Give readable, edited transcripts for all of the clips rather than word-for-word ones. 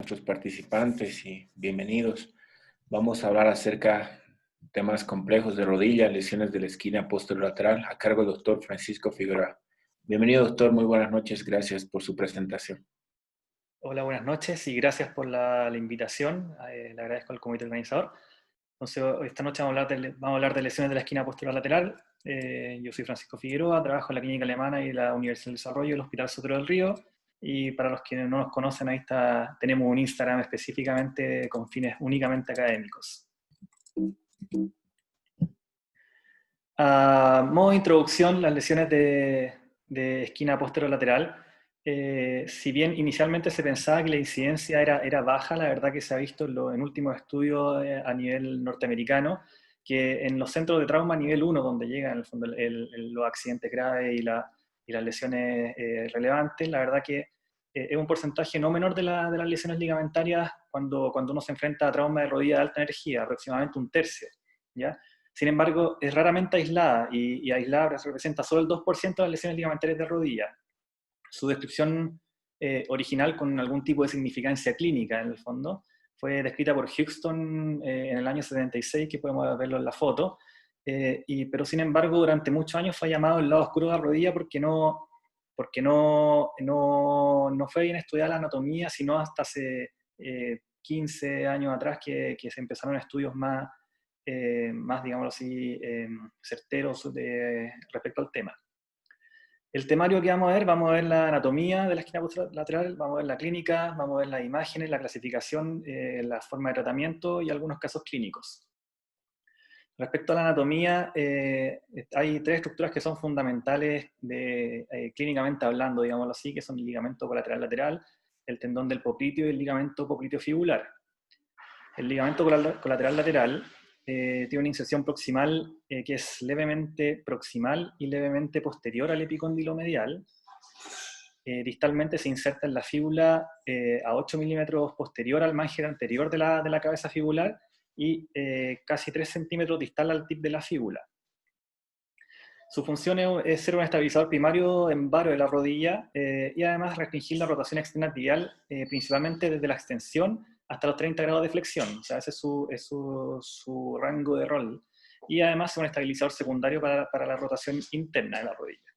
nuestros participantes y bienvenidos. Vamos a hablar acerca de temas complejos de rodilla, lesiones de la esquina posterolateral, a cargo del doctor Francisco Figueroa. Bienvenido, doctor. Muy buenas noches. Gracias por su presentación. Hola, buenas noches y gracias por la invitación. Le agradezco al comité organizador. Entonces, esta noche vamos a hablar de lesiones de la esquina posterolateral. Yo soy Francisco Figueroa, trabajo en la Clínica Alemana y la Universidad del Desarrollo del Hospital Sotero del Río. Y para los que no nos conocen, ahí tenemos un Instagram específicamente con fines únicamente académicos. A modo de introducción, las lesiones de esquina posterolateral. Si bien inicialmente se pensaba que la incidencia era baja, la verdad que se ha visto en últimos estudios a nivel norteamericano, que en los centros de trauma a nivel 1, donde llegan en el fondo los accidentes graves y las lesiones relevantes, la verdad que es un porcentaje no menor de las lesiones ligamentarias cuando uno se enfrenta a trauma de rodilla de alta energía, aproximadamente un tercio, ¿ya? Sin embargo, es raramente aislada, y aislada representa solo el 2% de las lesiones ligamentarias de rodilla. Su descripción original, con algún tipo de significancia clínica en el fondo, fue descrita por Houston en el año 76, que podemos verlo en la foto, pero sin embargo durante muchos años fue llamado el lado oscuro de la rodilla porque no fue bien estudiada la anatomía, sino hasta hace 15 años atrás que se empezaron estudios más digámoslo así, certeros respecto al tema. El temario que vamos a ver la anatomía de la esquina posterolateral, vamos a ver la clínica, vamos a ver las imágenes, la clasificación, la forma de tratamiento y algunos casos clínicos. Respecto a la anatomía, hay tres estructuras que son fundamentales clínicamente hablando, digámoslo así, que son el ligamento colateral lateral, el tendón del popliteo y el ligamento popliteo fibular. El ligamento colateral lateral tiene una inserción proximal que es levemente proximal y levemente posterior al epicóndilo medial. Distalmente se inserta en la fíbula a 8 milímetros posterior al mánger anterior de la cabeza fibular y casi 3 centímetros distal al tip de la fíbula. Su función es ser un estabilizador primario en varo de la rodilla y además restringir la rotación externa tibial, principalmente desde la extensión hasta los 30 grados de flexión. O sea, ese es su rango de rol. Y además es un estabilizador secundario para la rotación interna de la rodilla.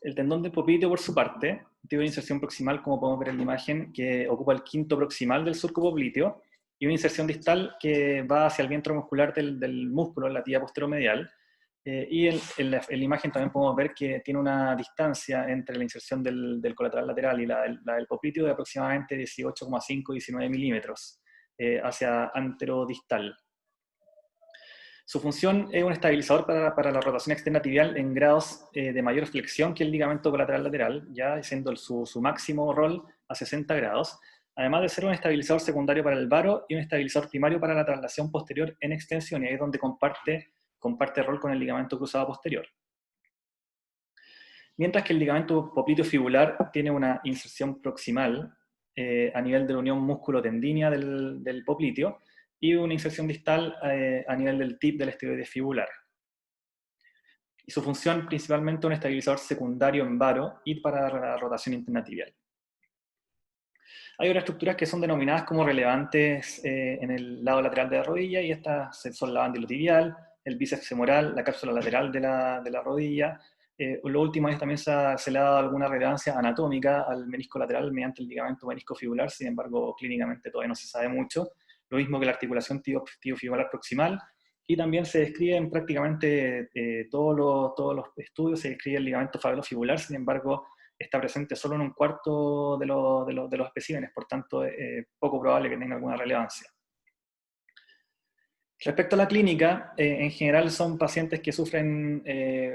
El tendón del popliteo, por su parte, tiene una inserción proximal, como podemos ver en la imagen, que ocupa el quinto proximal del surco popliteo, y una inserción distal que va hacia el vientre muscular del músculo, la tibia posteromedial. Y en la imagen también podemos ver que tiene una distancia entre la inserción del colateral lateral y la del popliteo de aproximadamente 18,5-19 milímetros hacia anterodistal. Su función es un estabilizador para la rotación externa tibial en grados de mayor flexión que el ligamento colateral lateral, ya siendo su máximo rol a 60 grados, además de ser un estabilizador secundario para el varo y un estabilizador primario para la traslación posterior en extensión, y ahí es donde comparte rol con el ligamento cruzado posterior. Mientras que el ligamento popliteo fibular tiene una inserción proximal a nivel de la unión músculo-tendínea del popliteo y una inserción distal a nivel del tip del esteroide fibular. Y su función principalmente un estabilizador secundario en varo y para la rotación interna tibial. Hay otras estructuras que son denominadas como relevantes en el lado lateral de la rodilla, y estas son la bándilo tibial, el bíceps femoral, la cápsula lateral de la rodilla. Lo último es también se le ha dado alguna relevancia anatómica al menisco lateral mediante el ligamento menisco fibular, sin embargo clínicamente todavía no se sabe mucho. Lo mismo que la articulación tibiofibular proximal, y también se describe en prácticamente todos los estudios, se describe el ligamento facialofibular, sin embargo está presente solo en un cuarto de los especímenes, por tanto es poco probable que tenga alguna relevancia. Respecto a la clínica, en general son pacientes que sufren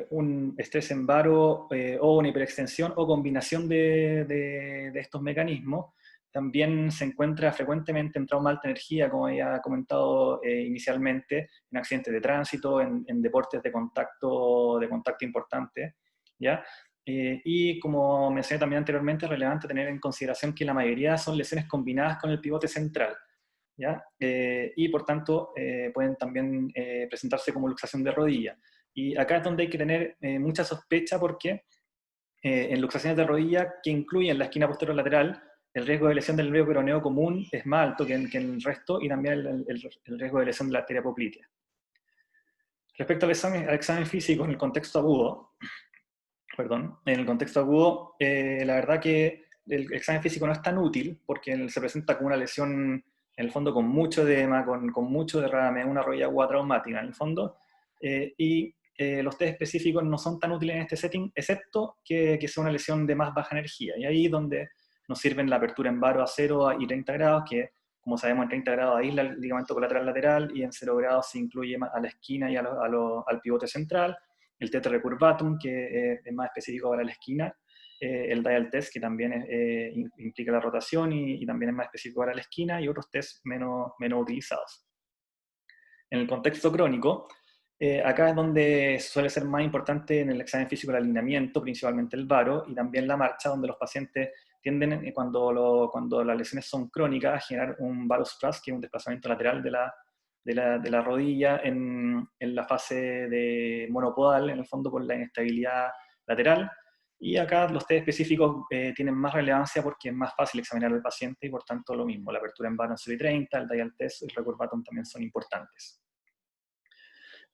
un estrés en varo o una hiperextensión o combinación de estos mecanismos. También se encuentra frecuentemente en trauma de alta energía, como había comentado inicialmente, en accidentes de tránsito, en deportes de contacto importante, ¿ya? Y como mencioné también anteriormente, es relevante tener en consideración que la mayoría son lesiones combinadas con el pivote central, ¿ya? Y por tanto pueden también presentarse como luxación de rodilla. Y acá es donde hay que tener mucha sospecha, porque en luxaciones de rodilla que incluyen la esquina posterior lateral, el riesgo de lesión del nervio peroneo común es más alto que en el resto, y también el riesgo de lesión de la arteria poplitea. Respecto al examen físico en el contexto agudo, la verdad que el examen físico no es tan útil porque se presenta con una lesión, en el fondo, con mucho edema, con mucho derrame, una rodilla aguda traumática, en el fondo, los test específicos no son tan útiles en este setting, excepto que sea una lesión de más baja energía, y ahí es donde nos sirven la apertura en varo a 0 y 30 grados, que como sabemos en 30 grados aísla el ligamento colateral lateral, y en 0 grados se incluye a la esquina y al pivote central, el TET recurvatum, que es más específico para la esquina, el dial test, que también implica la rotación y también es más específico para la esquina, y otros tests menos utilizados. En el contexto crónico, acá es donde suele ser más importante en el examen físico el alineamiento, principalmente el varo, y también la marcha, donde los pacientes tienden, cuando las lesiones son crónicas, a generar un varus thrust, que es un desplazamiento lateral de la rodilla en la fase de monopodal, en el fondo por la inestabilidad lateral. Y acá los test específicos tienen más relevancia porque es más fácil examinar al paciente, y por tanto lo mismo, la apertura en varo en 0 y 30, el dial test y el recurvatum también son importantes.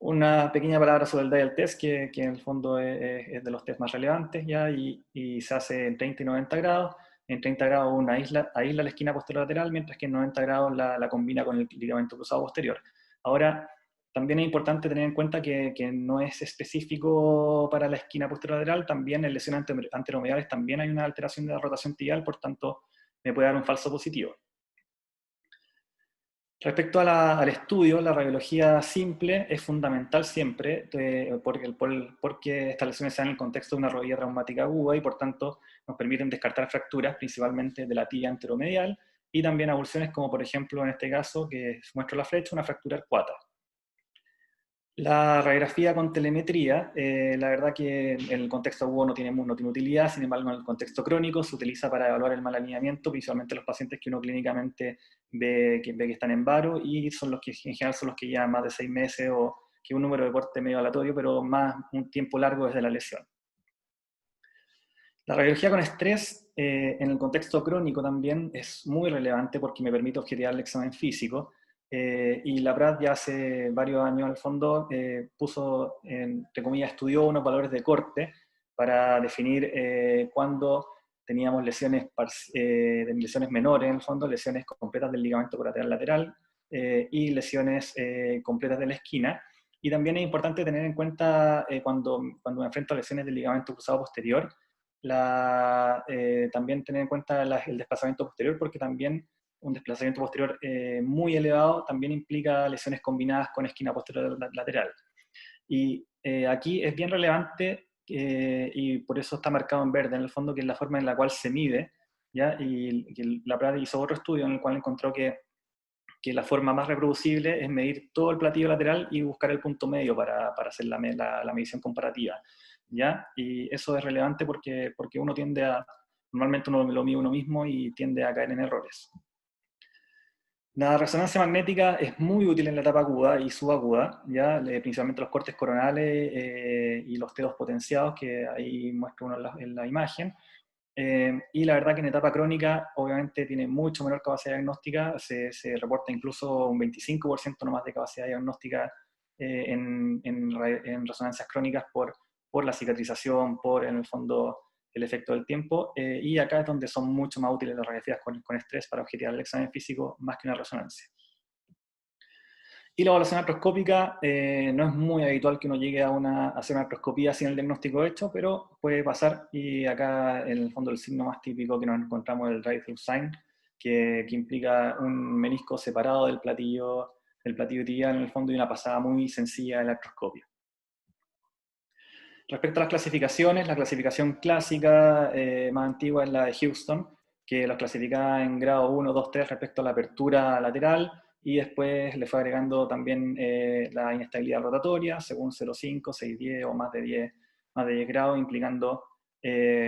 Una pequeña palabra sobre el dial test, que en el fondo es de los test más relevantes ya, y se hace en 30 y 90 grados. En 30 grados uno aísla la esquina posterolateral, mientras que en 90 grados la combina con el ligamento cruzado posterior. Ahora, también es importante tener en cuenta que no es específico para la esquina posterolateral, también en lesiones anteromediales también hay una alteración de la rotación tibial, por tanto me puede dar un falso positivo. Respecto al estudio, la radiología simple es fundamental siempre, porque estas lesiones se dan en el contexto de una rodilla traumática aguda y por tanto nos permiten descartar fracturas, principalmente de la tibia anteromedial, y también avulsiones como por ejemplo en este caso, que muestro la flecha, una fractura arcuata. La radiografía con telemetría, la verdad que en el contexto agudo no tiene utilidad, sin embargo en el contexto crónico se utiliza para evaluar el mal alineamiento, principalmente los pacientes que uno clínicamente ve que están en varo, y son los que en general son los que llevan más de 6 meses o que un número de corte medio aleatorio, pero más un tiempo largo desde la lesión. La radiología con estrés en el contexto crónico también es muy relevante porque me permite objetivar el examen físico. Y la PRAD ya hace varios años al fondo puso, entre comillas, estudió unos valores de corte para definir cuándo teníamos lesiones menores, en el fondo, lesiones completas del ligamento colateral lateral y lesiones completas de la esquina. Y también es importante tener en cuenta cuando me enfrento a lesiones del ligamento cruzado posterior, también tener en cuenta el desplazamiento posterior, porque también un desplazamiento posterior muy elevado también implica lesiones combinadas con esquina posterior lateral. Y aquí es bien relevante, y por eso está marcado en verde en el fondo, que es la forma en la cual se mide, ¿ya? Y la PRAD hizo otro estudio en el cual encontró que la forma más reproducible es medir todo el platillo lateral y buscar el punto medio para hacer la medición comparativa, ¿ya? Y eso es relevante porque uno normalmente uno lo mide uno mismo y tiende a caer en errores. La resonancia magnética es muy útil en la etapa aguda y subaguda, ¿ya? Principalmente los cortes coronales y los teos potenciados, que ahí muestra uno en la imagen. Y la verdad que en etapa crónica obviamente tiene mucho menor capacidad diagnóstica, se reporta incluso un 25% no más de capacidad diagnóstica en resonancias crónicas por la cicatrización, por en el fondo el efecto del tiempo, y acá es donde son mucho más útiles las radiografías con estrés para objetivar el examen físico más que una resonancia. Y la evaluación artroscópica, no es muy habitual que uno llegue a hacer una artroscopía sin el diagnóstico hecho, pero puede pasar, y acá en el fondo el signo más típico que nos encontramos es el drive-through sign, que implica un menisco separado del platillo tibial en el fondo, y una pasada muy sencilla de la artroscopia. Respecto a las clasificaciones, la clasificación clásica más antigua es la de Houston, que los clasificaba en grado 1, 2, 3 respecto a la apertura lateral, y después le fue agregando también la inestabilidad rotatoria, según 0,5, 6, 10 o más de 10 grados, implicando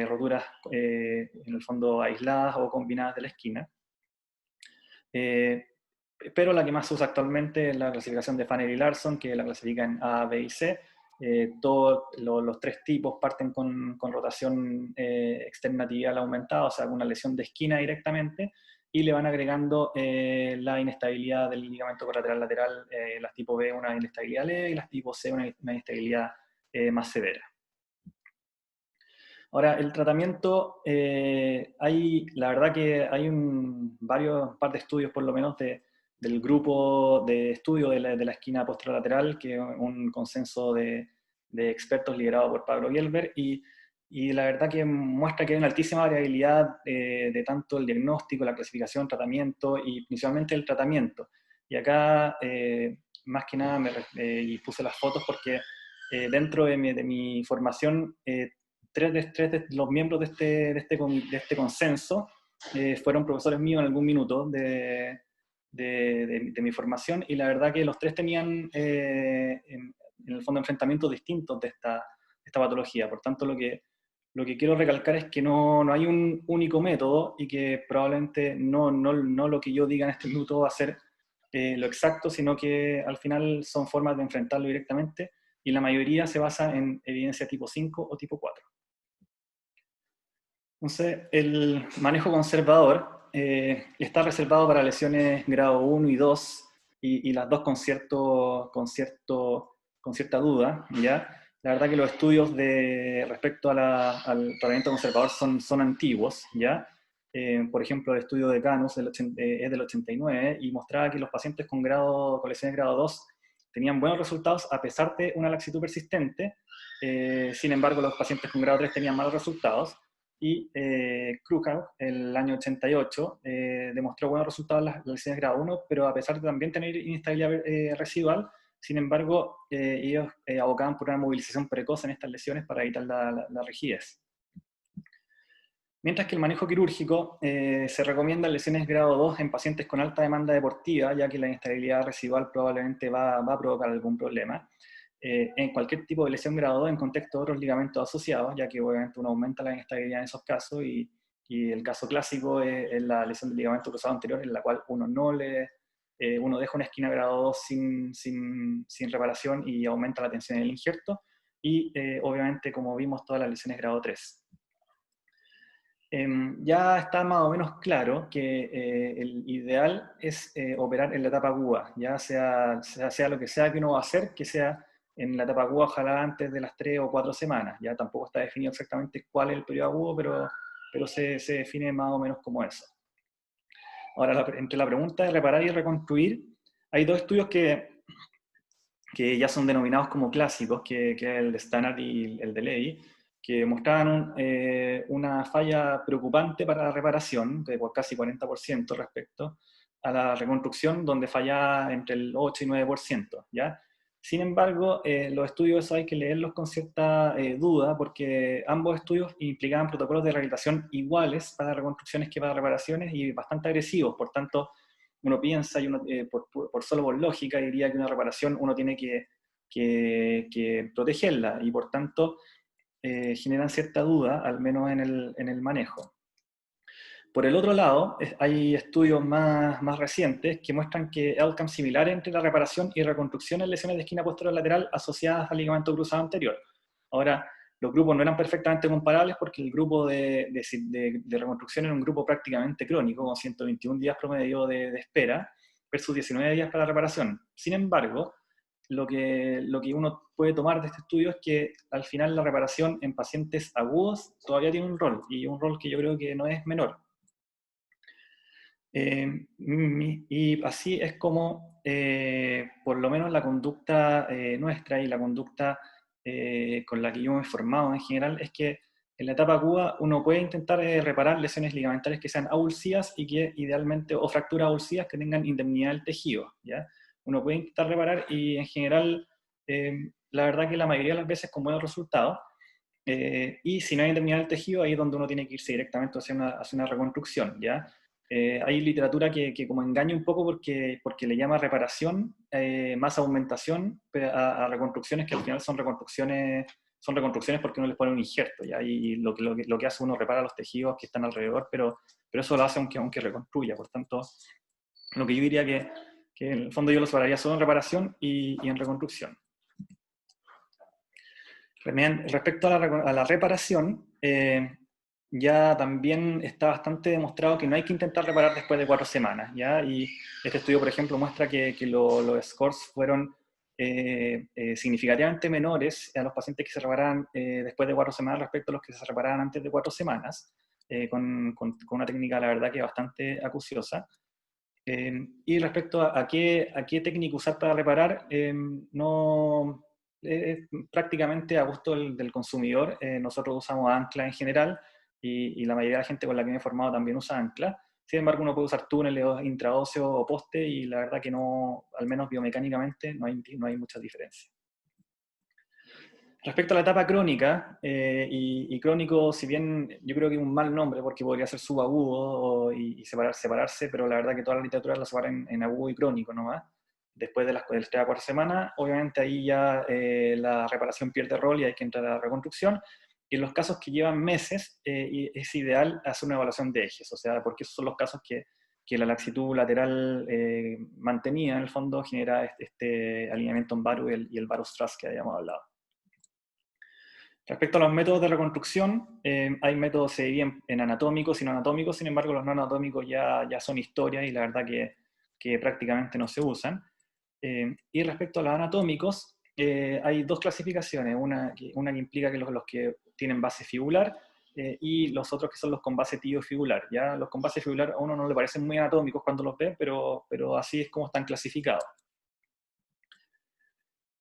roturas en el fondo aisladas o combinadas de la esquina. Pero la que más se usa actualmente es la clasificación de Fanner y Larson, que la clasifica en A, B y C, Todos los tres tipos parten con rotación externa tibial aumentada, o sea, con una lesión de esquina directamente, y le van agregando la inestabilidad del ligamento colateral lateral, las tipo B una inestabilidad leve y las tipo C una inestabilidad más severa. Ahora, el tratamiento, la verdad que hay un par de estudios por lo menos del grupo de estudio de la esquina posterolateral, que es un consenso de expertos liderado por Pablo Gelber, y la verdad que muestra que hay una altísima variabilidad de tanto el diagnóstico, la clasificación, tratamiento y principalmente el tratamiento. Y acá, más que nada, y puse las fotos porque dentro de mi formación, tres de los miembros de este consenso fueron profesores míos en algún minuto de mi formación, y la verdad que los tres tenían en el fondo enfrentamientos distintos de esta patología. Por tanto, lo que quiero recalcar es que no hay un único método, y que probablemente no lo que yo diga en este minuto va a ser lo exacto, sino que al final son formas de enfrentarlo directamente, y la mayoría se basa en evidencia tipo 5 o tipo 4. Entonces, el manejo conservador está reservado para lesiones grado 1 y 2, y las dos con cierta duda, ¿ya? La verdad que los estudios respecto al tratamiento conservador son antiguos, ¿ya? Por ejemplo, el estudio de Canus es del 89 y mostraba que los pacientes con lesiones grado 2 tenían buenos resultados a pesar de una laxitud persistente. Sin embargo, los pacientes con grado 3 tenían malos resultados. Y Krukov, el año 88, demostró buenos resultados en las lesiones grado 1, pero a pesar de también tener inestabilidad residual, sin embargo, ellos abocaban por una movilización precoz en estas lesiones para evitar la rigidez. Mientras que el manejo quirúrgico se recomienda en lesiones grado 2 en pacientes con alta demanda deportiva, ya que la inestabilidad residual probablemente va a provocar algún problema. En cualquier tipo de lesión grado 2 en contexto de otros ligamentos asociados, ya que obviamente uno aumenta la inestabilidad en esos casos, y el caso clásico es la lesión del ligamento cruzado anterior, en la cual uno deja una esquina grado 2 sin reparación y aumenta la tensión en el injerto, y obviamente, como vimos, todas las lesiones grado 3. Ya está más o menos claro que el ideal es operar en la etapa aguda, ya sea lo que sea que uno va a hacer, que sea en la etapa aguda, ojalá antes de las 3 o 4 semanas. Ya tampoco está definido exactamente cuál es el periodo agudo, pero se define más o menos como eso. Ahora, entre la pregunta de reparar y reconstruir, hay dos estudios que ya son denominados como clásicos, que es el de Stannard y el de Levy, que mostraban una falla preocupante para la reparación, de casi 40% respecto a la reconstrucción, donde falla entre el 8 y 9%, ¿ya? Sin embargo, los estudios hay que leerlos con cierta duda, porque ambos estudios implicaban protocolos de rehabilitación iguales para reconstrucciones que para reparaciones, y bastante agresivos. Por tanto, uno piensa, y solo por lógica, diría que una reparación uno tiene que protegerla, y por tanto generan cierta duda, al menos en el manejo. Por el otro lado, hay estudios más recientes que muestran que outcomes similares entre la reparación y reconstrucción en lesiones de esquina posterolateral asociadas al ligamento cruzado anterior. Ahora, los grupos no eran perfectamente comparables, porque el grupo de reconstrucción era un grupo prácticamente crónico, con 121 días promedio de espera, versus 19 días para la reparación. Sin embargo, lo que uno puede tomar de este estudio es que al final la reparación en pacientes agudos todavía tiene un rol, y un rol que yo creo que no es menor. Y así es como, por lo menos la conducta nuestra, y la conducta con la que yo me he formado en general, es que en la etapa aguda uno puede intentar reparar lesiones ligamentarias que sean avulsivas, y que idealmente, o fracturas avulsivas que tengan indemnidad del tejido, ¿ya? Uno puede intentar reparar, y en general, la verdad que la mayoría de las veces con buenos resultados. Y si no hay indemnidad del tejido, ahí es donde uno tiene que irse directamente hacia una reconstrucción, ¿ya? Hay literatura que como engaña un poco, porque le llama reparación más aumentación a reconstrucciones, que al final son reconstrucciones porque uno les pone un injerto, ¿ya? Y lo que hace, uno repara los tejidos que están alrededor, pero eso lo hace aunque reconstruya. Por tanto, lo que yo diría que en el fondo yo lo separaría solo en reparación y en reconstrucción. Respecto a la reparación, ya también está bastante demostrado que no hay que intentar reparar después de 4 semanas, ¿ya? Y este estudio, por ejemplo, muestra que los scores fueron significativamente menores a los pacientes que se reparaban después de 4 semanas respecto a los que se reparaban antes de 4 semanas, con una técnica, la verdad, que bastante acuciosa. Y respecto a qué técnica usar para reparar, no, es prácticamente a gusto del consumidor. Nosotros usamos ancla en general y la mayoría de la gente con la que me he formado también usa ancla. Sin embargo, uno puede usar túneles intraóseos o poste y la verdad que no, al menos biomecánicamente, no hay mucha diferencia. Respecto a la etapa crónica, y crónico, si bien yo creo que es un mal nombre porque podría ser subagudo y separarse, pero la verdad que toda la literatura la separa en agudo y crónico nomás. Después de las 3 a 4 semanas, obviamente ahí ya la reparación pierde rol y hay que entrar a la reconstrucción. Y en los casos que llevan meses, es ideal hacer una evaluación de ejes, o sea, porque esos son los casos que la laxitud lateral mantenida en el fondo genera este alineamiento en varus y el varus thrust que habíamos hablado. Respecto a los métodos de reconstrucción, hay métodos se dividen en anatómicos y no anatómicos, sin embargo los no anatómicos ya son historia y la verdad que prácticamente no se usan. Y respecto a los anatómicos, hay 2 clasificaciones, una que implica que los que tienen base fibular y los otros que son los con base tibiofibular. ¿Ya? Los con base fibular a uno no le parecen muy anatómicos cuando los ve, pero así es como están clasificados.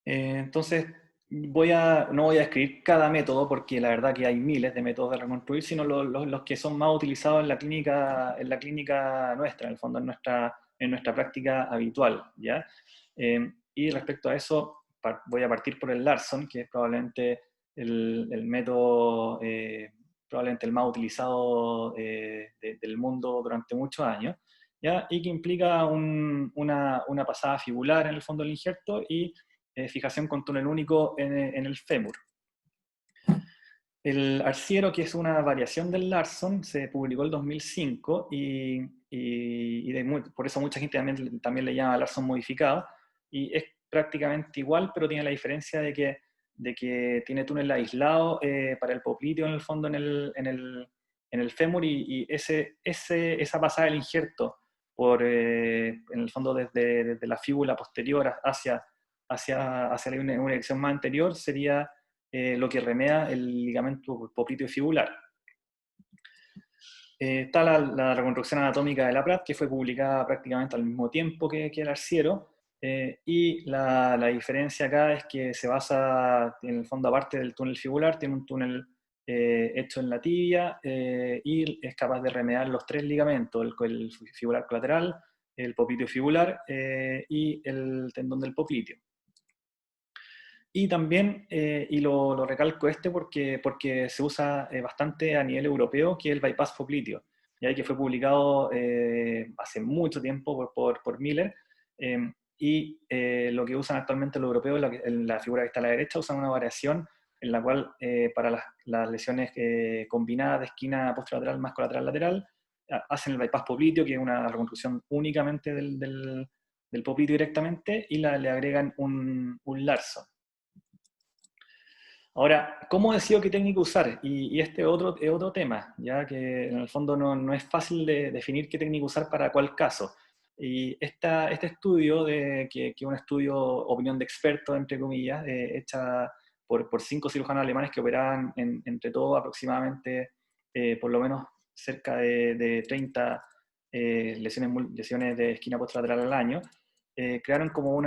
Entonces, no voy a describir cada método porque la verdad que hay miles de métodos de reconstruir, sino los que son más utilizados en la clínica nuestra, en el fondo en nuestra práctica habitual, ¿ya? Y respecto a eso, voy a partir por el Larson, que es probablemente el método, probablemente el más utilizado del mundo durante muchos años, ¿ya? Y que implica una pasada fibular en el fondo del injerto y fijación con túnel único en el fémur. El arciero, que es una variación del Larson, se publicó en el 2005 por eso mucha gente también le llama Larson modificado, y es prácticamente igual, pero tiene la diferencia de que tiene túnel aislado para el popliteo en el fondo en el fémur, y esa pasada del injerto en el fondo desde la fíbula posterior hacia una dirección más anterior sería lo que remea el ligamento popliteo fibular. Está la reconstrucción anatómica de la Pratt, que fue publicada prácticamente al mismo tiempo que el arciero, y la diferencia acá es que se basa, en el fondo, aparte del túnel fibular, tiene un túnel hecho en la tibia y es capaz de remediar los 3 ligamentos, el fibular colateral, el popliteo fibular y el tendón del popliteo. Y también, y lo recalco porque se usa bastante a nivel europeo, que es el bypass popliteo, ya que fue publicado hace mucho tiempo por Miller, lo que usan actualmente los europeos, en la figura que está a la derecha, usan una variación en la cual para las lesiones combinadas de esquina posterolateral más colateral lateral, hacen el bypass popliteo, que es una reconstrucción únicamente del popliteo directamente, y le agregan un Larson. Ahora, ¿cómo decido qué técnica usar? Y este es otro tema, ya que en el fondo no es fácil de definir qué técnica usar para cuál caso. Y este estudio, que es un estudio, opinión de expertos, entre comillas, hecha por 5 cirujanos alemanes que operaban entre todos aproximadamente por lo menos cerca de 30 lesiones de esquina posterolateral al año, crearon como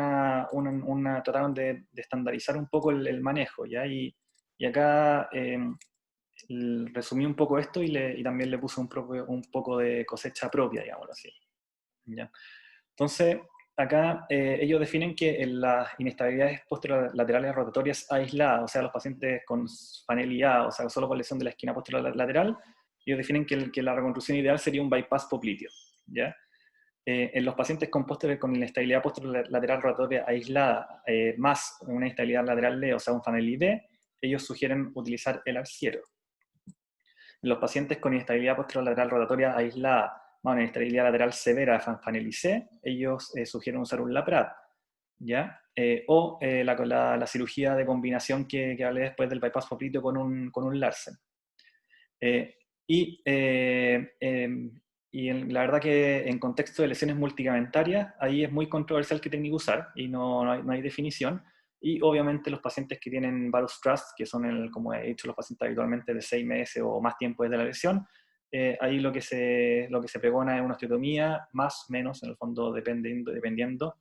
trataron de estandarizar un poco el manejo, ¿ya? Y acá resumí un poco esto y también le puse un poco de cosecha propia, digámoslo así, ¿ya? Entonces, acá ellos definen que en las inestabilidades posterolaterales rotatorias aisladas, o sea, los pacientes con FANEL IA, o sea, solo con lesión de la esquina posterolateral, ellos definen que la reconstrucción ideal sería un bypass popliteo, ¿ya? En los pacientes con inestabilidad posterolateral rotatoria aislada, más una inestabilidad lateral D, o sea, un FANEL ID, ellos sugieren utilizar el arciero. En los pacientes con inestabilidad posterolateral rotatoria aislada, más una inestabilidad lateral severa, FANEL IC, ellos sugieren usar un LaPrade, ¿ya? la cirugía de combinación que hablé después del bypass popliteo con un Larsen. La verdad que en contexto de lesiones multigamentarias, ahí es muy controversial qué técnica usar y no hay definición. Y obviamente los pacientes que tienen varus trust, que son, como he dicho, los pacientes habitualmente de 6 meses o más tiempo desde la lesión, ahí lo que se pregona es una osteotomía, más o menos, en el fondo dependiendo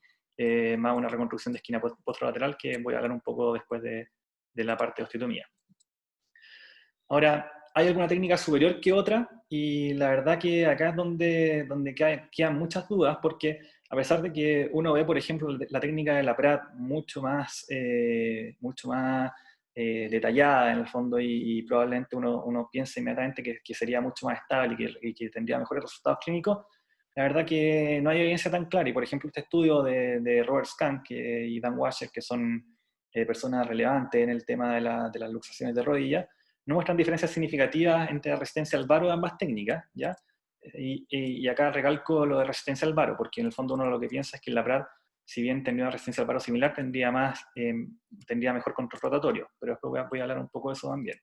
más una reconstrucción de esquina posterolateral, que voy a hablar un poco después de la parte de osteotomía. Ahora, hay alguna técnica superior que otra, y la verdad que acá es donde quedan muchas dudas, porque a pesar de que uno ve, por ejemplo, la técnica de la Pratt mucho más detallada en el fondo, y probablemente uno piensa inmediatamente que sería mucho más estable y que tendría mejores resultados clínicos, la verdad que no hay evidencia tan clara. Y por ejemplo, este estudio de Robert Schank y Dan Washer, que son personas relevantes en el tema de las luxaciones de rodilla, no muestran diferencias significativas entre la resistencia al varo de ambas técnicas, ¿ya? Y acá recalco lo de resistencia al varo, porque en el fondo uno lo que piensa es que la Pratt, si bien tendría una resistencia al varo similar, tendría mejor control rotatorio, pero después voy a hablar un poco de eso también.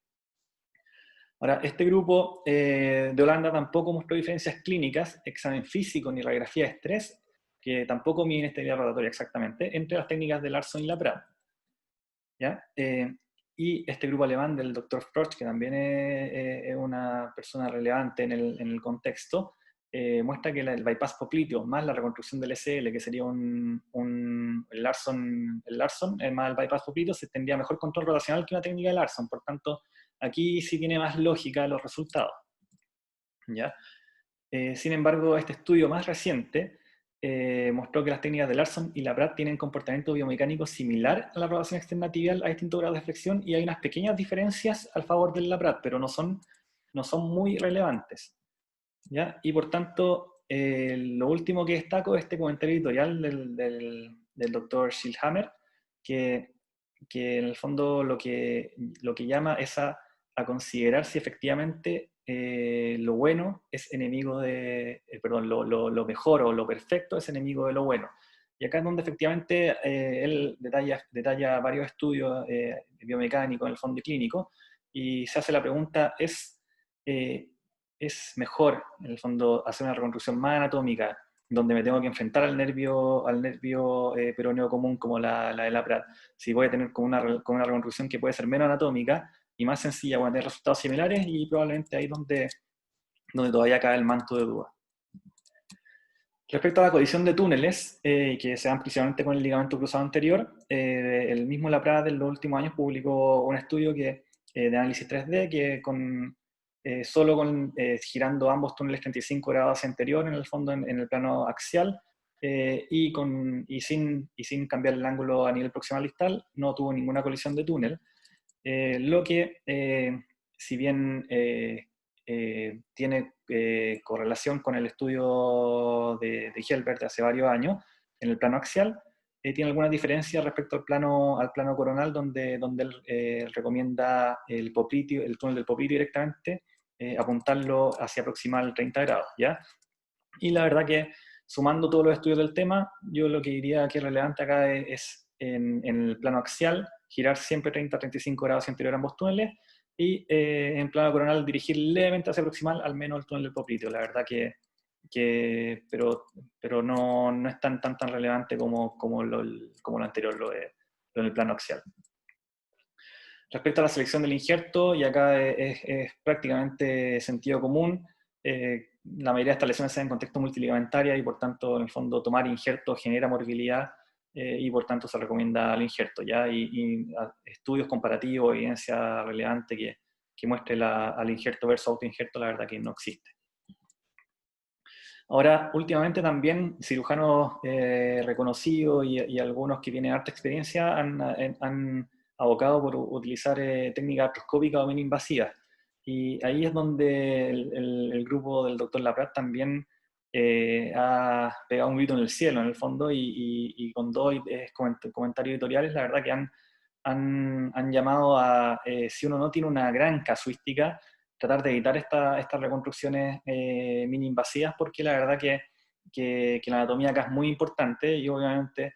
Ahora, este grupo de Holanda tampoco mostró diferencias clínicas, examen físico ni radiografía de estrés, que tampoco miden estabilidad rotatoria exactamente, entre las técnicas de Larson y la Pratt, ¿ya? Y este grupo alemán del Dr. Froch, que también es una persona relevante en el contexto, muestra que el bypass popliteo más la reconstrucción del SL, que sería el Larson más el bypass popliteo, se tendría mejor control rotacional que una técnica de Larson. Por tanto, aquí sí tiene más lógica los resultados, ¿ya? Sin embargo, este estudio más reciente mostró que las técnicas de Larson y la Pratt tienen comportamiento biomecánico similar a la rotación externa tibial a distintos grados de flexión, y hay unas pequeñas diferencias al favor de la Pratt, pero no son muy relevantes, ¿ya? Y por tanto, lo último que destaco es este comentario editorial del doctor Schildhammer, que en el fondo lo que llama es a considerar si efectivamente lo bueno es enemigo perdón, lo mejor o lo perfecto es enemigo de lo bueno. Y acá es donde efectivamente él detalla varios estudios biomecánicos en el fondo y clínico, y se hace la pregunta, ¿es mejor en el fondo hacer una reconstrucción más anatómica, donde me tengo que enfrentar al nervio peroneo común como la de la Pratt, si voy a tener con una reconstrucción que puede ser menos anatómica y más sencilla, voy a tener resultados similares? Y probablemente ahí donde todavía cae el manto de duda. Respecto a la colisión de túneles, que se dan principalmente con el ligamento cruzado anterior, el mismo Laprat en los últimos años publicó un estudio de análisis 3D que solo girando ambos túneles 35 grados hacia anterior, en el fondo en el plano axial, y sin cambiar el ángulo a nivel proximal distal, no tuvo ninguna colisión de túnel. Lo que, si bien tiene correlación con el estudio de Helbert de hace varios años, en el plano axial, tiene algunas diferencias respecto al plano coronal, donde él recomienda el túnel del popliteo directamente, apuntarlo hacia proximal 30 grados, ¿ya? Y la verdad que, sumando todos los estudios del tema, yo lo que diría que es relevante acá es en el plano axial, girar siempre 30-35 grados anterior a ambos túneles, y en plano coronal dirigir levemente hacia proximal, al menos el túnel del popliteo. La verdad pero no es tan relevante como lo anterior, lo en el plano axial. Respecto a la selección del injerto, y acá es prácticamente sentido común, la mayoría de estas lesiones se dan en contexto multiligamentaria, y por tanto, en el fondo, tomar injerto genera morbilidad, y por tanto se recomienda el injerto, ¿ya? Y estudios comparativos, evidencia relevante que muestre al injerto versus autoinjerto, la verdad que no existe. Ahora, últimamente también cirujanos reconocidos y algunos que tienen harta experiencia han abocado por utilizar técnicas artroscópicas o bien invasivas. Y ahí es donde el grupo del doctor Laprat también ha pegado un grito en el cielo, en el fondo, y con dos comentarios editoriales, la verdad que han llamado a, si uno no tiene una gran casuística, tratar de evitar estas reconstrucciones mini invasivas, porque la verdad que la anatomía acá es muy importante, y obviamente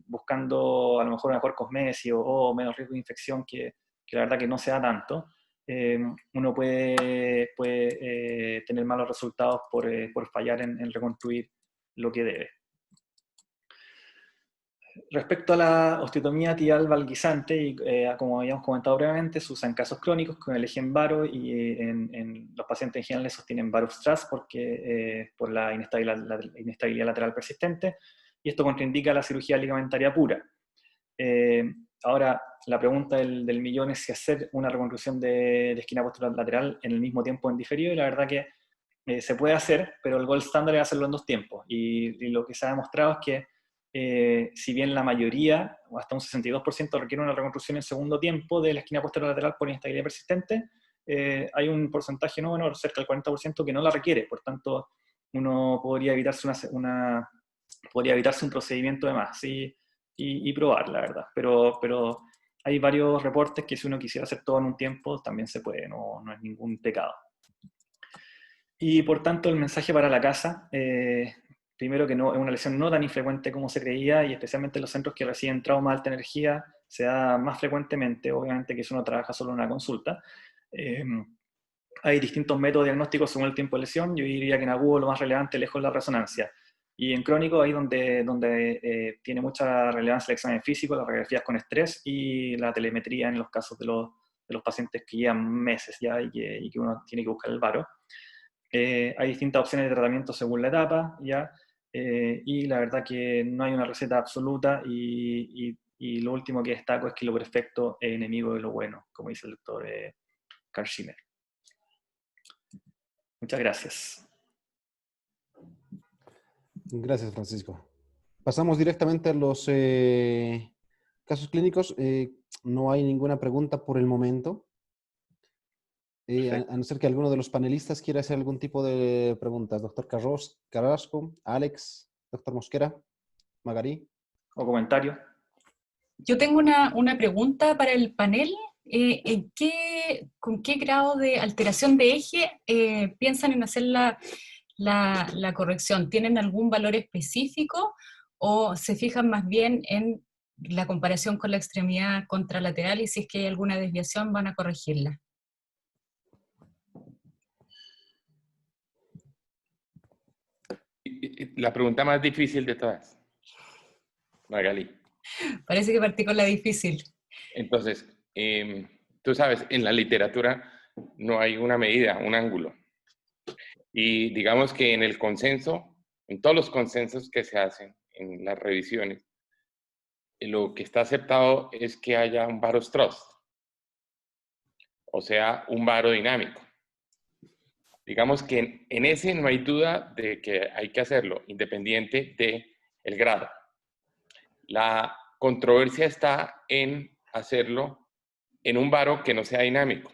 buscando a lo mejor una mejor cosmesis o menos riesgo de infección, que la verdad que no se da tanto, uno puede tener malos resultados por fallar en reconstruir lo que debe. Respecto a la osteotomía tibial valguisante, y como habíamos comentado previamente, se usa en casos crónicos con el eje en varo, y en los pacientes en general sostienen varus tras por la inestabilidad lateral persistente, y esto contraindica la cirugía ligamentaria pura. Ahora, la pregunta del millón es si hacer una reconstrucción de esquina posterolateral en el mismo tiempo en diferido, y la verdad que se puede hacer, pero el gold estándar es hacerlo en 2 tiempos, y lo que se ha demostrado es que si bien la mayoría, o hasta un 62%, requiere una reconstrucción en segundo tiempo de la esquina posterolateral por inestabilidad persistente, hay un porcentaje no menor, cerca del 40%, que no la requiere. Por tanto, uno podría evitarse un procedimiento de más, ¿sí? y probar, la verdad. Pero hay varios reportes que si uno quisiera hacer todo en un tiempo, también se puede, no es ningún pecado. Y por tanto, el mensaje para la casa, primero que no, es una lesión no tan infrecuente como se creía, y especialmente en los centros que reciben trauma de alta energía se da más frecuentemente, obviamente, que si uno trabaja solo en una consulta. Hay distintos métodos diagnósticos según el tiempo de lesión. Yo diría que en agudo lo más relevante lejos es la resonancia. Y en crónico, ahí donde tiene mucha relevancia el examen físico, las radiografías con estrés y la telemetría en los casos de los pacientes que llevan meses ya y que uno tiene que buscar el varo. Hay distintas opciones de tratamiento según la etapa, ¿ya? Y la verdad que no hay una receta absoluta, y lo último que destaco es que lo perfecto es enemigo de lo bueno, como dice el doctor Carl Schimmer. Muchas gracias. Gracias, Francisco. Pasamos directamente a los casos clínicos. No hay ninguna pregunta por el momento. A no ser que alguno de los panelistas quiera hacer algún tipo de preguntas. Doctor Carrasco, Alex, doctor Mosquera, Magarí. ¿O comentario? Yo tengo una pregunta para el panel. ¿Con qué grado de alteración de eje piensan en hacer la corrección? ¿Tienen algún valor específico o se fijan más bien en la comparación con la extremidad contralateral, y si es que hay alguna desviación van a corregirla? La pregunta más difícil de todas, Magali. Parece que partí con la difícil. Entonces, tú sabes, en la literatura no hay una medida, un ángulo. Y digamos que en el consenso, en todos los consensos que se hacen en las revisiones, lo que está aceptado es que haya un varus thrust, o sea, un varo dinámico. Digamos que en ese no hay duda de que hay que hacerlo, independiente del grado. La controversia está en hacerlo en un varo que no sea dinámico.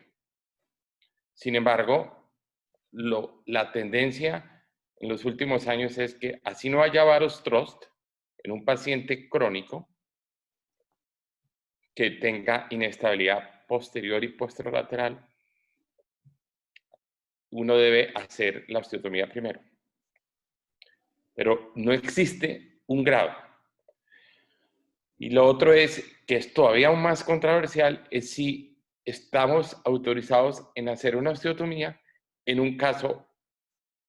Sin embargo, la tendencia en los últimos años es que así no haya varus thrust en un paciente crónico que tenga inestabilidad posterior y posterolateral, uno debe hacer la osteotomía primero. Pero no existe un grado. Y lo otro es, que es todavía aún más controversial, es si estamos autorizados en hacer una osteotomía en un caso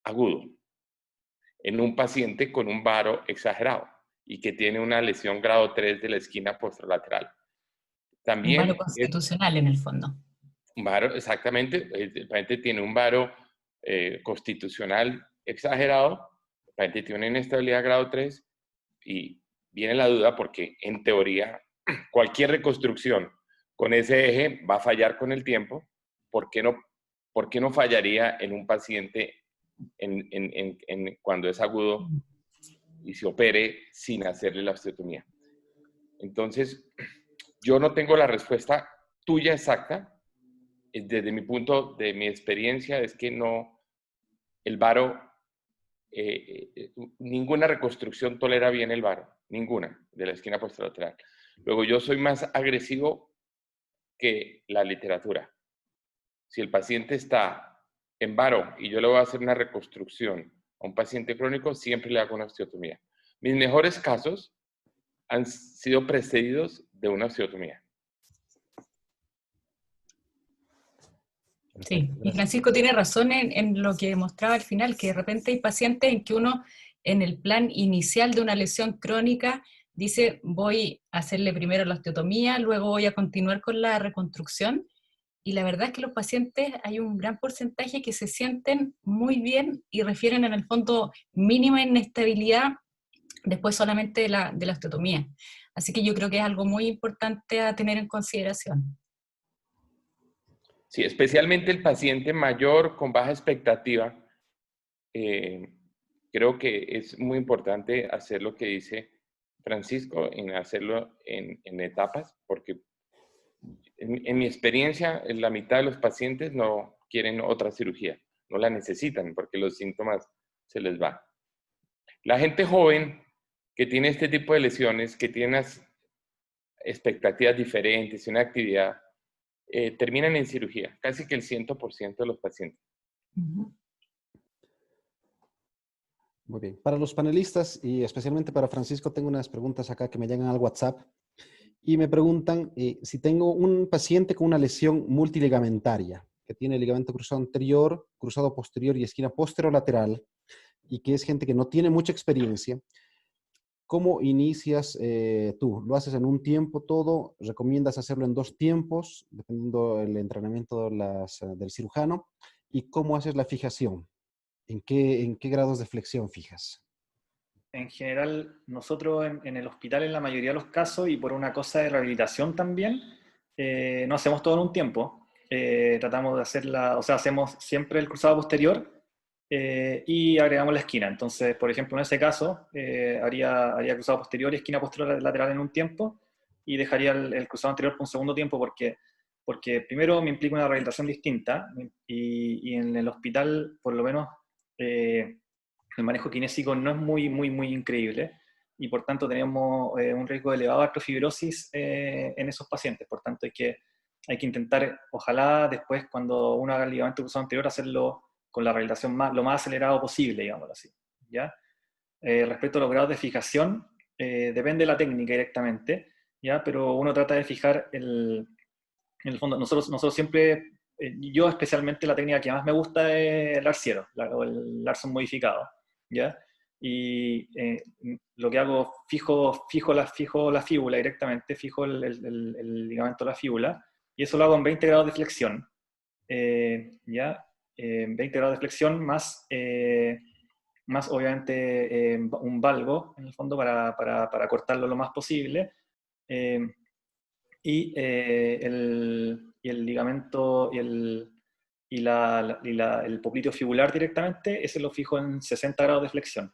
agudo, en un paciente con un varo exagerado y que tiene una lesión grado 3 de la esquina posterolateral. También un varo constitucional en el fondo. Un varo, exactamente, el paciente tiene un varo constitucional exagerado, el paciente tiene una inestabilidad grado 3 y viene la duda porque en teoría cualquier reconstrucción con ese eje va a fallar con el tiempo. ¿Por qué no fallaría en un paciente cuando es agudo y se opere sin hacerle la osteotomía? Entonces, yo no tengo la respuesta tuya exacta. Desde mi punto, de mi experiencia, es que no, el varo, ninguna reconstrucción tolera bien el varo, ninguna, de la esquina posterolateral. Luego, yo soy más agresivo que la literatura. Si el paciente está en varo y yo le voy a hacer una reconstrucción a un paciente crónico, siempre le hago una osteotomía. Mis mejores casos han sido precedidos de una osteotomía. Sí, y Francisco tiene razón en lo que mostraba al final, que de repente hay pacientes en que uno, en el plan inicial de una lesión crónica, dice, voy a hacerle primero la osteotomía, luego voy a continuar con la reconstrucción, y la verdad es que los pacientes, hay un gran porcentaje que se sienten muy bien y refieren en el fondo mínima inestabilidad después solamente de la osteotomía. Así que yo creo que es algo muy importante a tener en consideración. Sí, especialmente el paciente mayor con baja expectativa, creo que es muy importante hacer lo que dice Francisco, en hacerlo en etapas, porque en mi experiencia, la mitad de los pacientes no quieren otra cirugía, no la necesitan porque los síntomas se les van. La gente joven que tiene este tipo de lesiones, que tiene unas expectativas diferentes y una actividad, terminan en cirugía, casi que el 100% de los pacientes. Muy bien. Para los panelistas y especialmente para Francisco, tengo unas preguntas acá que me llegan al WhatsApp y me preguntan si tengo un paciente con una lesión multiligamentaria, que tiene ligamento cruzado anterior, cruzado posterior y esquina posterolateral, y que es gente que no tiene mucha experiencia. ¿Cómo inicias tú? ¿Lo haces en un tiempo todo? ¿Recomiendas hacerlo en 2 tiempos, dependiendo del entrenamiento del cirujano? ¿Y cómo haces la fijación? ¿En qué grados de flexión fijas? En general, nosotros en el hospital, en la mayoría de los casos, y por una cosa de rehabilitación también, no hacemos todo en un tiempo. Tratamos de hacerla, o sea, hacemos siempre el cruzado posterior y agregamos la esquina. Entonces, por ejemplo, en ese caso, haría cruzado posterior y esquina posterior lateral en un tiempo y dejaría el cruzado anterior por un segundo tiempo porque primero me implica una rehabilitación distinta y en el hospital, por lo menos, el manejo kinésico no es muy increíble y por tanto tenemos un riesgo de elevado de artrofibrosis en esos pacientes. Por tanto, hay que intentar, ojalá después, cuando uno haga el ligamento cruzado anterior, hacerlo con la rehabilitación lo más acelerado posible, digámoslo así. ¿Ya? Respecto a los grados de fijación, depende de la técnica directamente, ¿ya? Pero uno trata de fijar en el fondo. Nosotros siempre, yo especialmente, la técnica que más me gusta es el arciero, o el Larson modificado, ¿ya? Y lo que hago, fijo la fíbula directamente, fijo el ligamento de la fíbula, y eso lo hago en 20 grados de flexión, ¿ya? 20 grados de flexión más obviamente un valgo, en el fondo, para cortarlo lo más posible. Y el ligamento el popliteo fibular directamente, ese lo fijo en 60 grados de flexión.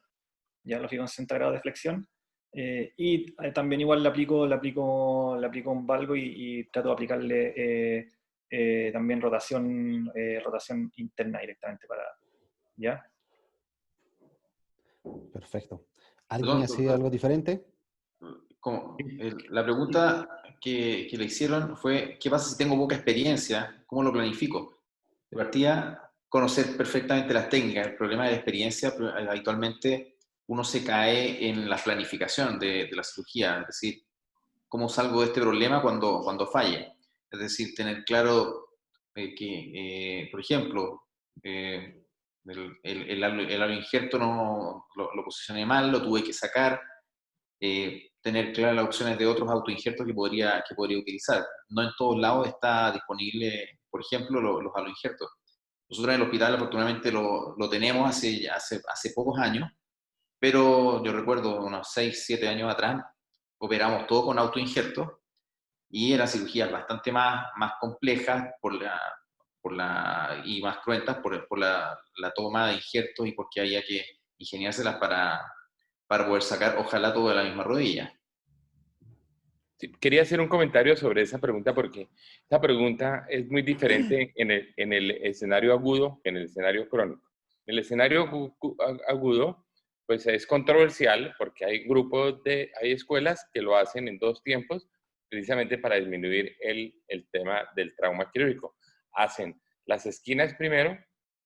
Ya lo fijo en 60 grados de flexión. Y también igual le aplico un valgo y trato de aplicarle también rotación interna directamente ¿ya? Perfecto. ¿Alguien Perdón, hacía algo diferente? La pregunta que le hicieron fue, ¿qué pasa si tengo poca experiencia? ¿Cómo lo planifico? De partida, conocer perfectamente las técnicas. El problema de la experiencia, habitualmente uno se cae en la planificación de la cirugía, es decir, ¿cómo salgo de este problema cuando falle? Es decir, tener claro por ejemplo, el alo injerto no, lo posicioné mal, lo tuve que sacar, tener claras las opciones de otros autoinjertos que podría utilizar. No en todos lados está disponible, por ejemplo, los aloinjertos. Nosotros en el hospital afortunadamente lo tenemos hace pocos años, pero yo recuerdo unos 6, 7 años atrás operamos todo con autoinjertos y eran cirugías bastante más complejas y más cruentas por la toma de injertos y porque había que ingeniárselas para poder sacar, ojalá, todo de la misma rodilla. Sí, quería hacer un comentario sobre esa pregunta porque esta pregunta es muy diferente en el escenario agudo que en el escenario crónico. En el escenario agudo, pues es controversial porque hay hay escuelas que lo hacen en 2 tiempos precisamente para disminuir el tema del trauma quirúrgico. Hacen las esquinas primero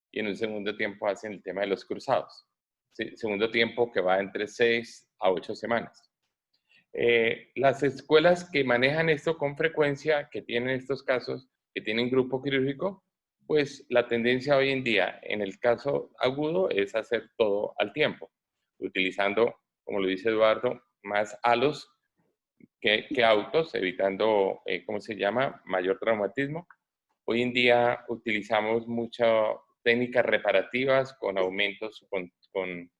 y en un segundo tiempo hacen el tema de los cruzados. Sí, segundo tiempo que va entre 6 a 8 semanas. Las escuelas que manejan esto con frecuencia, que tienen estos casos, que tienen grupo quirúrgico, pues la tendencia hoy en día, en el caso agudo, es hacer todo al tiempo, utilizando, como lo dice Eduardo, más halos que autos, evitando, ¿cómo se llama?, mayor traumatismo. Hoy en día utilizamos muchas técnicas reparativas con aumentos, con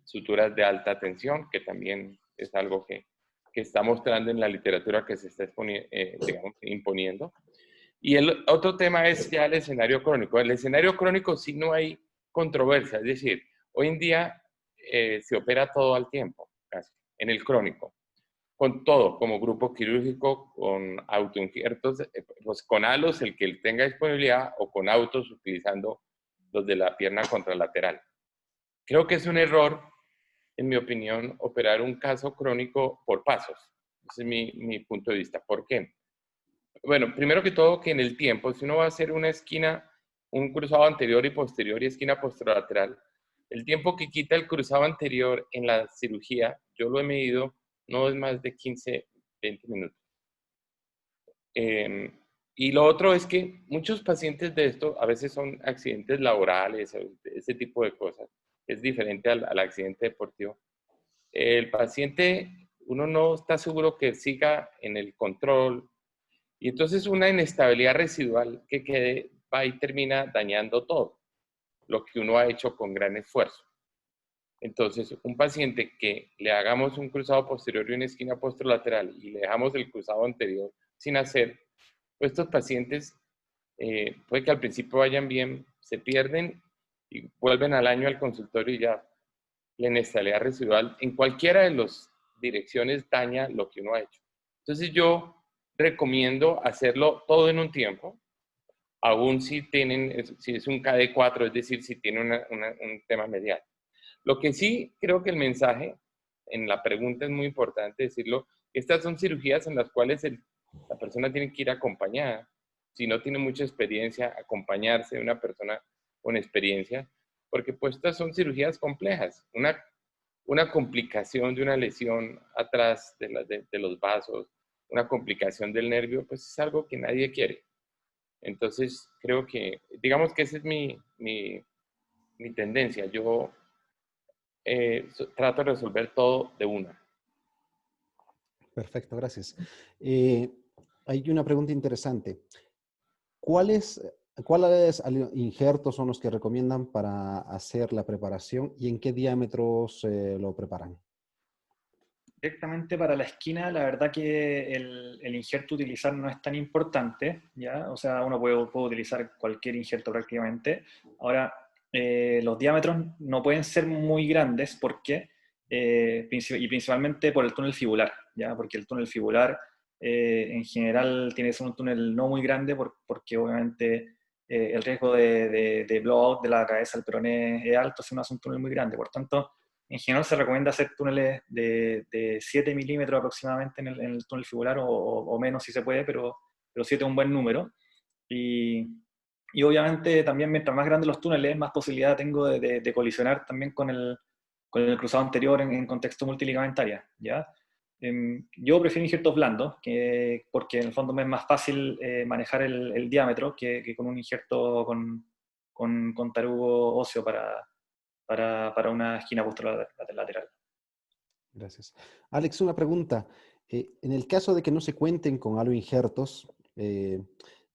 suturas de alta tensión, que también es algo que está mostrando en la literatura que se está digamos, imponiendo. Y el otro tema es ya el escenario crónico. El escenario crónico sí no hay controversia, es decir, hoy en día se opera todo al tiempo, casi, en el crónico, con todo, como grupo quirúrgico, con autoinjertos, pues con halos, el que tenga disponibilidad, o con autos utilizando los de la pierna contralateral. Creo que es un error, en mi opinión, operar un caso crónico por pasos. Ese es mi punto de vista. ¿Por qué? Bueno, primero que todo, que en el tiempo, si uno va a hacer una esquina, un cruzado anterior y posterior y esquina posterolateral, el tiempo que quita el cruzado anterior en la cirugía, yo lo he medido, no es más de 15, 20 minutos. Y lo otro es que muchos pacientes de esto a veces son accidentes laborales, ese tipo de cosas. Es diferente al accidente deportivo. El paciente, uno no está seguro que siga en el control, y entonces una inestabilidad residual que va y termina dañando todo lo que uno ha hecho con gran esfuerzo. Entonces, un paciente que le hagamos un cruzado posterior y una esquina posterolateral y le dejamos el cruzado anterior sin hacer, pues estos pacientes puede que al principio vayan bien, se pierden y vuelven al año al consultorio y ya la inestabilidad residual en cualquiera de las direcciones daña lo que uno ha hecho. Entonces yo recomiendo hacerlo todo en un tiempo, aún si es un KD4, es decir, si tiene un tema medial. Lo que sí creo que el mensaje en la pregunta es muy importante decirlo, estas son cirugías en las cuales la persona tiene que ir acompañada. Si no tiene mucha experiencia, acompañarse de una persona con experiencia, porque pues estas son cirugías complejas. Una complicación de una lesión atrás de los vasos, una complicación del nervio, pues es algo que nadie quiere. Entonces, creo que, digamos que esa es mi tendencia. Yo trato de resolver todo de una. Perfecto, gracias. Hay una pregunta interesante. ¿Cuáles injertos son los que recomiendan para hacer la preparación y en qué diámetros lo preparan? Directamente para la esquina, la verdad que el injerto a utilizar no es tan importante, ¿ya? O sea, uno puede utilizar cualquier injerto prácticamente. Ahora, los diámetros no pueden ser muy grandes porque, y principalmente por el túnel fibular, ¿ya? Porque el túnel fibular en general tiene que ser un túnel no muy grande porque obviamente el riesgo de blowout de la cabeza al peroné es alto si uno hace un túnel muy grande. Por tanto, en general se recomienda hacer túneles de 7 milímetros aproximadamente en el túnel fibular o menos si se puede, pero 7 es un buen número. Y obviamente también mientras más grandes los túneles, más posibilidad tengo de colisionar también con el cruzado anterior en contexto multiligamentaria, ¿ya? Yo prefiero injertos blandos, porque en el fondo me es más fácil manejar el diámetro que con un injerto con tarugo óseo para una esquina posterolateral. Gracias. Alex, una pregunta. En el caso de que no se cuenten con aloinjertos,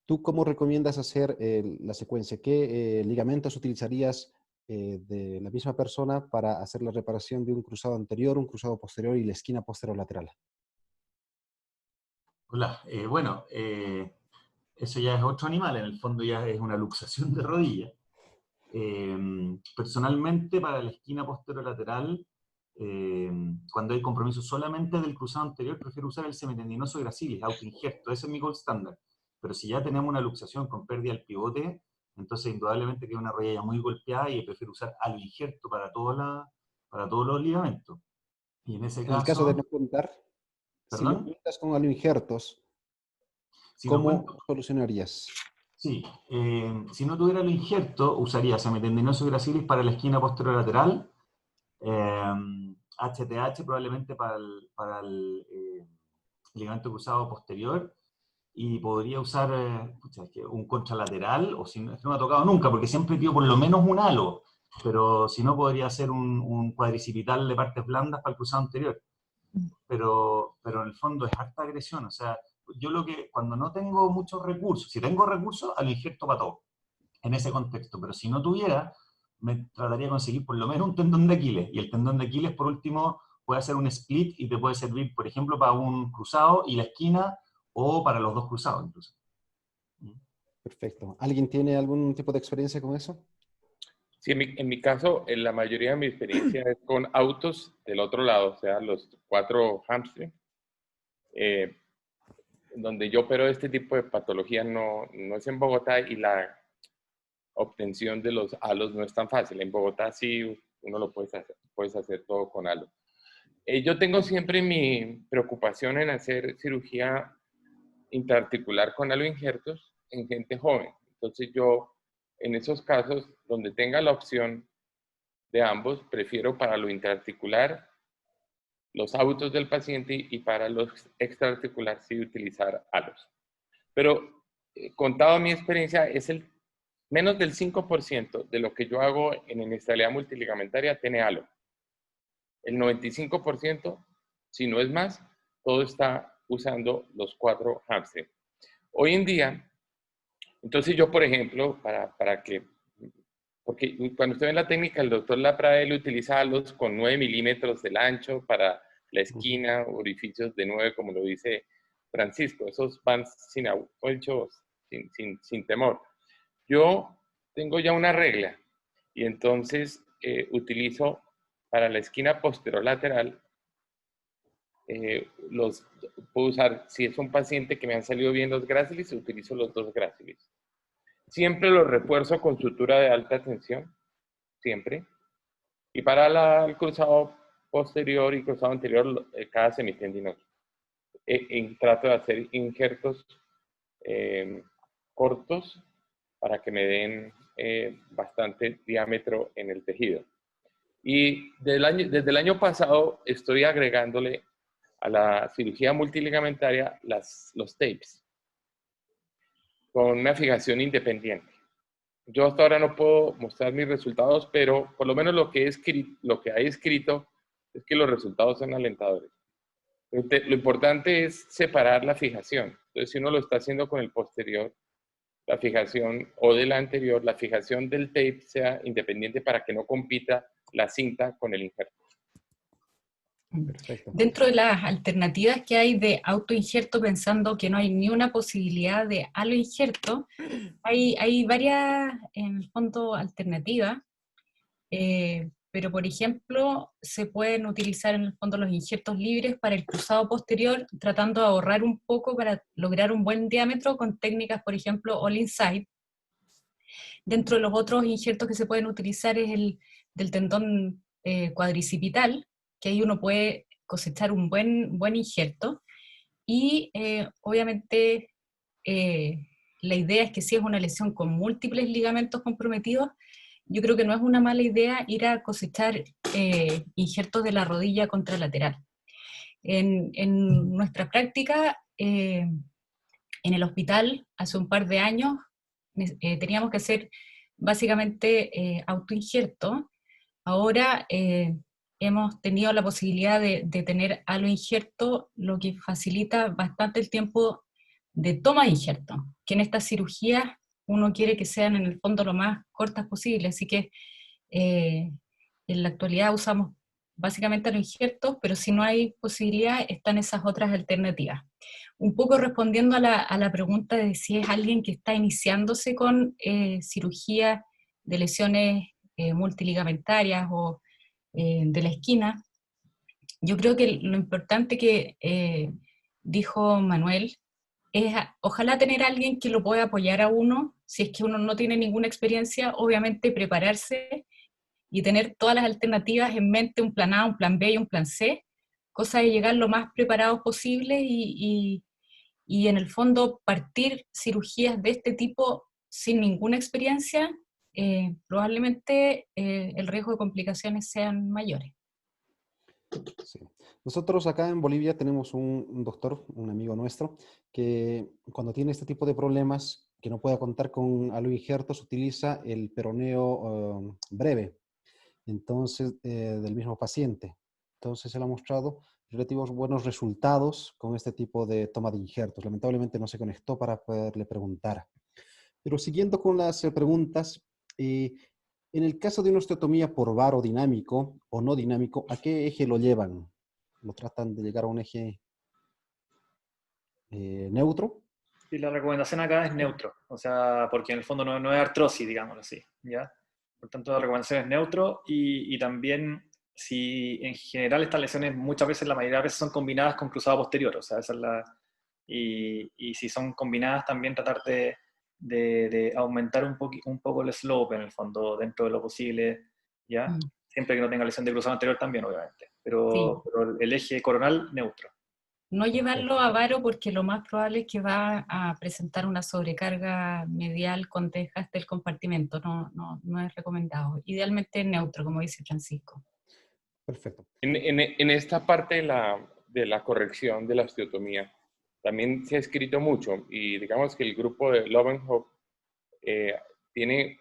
¿tú cómo recomiendas hacer la secuencia? ¿Qué ligamentos utilizarías de la misma persona para hacer la reparación de un cruzado anterior, un cruzado posterior y la esquina posterolateral? Hola, bueno, eso ya es otro animal, en el fondo ya es una luxación de rodilla. Personalmente, para la esquina posterolateral, cuando hay compromiso solamente del cruzado anterior, prefiero usar el semitendinoso gracilis, autoinjerto, ese es mi gold standard. Pero si ya tenemos una luxación con pérdida del pivote, entonces indudablemente que es una rodilla muy golpeada y prefiero usar aloinjerto para todos los ligamentos. Y en ese En el caso de no caso... contar, si no ¿Perdón? cuentas con aloinjertos, ¿cómo solucionarías? Sí, si no tuviera el injerto, usaría semitendinoso gracilis para la esquina posterolateral, HTH probablemente para ligamento cruzado posterior, y podría usar un contralateral, o si no, es que no me ha tocado nunca, porque siempre pido por lo menos un halo, pero si no podría ser un cuadricipital de partes blandas para el cruzado anterior. Pero en el fondo es harta agresión, o sea, yo cuando no tengo muchos recursos, si tengo recursos, al injerto para todo, en ese contexto, pero si no tuviera, me trataría de conseguir por lo menos un tendón de Aquiles, y el tendón de Aquiles, por último, puede hacer un split y te puede servir, por ejemplo, para un cruzado y la esquina, o para los dos cruzados incluso. Perfecto. ¿Alguien tiene algún tipo de experiencia con eso? Sí, en mi caso, en la mayoría de mi experiencia es con autos del otro lado, o sea, los 4 hamstring, donde yo opero este tipo de patología no es en Bogotá, y la obtención de los halos no es tan fácil. En Bogotá sí uno lo puedes hacer todo con halos. Yo tengo siempre mi preocupación en hacer cirugía intraarticular con haloinjertos en gente joven. Entonces yo, en esos casos donde tenga la opción de ambos, prefiero para lo intraarticular los autos del paciente, y para los extraarticular sí utilizar halos. Pero contado mi experiencia, es el menos del 5% de lo que yo hago en inestabilidad multiligamentaria tiene halo. El 95%, si no es más, todo está usando los 4 hamstring. Hoy en día, entonces yo, por ejemplo, porque cuando usted ve la técnica, el doctor Laprael utiliza halos con 9 milímetros del ancho para la esquina, orificios de 9, como lo dice Francisco. Esos van sin abuelchos, sin temor. Yo tengo ya una regla, y entonces utilizo para la esquina posterolateral, puedo usar, si es un paciente que me han salido bien los gráciles, utilizo los 2 gráciles. Siempre los refuerzo con sutura de alta tensión, siempre. Y para el cruzado posterior y cruzado anterior, cada semitendinoso. Trato de hacer injertos cortos para que me den bastante diámetro en el tejido. Y desde el año pasado estoy agregándole a la cirugía multiligamentaria los tapes con una fijación independiente. Yo hasta ahora no puedo mostrar mis resultados, pero por lo menos lo que hay escrito es que los resultados son alentadores. Lo importante es separar la fijación. Entonces, si uno lo está haciendo con el posterior, la fijación, o de la anterior, la fijación del tape sea independiente para que no compita la cinta con el injerto. Perfecto. Dentro de las alternativas que hay de autoinjerto, pensando que no hay ni una posibilidad de haloinjerto, hay varias, en el fondo, alternativas, pero por ejemplo, se pueden utilizar en el fondo los injertos libres para el cruzado posterior, tratando de ahorrar un poco para lograr un buen diámetro con técnicas, por ejemplo, all inside. Dentro de los otros injertos que se pueden utilizar es el del tendón cuadricipital, que ahí uno puede cosechar un buen injerto, y obviamente la idea es que si es una lesión con múltiples ligamentos comprometidos, yo creo que no es una mala idea ir a cosechar injertos de la rodilla contralateral. En nuestra práctica, en el hospital, hace un par de años, teníamos que hacer básicamente autoinjerto. Ahora hemos tenido la posibilidad de tener haloinjerto, lo que facilita bastante el tiempo de toma de injerto, que en estas cirugías uno quiere que sean en el fondo lo más cortas posible, así que en la actualidad usamos básicamente los injertos, pero si no hay posibilidad están esas otras alternativas. Un poco respondiendo a la pregunta de si es alguien que está iniciándose con cirugía de lesiones multiligamentarias o de la esquina, yo creo que lo importante que dijo Manuel es ojalá tener a alguien que lo pueda apoyar a uno, si es que uno no tiene ninguna experiencia, obviamente prepararse y tener todas las alternativas en mente, un plan A, un plan B y un plan C, cosa de llegar lo más preparados posible y en el fondo partir cirugías de este tipo sin ninguna experiencia, probablemente el riesgo de complicaciones sean mayores. Sí. Nosotros acá en Bolivia tenemos un doctor, un amigo nuestro, que cuando tiene este tipo de problemas, que no pueda contar con algo injertos, utiliza el peroneo breve, entonces, del mismo paciente. Entonces, él ha mostrado relativos buenos resultados con este tipo de toma de injertos. Lamentablemente no se conectó para poderle preguntar. Pero siguiendo con las preguntas, eh, en el caso de una osteotomía por varo dinámico o no dinámico, ¿a qué eje lo llevan? ¿Lo tratan de llegar a un eje neutro? Y la recomendación acá es neutro, o sea, porque en el fondo no es artrosis, digámoslo así, ¿ya? Por tanto, la recomendación es neutro y también si en general estas lesiones muchas veces, la mayoría de veces son combinadas con cruzado posterior, o sea, esa es la... Y si son combinadas también tratar de aumentar un poco el slope en el fondo, dentro de lo posible, ¿ya? Mm, Siempre que no tenga lesión de cruzado anterior también, obviamente, sí. pero el eje coronal neutro. No Perfecto. llevarlo a varo porque lo más probable es que va a presentar una sobrecarga medial con desgaste del compartimento. No es recomendado. Idealmente neutro, como dice Francisco. Perfecto. En esta parte de la corrección de la osteotomía, también se ha escrito mucho y digamos que el grupo de Lovenhoff eh, tiene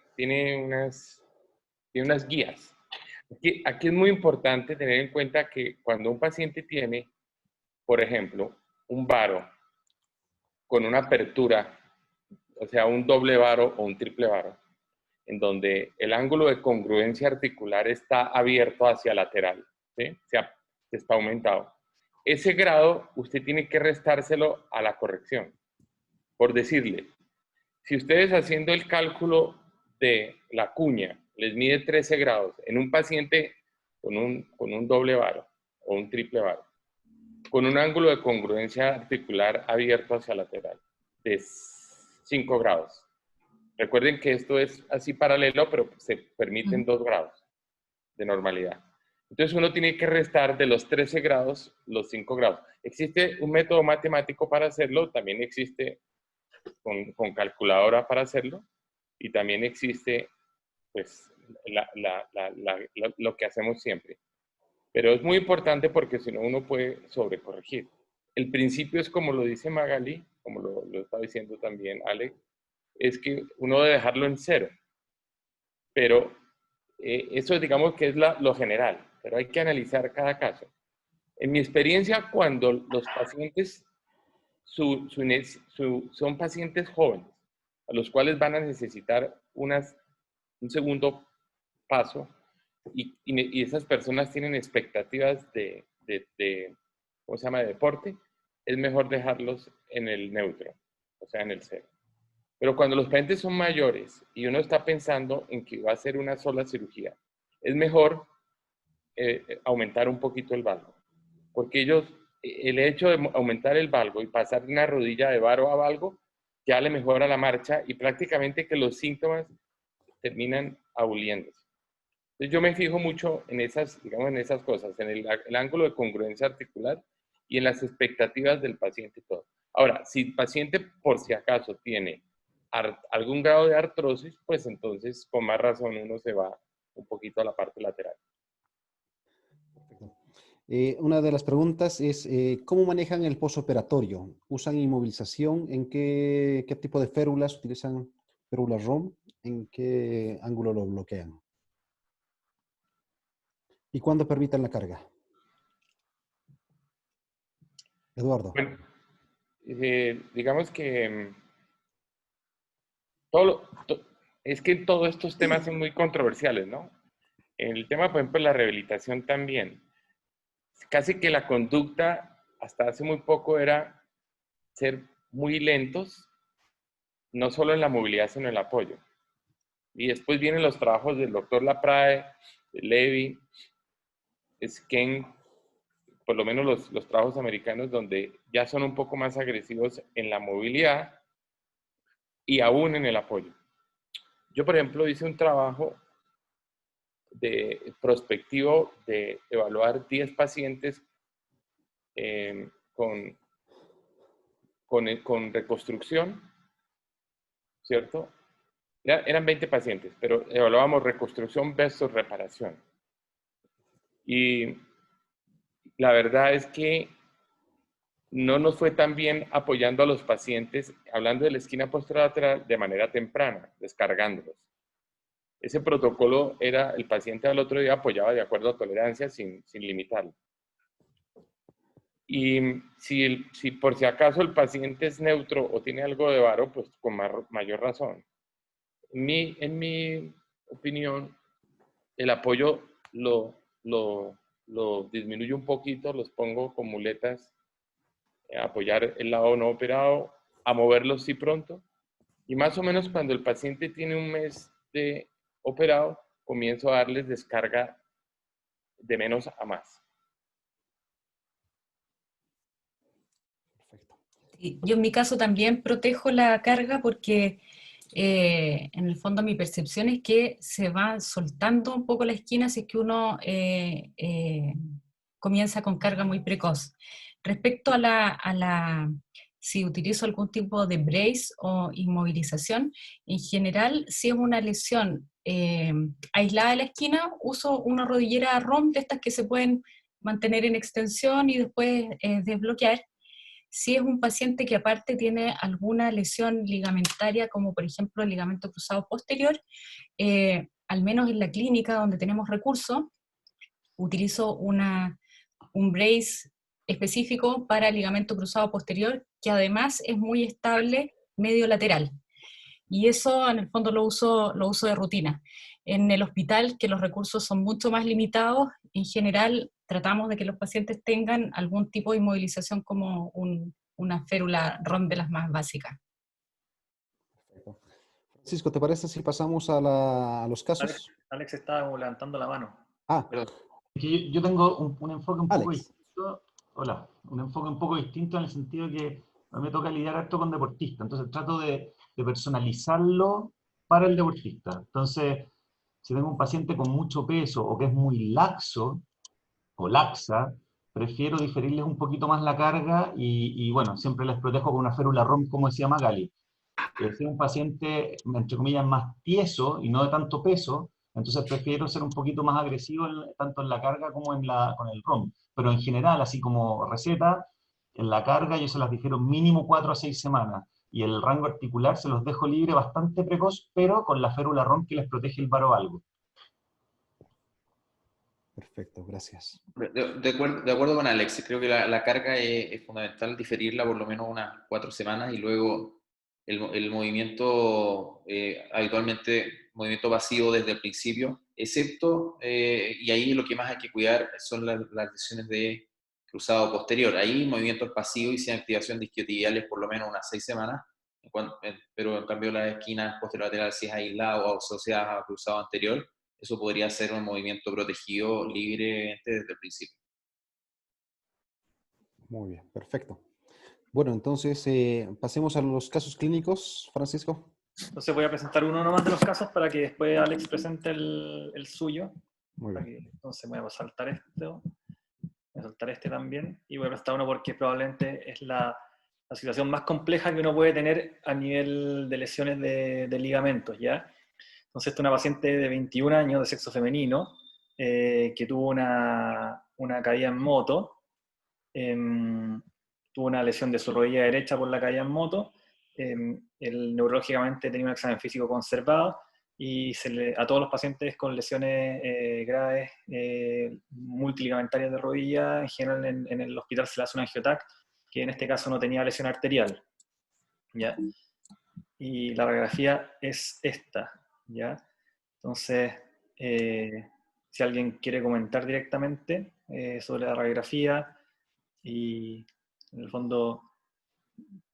unas guías. Aquí es muy importante tener en cuenta que cuando un paciente tiene, por ejemplo, un varo con una apertura, o sea, un doble varo o un triple varo, en donde el ángulo de congruencia articular está abierto hacia lateral, ¿sí? Está aumentado. Ese grado usted tiene que restárselo a la corrección. Por decirle, si ustedes haciendo el cálculo de la cuña les mide 13 grados en un paciente con un doble varo o un triple varo, con un ángulo de congruencia articular abierto hacia lateral de 5 grados. Recuerden que esto es así paralelo, pero se permiten 2 grados de normalidad. Entonces uno tiene que restar de los 13 grados los 5 grados. Existe un método matemático para hacerlo, también existe con calculadora para hacerlo, y también existe pues lo que hacemos siempre. Pero es muy importante porque si no uno puede sobrecorregir. El principio es como lo dice Magali, como lo está diciendo también Alex, es que uno debe dejarlo en cero. Pero eso digamos que es lo general, pero hay que analizar cada caso. En mi experiencia, cuando los pacientes son pacientes jóvenes, a los cuales van a necesitar un segundo paso, y esas personas tienen expectativas ¿cómo se llama?, de deporte, es mejor dejarlos en el neutro, o sea, en el cero. Pero cuando los pacientes son mayores y uno está pensando en que va a hacer una sola cirugía, es mejor aumentar un poquito el valgo. Porque el hecho de aumentar el valgo y pasar de una rodilla de varo a valgo, ya le mejora la marcha y prácticamente que los síntomas terminan abuliéndose. Entonces yo me fijo mucho en esas, digamos, en esas cosas, en el ángulo de congruencia articular y en las expectativas del paciente y todo. Ahora, si el paciente por si acaso tiene algún grado de artrosis, pues entonces con más razón uno se va un poquito a la parte lateral. Perfecto. Una de las preguntas es, ¿cómo manejan el posoperatorio? ¿Usan inmovilización? ¿En qué tipo de férulas utilizan? ¿Férulas ROM? ¿En qué ángulo lo bloquean? ¿Y cuándo permiten la carga? Eduardo. Bueno, digamos que todo es que todos estos temas son muy controversiales, ¿no? El tema, por ejemplo, de la rehabilitación también. Casi que la conducta hasta hace muy poco era ser muy lentos, no solo en la movilidad, sino en el apoyo. Y después vienen los trabajos del doctor Laprae, de Levy, Sken, por lo menos los trabajos americanos, donde ya son un poco más agresivos en la movilidad y aún en el apoyo. Yo, por ejemplo, hice un trabajo de prospectivo de evaluar 10 pacientes con reconstrucción, ¿cierto? Eran 20 pacientes, pero evaluábamos reconstrucción versus reparación. Y la verdad es que no nos fue tan bien apoyando a los pacientes, hablando de la esquina posterolateral, de manera temprana, descargándolos. Ese protocolo era, el paciente al otro día apoyaba de acuerdo a tolerancia sin limitarlo. Y si por si acaso el paciente es neutro o tiene algo de varo, pues con mayor razón. En mi opinión, el apoyo lo disminuyo un poquito, los pongo con muletas, a apoyar el lado no operado, a moverlos sí pronto. Y más o menos cuando el paciente tiene un mes de operado, comienzo a darles descarga de menos a más. Perfecto. Y yo en mi caso también protejo la carga porque en el fondo mi percepción es que se va soltando un poco la esquina si es que uno comienza con carga muy precoz. Respecto a si utilizo algún tipo de brace o inmovilización, en general, si es una lesión aislada de la esquina, uso una rodillera ROM de estas que se pueden mantener en extensión y después desbloquear. Si es un paciente que aparte tiene alguna lesión ligamentaria, como por ejemplo el ligamento cruzado posterior, al menos en la clínica donde tenemos recursos, utilizo un brace específico para ligamento cruzado posterior, que además es muy estable medio lateral. Y eso en el fondo lo uso de rutina. En el hospital, que los recursos son mucho más limitados, en general tratamos de que los pacientes tengan algún tipo de inmovilización como una férula ROM de las más básicas. Perfecto. Francisco, ¿te parece si pasamos a los casos? Alex estaba como levantando la mano. Ah, Perdón. Que yo tengo un enfoque un poco Alex. distinto. Hola, un enfoque un poco distinto en el sentido de que a mí me toca lidiar harto con deportistas, entonces trato de personalizarlo para el deportista. Entonces, si tengo un paciente con mucho peso o que es muy laxo o laxa, prefiero diferirles un poquito más la carga y bueno, siempre les protejo con una férula ROM, como decía Magali. Si es un paciente, entre comillas, más tieso y no de tanto peso, entonces prefiero ser un poquito más agresivo tanto en la carga como con el ROM. Pero en general, así como receta, en la carga yo se las difiero mínimo 4 a 6 semanas. Y el rango articular se los dejo libre bastante precoz, pero con la férula ROM que les protege el varo algo. Perfecto, gracias. De acuerdo con Alex, creo que la carga es fundamental diferirla por lo menos unas 4 semanas y luego el movimiento, habitualmente movimiento pasivo desde el principio, excepto, y ahí lo que más hay que cuidar son las lesiones de cruzado posterior. Ahí movimientos pasivos y sin activación de isquiotibiales por lo menos unas 6 semanas, pero en cambio las esquinas posterolaterales si es aislado o asociadas a cruzado anterior, eso podría ser un movimiento protegido libre desde el principio. Muy bien, perfecto. Bueno, entonces pasemos a los casos clínicos, Francisco. Entonces voy a presentar uno nomás de los casos para que después Alex presente el suyo. Muy bien. Entonces voy a saltar esto, voy a saltar este también, y voy a presentar uno porque probablemente es la situación más compleja que uno puede tener a nivel de lesiones de ligamentos, ¿ya? Entonces, esta es una paciente de 21 años, de sexo femenino, que tuvo una caída en moto, tuvo una lesión de su rodilla derecha por la caída en moto, neurológicamente tenía un examen físico conservado, y a todos los pacientes con lesiones graves multiligamentarias de rodilla, en general en el hospital se le hace un angiotac, que en este caso no tenía lesión arterial, ¿ya? Y la radiografía es esta, ¿ya? Entonces, si alguien quiere comentar directamente sobre la radiografía y en el fondo,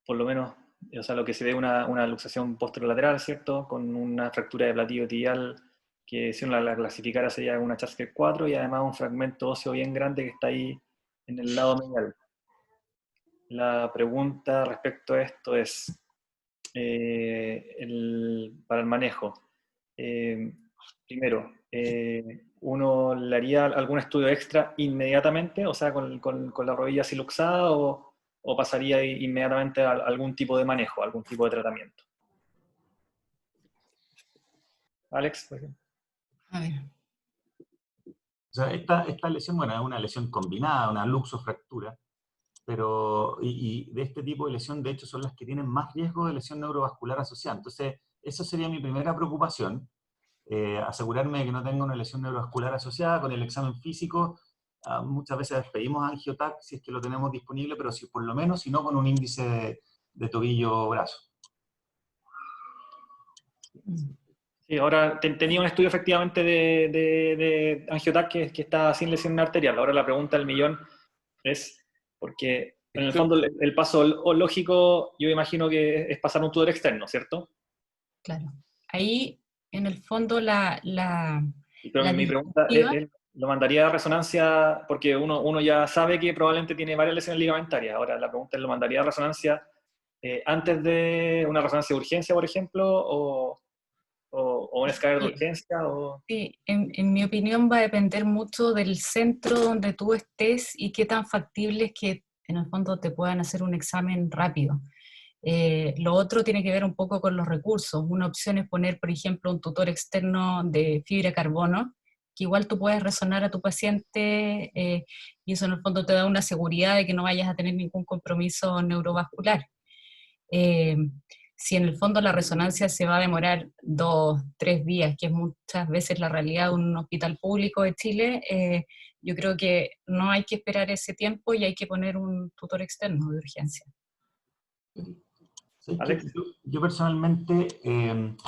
por lo menos, o sea, lo que se ve una luxación posterolateral, ¿cierto? Con una fractura de platillo tibial que si uno la clasificara sería una Chasker 4 y además un fragmento óseo bien grande que está ahí en el lado medial. La pregunta respecto a esto es, para el manejo. Primero, ¿uno le haría algún estudio extra inmediatamente, o sea, con la rodilla así luxada, o pasaría inmediatamente a algún tipo de manejo, algún tipo de tratamiento? Alex, por ejemplo. A ver. sea, esta lesión, bueno, es una lesión combinada, una luxofractura, pero, y de este tipo de lesión, de hecho, son las que tienen más riesgo de lesión neurovascular asociada. Entonces, eso sería mi primera preocupación, asegurarme de que no tenga una lesión neurovascular asociada. Con el examen físico, muchas veces pedimos angiotac si es que lo tenemos disponible, pero si por lo menos, si no, con un índice de tobillo-brazo. Sí, ahora tenía un estudio efectivamente de angiotac que está sin lesión arterial. Ahora la pregunta del millón es, porque en el fondo el paso lógico, yo imagino que es pasar un tutor externo, ¿cierto? Claro. Ahí, en el fondo, Pero mi pregunta es, ¿lo mandaría a resonancia? Porque uno ya sabe que probablemente tiene varias lesiones ligamentarias. Ahora la pregunta es, ¿lo mandaría a resonancia antes de una resonancia de urgencia, por ejemplo, o un escáner de urgencia? Sí, en mi opinión va a depender mucho del centro donde tú estés y qué tan factible es que en el fondo te puedan hacer un examen rápido. Lo otro tiene que ver un poco con los recursos. Una opción es poner, por ejemplo, un tutor externo de fibra de carbono, que igual tú puedes resonar a tu paciente y eso en el fondo te da una seguridad de que no vayas a tener ningún compromiso neurovascular. Si en el fondo la resonancia se va a demorar 2, 3 días, que es muchas veces la realidad de un hospital público de Chile, yo creo que no hay que esperar ese tiempo y hay que poner un tutor externo de urgencia. Alex. Yo personalmente,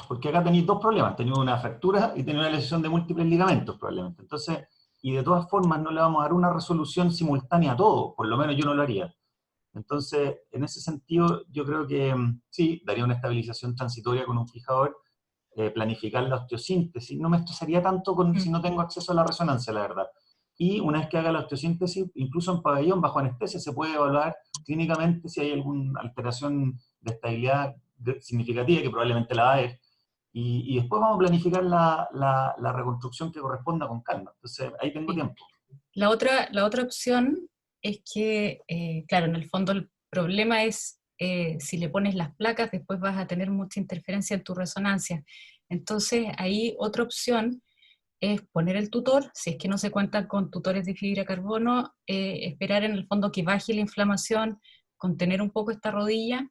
porque acá tenéis dos problemas, tenéis una fractura y tenéis una lesión de múltiples ligamentos probablemente. Entonces, y de todas formas no le vamos a dar una resolución simultánea a todo, por lo menos yo no lo haría. Entonces, en ese sentido, yo creo que sí, daría una estabilización transitoria con un fijador, planificar la osteosíntesis. No me estresaría tanto si no tengo acceso a la resonancia, la verdad. Y una vez que haga la osteosíntesis, incluso en pabellón, bajo anestesia, se puede evaluar clínicamente si hay alguna alteración de estabilidad significativa, que probablemente la va a haber. Y después vamos a planificar la reconstrucción que corresponda con calma. Entonces, ahí tengo tiempo. La otra opción es que, claro, en el fondo el problema es si le pones las placas, después vas a tener mucha interferencia en tu resonancia. Entonces, ahí otra opción es poner el tutor, si es que no se cuentan con tutores de fibra de carbono, esperar en el fondo que baje la inflamación, contener un poco esta rodilla,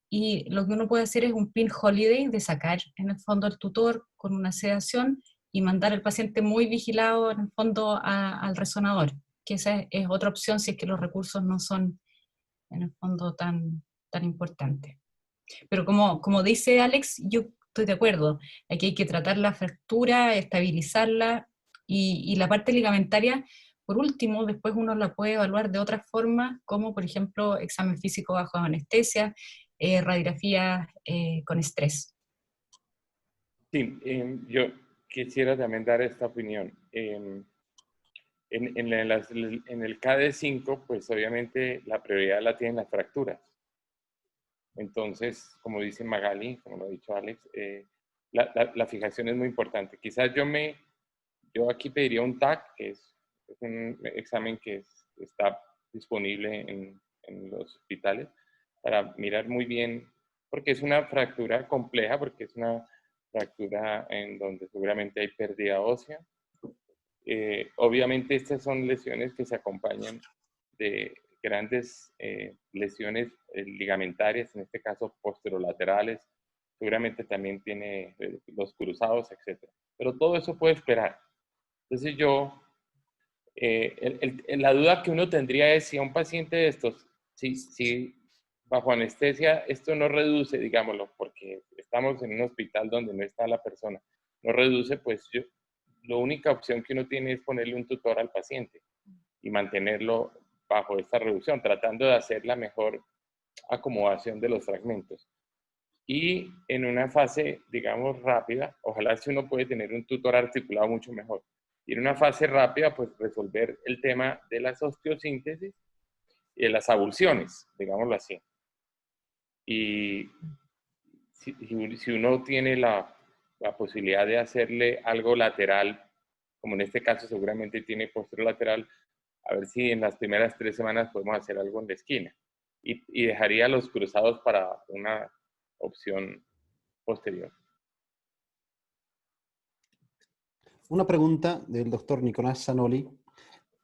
y lo que uno puede hacer es un pin holiday, de sacar en el fondo el tutor con una sedación y mandar al paciente muy vigilado en el fondo al resonador, que esa es otra opción si es que los recursos no son en el fondo tan importantes. Pero como dice Alex, yo estoy de acuerdo, aquí hay que tratar la fractura, estabilizarla, y la parte ligamentaria, por último, después uno la puede evaluar de otras formas, como por ejemplo examen físico bajo anestesia, radiografía con estrés. Sí, yo quisiera también dar esta opinión. En el KD5, pues obviamente la prioridad la tienen las fracturas. Entonces, como dice Magali, como lo ha dicho Alex, la fijación es muy importante. Quizás yo aquí pediría un TAC, que es un examen que está disponible en los hospitales, para mirar muy bien, porque es una fractura compleja, porque es una fractura en donde seguramente hay pérdida ósea. Obviamente estas son lesiones que se acompañan de grandes lesiones ligamentarias, en este caso posterolaterales, seguramente también tiene los cruzados, etc. Pero todo eso puede esperar. Entonces la duda que uno tendría es si a un paciente de estos, si bajo anestesia esto no reduce, digámoslo, porque estamos en un hospital donde no está la persona, no reduce, pues la única opción que uno tiene es ponerle un tutor al paciente y mantenerlo bajo esta reducción, tratando de hacer la mejor acomodación de los fragmentos. Y en una fase, digamos, rápida, ojalá si uno puede tener un tutor articulado mucho mejor. Y en una fase rápida, pues resolver el tema de las osteosíntesis y de las avulsiones, digámoslo así. Y si uno tiene la posibilidad de hacerle algo lateral, como en este caso seguramente tiene posterolateral, a ver si en las primeras 3 semanas podemos hacer algo en la esquina. Y dejaría los cruzados para una opción posterior. una pregunta del doctor Nicolás Zanoli.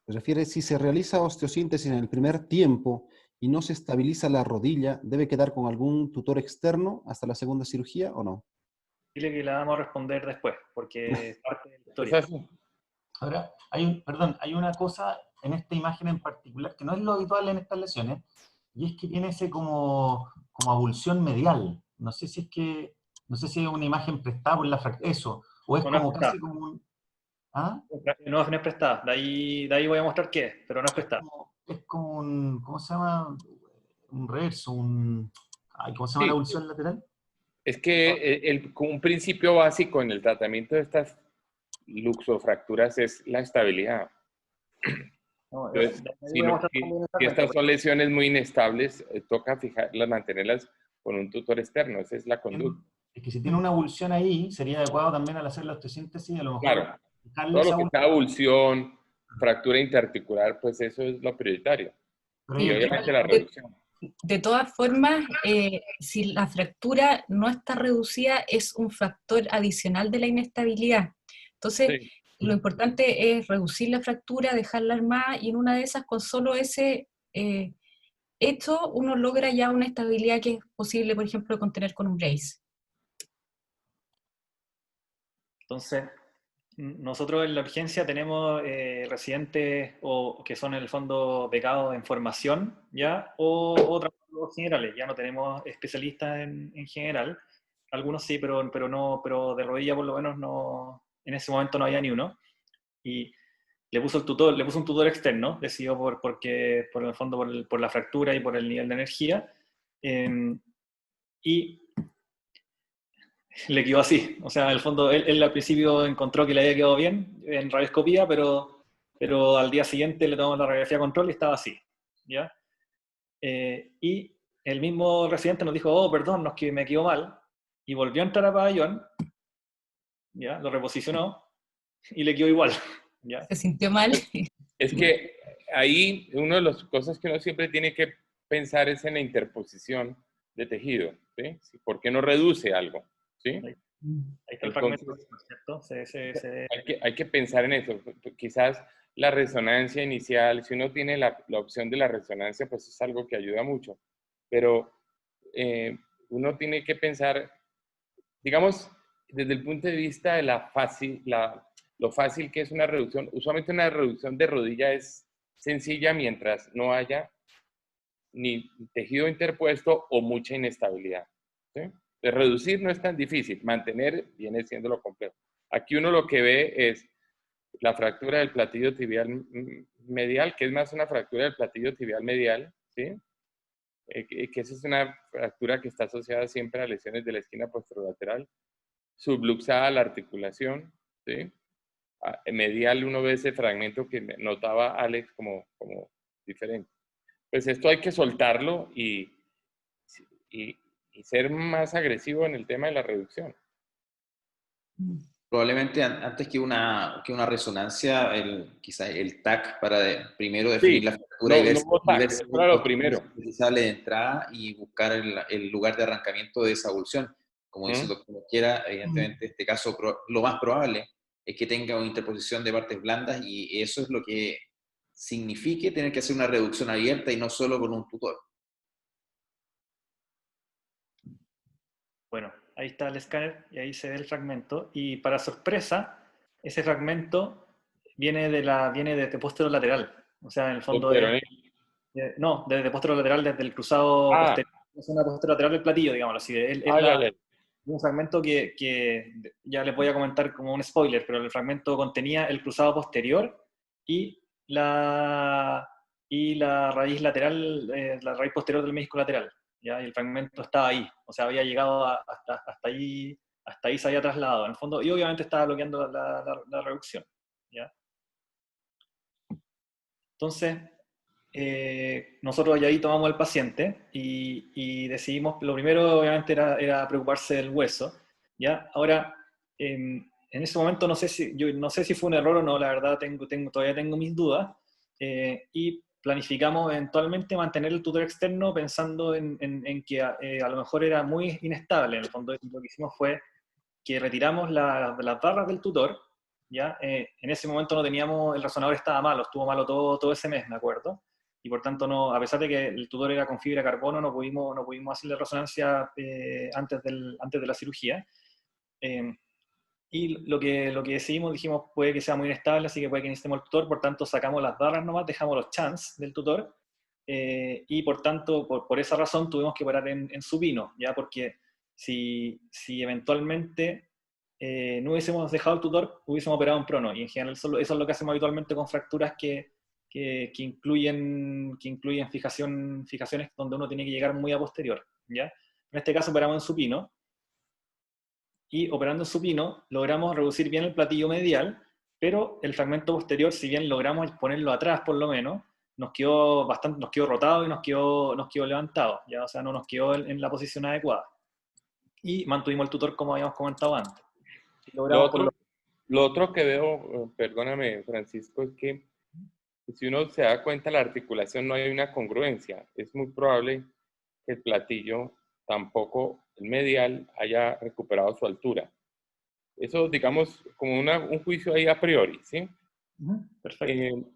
Se refiere, si se realiza osteosíntesis en el primer tiempo y no se estabiliza la rodilla, ¿debe quedar con algún tutor externo hasta la segunda cirugía o no? Dile que la vamos a responder después, porque es parte de la Es historia. así. Ahora, hay una cosa en esta imagen en particular que no es lo habitual en estas lesiones, y es que tiene ese como avulsión medial. No sé si es una imagen prestada por la eso, o es No, no es como prestada. casi como un... ¿Ah? No es prestada. De ahí voy a mostrar qué es, pero no es prestada. Es como un, ¿cómo se llama? Un reverso, ay, ¿cómo se llama la Sí, avulsión lateral? es que un principio básico en el tratamiento de estas luxofracturas es la estabilidad. No, Entonces, de ahí si, voy a no- mostrar si- también el si fragmento. estas son lesiones muy inestables, toca fijarlas, mantenerlas con un tutor externo. Esa es la conducta. Es que si tiene una avulsión ahí, sería adecuado también al hacer la osteosíntesis, a lo mejor Claro, fijarle todo esa lo que avulsión. sea avulsión, fractura interarticular, pues eso es lo prioritario. Pero Y ahí obviamente la De, reducción. de todas formas, si la fractura no está reducida, es un factor adicional de la inestabilidad. Entonces, Sí. lo importante es reducir la fractura, dejarla armada, y en una de esas, con solo ese hecho, uno logra ya una estabilidad que es posible, por ejemplo, contener con un brace. Entonces, nosotros en la urgencia tenemos residentes o que son en el fondo becados en formación, ¿ya? O trabajadores generales, ya no tenemos especialistas en general. Algunos sí, pero de rodilla por lo menos no, en ese momento no había ni uno. Y le puso un tutor externo, decidió porque, por el fondo por la fractura y por el nivel de energía. Y le quedó así. O sea, en el fondo, él al principio encontró que le había quedado bien en radioscopía, pero al día siguiente le tomamos la radiografía control y estaba así. ¿Ya? Y el mismo residente nos dijo, oh, perdón, no, es que me quedó mal. Y volvió a entrar a pabellón, ¿ya? Lo reposicionó y le quedó igual. ¿Ya? Se sintió mal. Es que ahí una de las cosas que uno siempre tiene que pensar es en la interposición de tejido, ¿sí? ¿Por qué no reduce algo? ¿Sí? Ahí está el Entonces, fragmento, ¿cierto? hay que pensar en eso. Quizás la resonancia inicial, si uno tiene la opción de la resonancia, pues es algo que ayuda mucho. Pero uno tiene que pensar, digamos, desde el punto de vista de lo fácil que es una reducción. Usualmente una reducción de rodilla es sencilla mientras no haya ni tejido interpuesto o mucha inestabilidad. ¿Sí? De reducir no es tan difícil, mantener viene siendo lo complejo. Aquí uno lo que ve es la fractura del platillo tibial medial, que es más una fractura del platillo tibial medial, ¿sí? Que esa es una fractura que está asociada siempre a lesiones de la esquina posterolateral, subluxada a la articulación, ¿sí? Medial uno ve ese fragmento que notaba Alex como diferente. Pues esto hay que soltarlo y ser más agresivo en el tema de la reducción. Probablemente antes que una resonancia, quizás el TAC para primero definir Sí, la fractura y ver TAC, si eso era lo primero. es de entrada y buscar el lugar de arrancamiento de esa avulsión. Como dice el doctor Quiera, evidentemente en este caso lo más probable es que tenga una interposición de partes blandas y eso es lo que signifique tener que hacer una reducción abierta y no solo con un tutor. Bueno, ahí está el escáner y ahí se ve el fragmento. Y para sorpresa, ese fragmento viene desde posterolateral. O sea, en el fondo no, desde posterolateral, desde el cruzado posterior. Es una posterolateral del platillo, digamos así. Es un fragmento que ya les voy a comentar como un spoiler, pero el fragmento contenía el cruzado posterior y la raíz lateral, la raíz posterior del menisco lateral. ¿Ya? Y el fragmento estaba ahí, o sea, había llegado hasta ahí se había trasladado, en el fondo, y obviamente estaba bloqueando la reducción. ¿Ya? Entonces, nosotros ya ahí tomamos al paciente y decidimos, lo primero obviamente era preocuparse del hueso. ¿Ya? Ahora, en ese momento yo no sé si fue un error o no, la verdad todavía tengo mis dudas, y planificamos eventualmente mantener el tutor externo pensando en que a lo mejor era muy inestable. En el fondo lo que hicimos fue que retiramos las barras del tutor, ¿ya? En ese momento no teníamos, el resonador estaba malo, estuvo malo todo ese mes, me acuerdo, y por tanto, no, a pesar de que el tutor era con fibra de carbono, no pudimos hacerle resonancia antes de la cirugía. Y lo que decidimos, dijimos, puede que sea muy inestable, así que puede que necesitemos el tutor, por tanto sacamos las barras nomás, dejamos los chans del tutor, y por tanto, por esa razón tuvimos que operar en supino, ¿ya? Porque si eventualmente no hubiésemos dejado el tutor, hubiésemos operado en prono, y en general eso es lo que hacemos habitualmente con fracturas que incluyen fijaciones donde uno tiene que llegar muy a posterior, ¿ya? En este caso operamos en supino, y operando en supino logramos reducir bien el platillo medial, pero el fragmento posterior, si bien logramos ponerlo atrás por lo menos, nos quedó rotado y nos quedó levantado, ¿ya? O sea, no nos quedó en la posición adecuada. Y mantuvimos el tutor como habíamos comentado antes. Y logramos Lo otro que veo, perdóname Francisco, es que si uno se da cuenta, la articulación no hay una congruencia. Es muy probable que el platillo, tampoco el medial, haya recuperado su altura. Eso, digamos, como un juicio ahí a priori, ¿sí? Perfecto.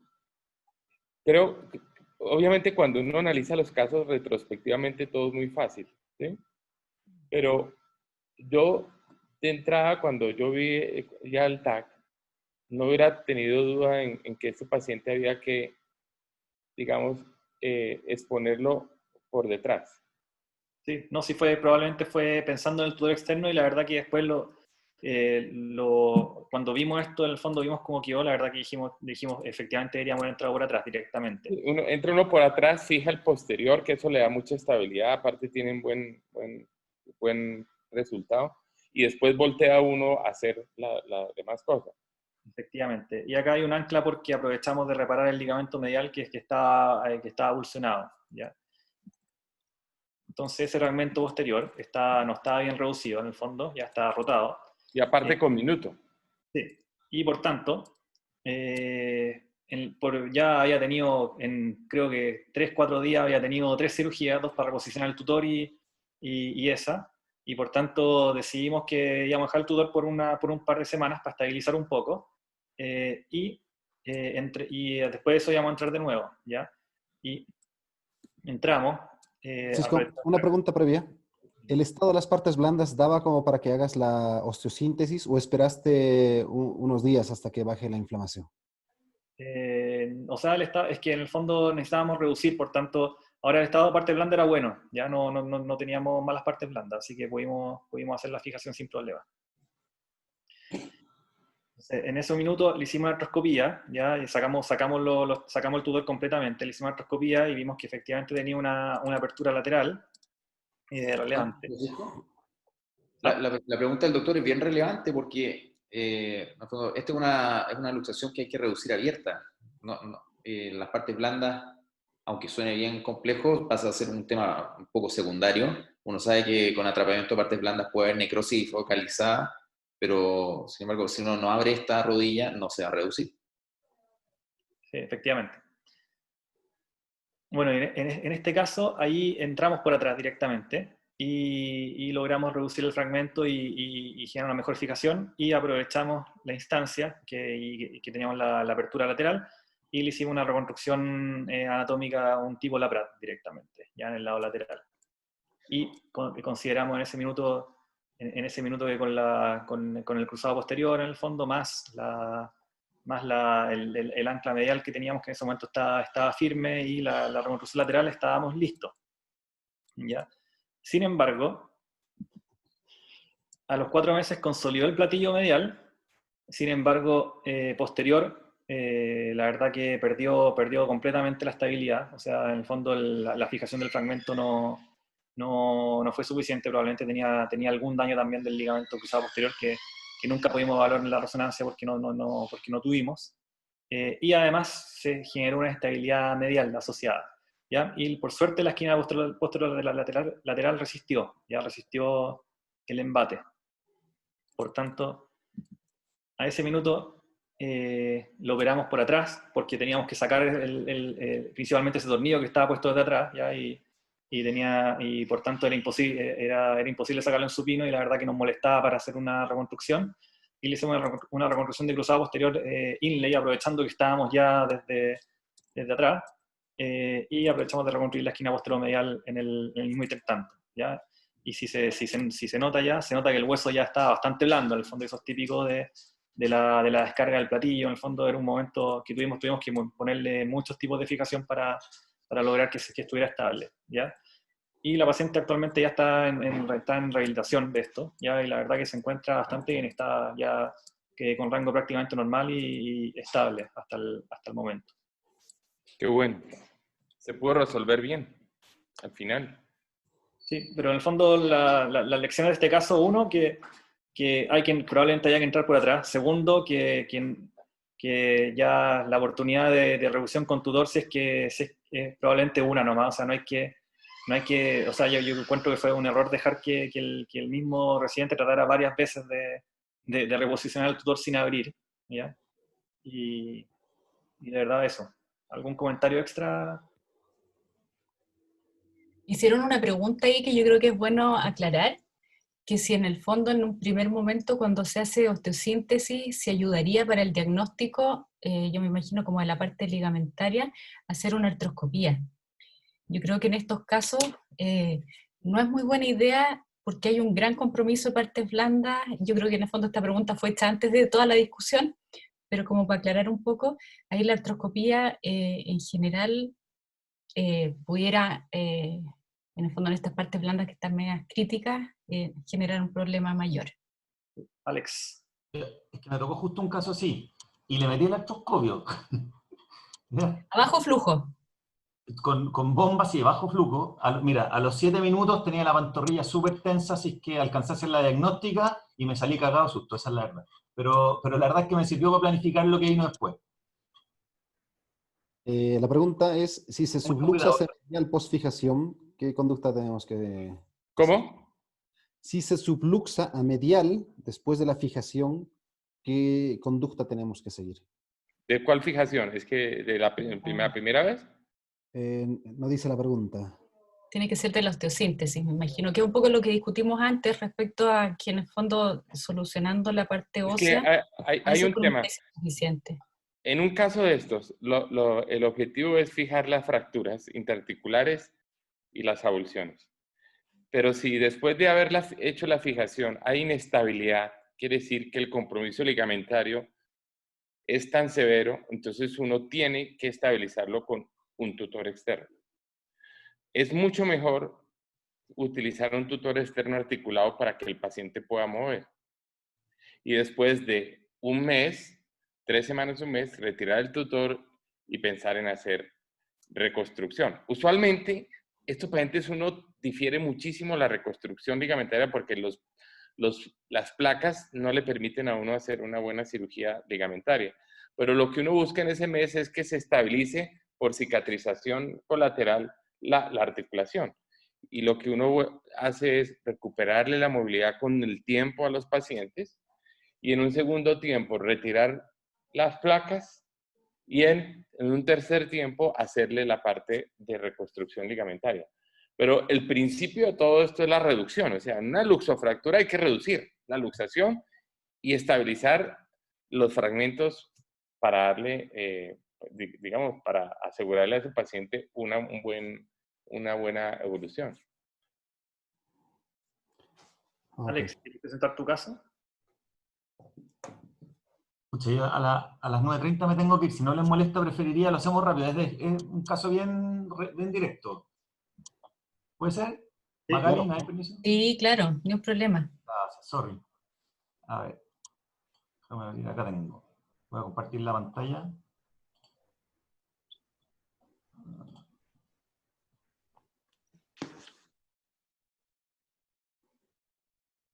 Creo que, obviamente, cuando uno analiza los casos retrospectivamente, todo es muy fácil, ¿sí? Pero yo, de entrada, cuando yo vi ya el TAC, no hubiera tenido duda en que ese paciente había que, digamos, exponerlo por detrás. Sí, no, sí probablemente fue pensando en el tutor externo, y la verdad que después cuando vimos esto, en el fondo vimos cómo quedó, la verdad que dijimos efectivamente deberíamos entrar por atrás directamente. Entra uno por atrás, fija el posterior, que eso le da mucha estabilidad, aparte tienen buen resultado, y después voltea uno a hacer las demás cosas. Efectivamente. Y acá hay un ancla porque aprovechamos de reparar el ligamento medial que estaba avulsionado, ¿ya? Entonces ese fragmento posterior no estaba bien reducido en el fondo, ya está rotado. Y aparte con minuto. Sí. Y por tanto, ya había tenido, creo que 3-4 días, había tenido 3 cirugías, 2 para reposicionar el tutor y esa. Y por tanto decidimos que íbamos a dejar el tutor por un par de semanas para estabilizar un poco. Y después de eso íbamos a entrar de nuevo, ¿ya? Y entramos. Francisco, una pregunta previa. ¿El estado de las partes blandas daba como para que hagas la osteosíntesis o esperaste unos días hasta que baje la inflamación? O sea, es que en el fondo necesitábamos reducir, por tanto, ahora el estado de parte blanda era bueno, ya no teníamos malas partes blandas, así que pudimos hacer la fijación sin problema. Entonces, en ese minuto le hicimos la artroscopía, ya, y sacamos el tutor completamente, le hicimos la artroscopía y vimos que efectivamente tenía una apertura lateral relevante. La pregunta del doctor es bien relevante porque esta es una luxación que hay que reducir abierta. Las partes blandas, aunque suene bien complejo, pasa a ser un tema un poco secundario. Uno sabe que con atrapamiento de partes blandas puede haber necrosis focalizada, pero sin embargo, si uno no abre esta rodilla, no se va a reducir. Sí, efectivamente. Bueno, en este caso, ahí entramos por atrás directamente y logramos reducir el fragmento y generar una mejor fijación, y aprovechamos la instancia que teníamos la apertura lateral y le hicimos una reconstrucción anatómica, un tipo Laprat directamente, ya en el lado lateral. Y consideramos en ese minuto que con el cruzado posterior en el fondo, más el ancla medial que teníamos, que en ese momento estaba firme, y la reconstrucción lateral, estábamos listos, ¿ya? Sin embargo, a los 4 meses consolidó el platillo medial. Sin embargo, posterior, la verdad que perdió completamente la estabilidad. O sea, en el fondo la fijación del fragmento no fue suficiente. Probablemente tenía algún daño también del ligamento cruzado posterior que nunca pudimos evaluar en la resonancia porque no tuvimos. Y además se generó una estabilidad medial asociada, ¿ya? Y por suerte la esquina posterior de la lateral resistió el embate. Por tanto, a ese minuto lo operamos por atrás porque teníamos que sacar principalmente ese tornillo que estaba puesto desde atrás, ¿ya? Y por tanto era imposible sacarlo en supino, y la verdad que nos molestaba para hacer una reconstrucción. y le hicimos una reconstrucción de cruzado posterior inlay, aprovechando que estábamos ya desde atrás, y aprovechamos de reconstruir la esquina posteromedial en el mismo intertanto, ¿ya? Y si se nota ya, se nota que el hueso ya está bastante blando, en el fondo eso es típico de la descarga del platillo. En el fondo era un momento que tuvimos que ponerle muchos tipos de fijación para lograr que estuviera estable, ¿ya? Y la paciente actualmente ya está en rehabilitación de esto, ¿ya? Y la verdad que se encuentra bastante bien, está ya con rango prácticamente normal y estable hasta el momento. Qué bueno. Se pudo resolver bien, al final. Sí, pero en el fondo la lección de este caso, uno, que probablemente haya que entrar por atrás. Segundo, que ya la oportunidad de reducción con tutor, si es que es probablemente una nomás, o sea, no hay que, o sea, yo encuentro que fue un error dejar que el mismo residente tratara varias veces de reposicionar el tutor sin abrir, ¿ya? Y de verdad eso. ¿Algún comentario extra? Hicieron una pregunta ahí que yo creo que es bueno aclarar, que si en el fondo en un primer momento cuando se hace osteosíntesis se ayudaría para el diagnóstico, yo me imagino como de la parte ligamentaria, hacer una artroscopía. Yo creo que en estos casos no es muy buena idea porque hay un gran compromiso de partes blandas. Yo creo que en el fondo esta pregunta fue hecha antes de toda la discusión, pero como para aclarar un poco, ahí la artroscopía en general pudiera, en el fondo en estas partes blandas que están medias críticas, generar un problema mayor. Alex. Es que me tocó justo un caso así, y le metí el artroscopio. A bajo flujo. Con bombas y de bajo flujo. Mira, a los 7 minutos tenía la pantorrilla súper tensa, así que alcancé a hacer la diagnóstica y me salí cagado susto, esa es la verdad. Pero la verdad es que me sirvió para planificar lo que vino después. La pregunta es, si se subluxa semedial postfijación, ¿qué conducta tenemos que...? ¿Cómo? Si se subluxa a medial después de la fijación, ¿qué conducta tenemos que seguir? ¿De cuál fijación? ¿Es que de la primera vez? No dice la pregunta. Tiene que ser de la osteosíntesis, me imagino, que es un poco lo que discutimos antes respecto a que en el fondo, solucionando la parte ósea, es que hay un tema. Suficiente. En un caso de estos, el objetivo es fijar las fracturas interarticulares y las avulsiones. Pero si después de haber hecho la fijación hay inestabilidad, quiere decir que el compromiso ligamentario es tan severo, entonces uno tiene que estabilizarlo con un tutor externo. Es mucho mejor utilizar un tutor externo articulado para que el paciente pueda mover. Y después de un mes, 3 semanas, un mes, retirar el tutor y pensar en hacer reconstrucción. Usualmente, estos pacientes uno difiere muchísimo la reconstrucción ligamentaria porque las placas no le permiten a uno hacer una buena cirugía ligamentaria. Pero lo que uno busca en ese mes es que se estabilice por cicatrización colateral la articulación. Y lo que uno hace es recuperarle la movilidad con el tiempo a los pacientes y en un segundo tiempo retirar las placas y en un tercer tiempo hacerle la parte de reconstrucción ligamentaria. Pero el principio de todo esto es la reducción, o sea, en una luxofractura hay que reducir la luxación y estabilizar los fragmentos para darle, digamos, para asegurarle a ese paciente una buena evolución. Okay. Alex, ¿quieres presentar tu caso? Pucha, yo a las 9:30 me tengo que ir. Si no les molesta, preferiría, lo hacemos rápido. Es un caso bien directo. ¿Puede ser? Sí, Magali, claro. ¿me das permiso? Sí, claro, ni un problema. Sorry. A ver. Déjame abrir, acá tengo. Voy a compartir la pantalla.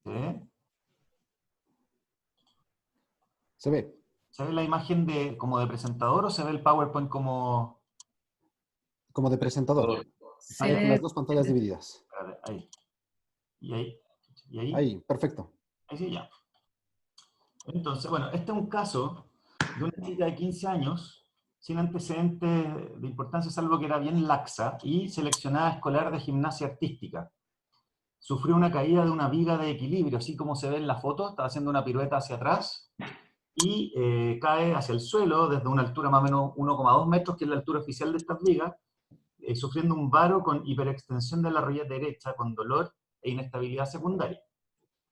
¿Sí? ¿Se ve? ¿Se ve la imagen como de presentador o se ve el PowerPoint como...? Como de presentador. Se Con ve- las dos pantallas divididas. Espérate, ahí. ¿Y ahí? ¿Y ahí? Ahí, perfecto. Ahí sí, ya. Entonces, bueno, este es un caso de una chica de 15 años sin antecedentes de importancia, salvo que era bien laxa y seleccionada escolar de gimnasia artística. sufrió una caída de una viga de equilibrio, así como se ve en la foto, estaba haciendo una pirueta hacia atrás, y cae hacia el suelo desde una altura más o menos 1,2 metros, que es la altura oficial de estas vigas, sufriendo un varo con hiperextensión de la rodilla derecha, con dolor e inestabilidad secundaria.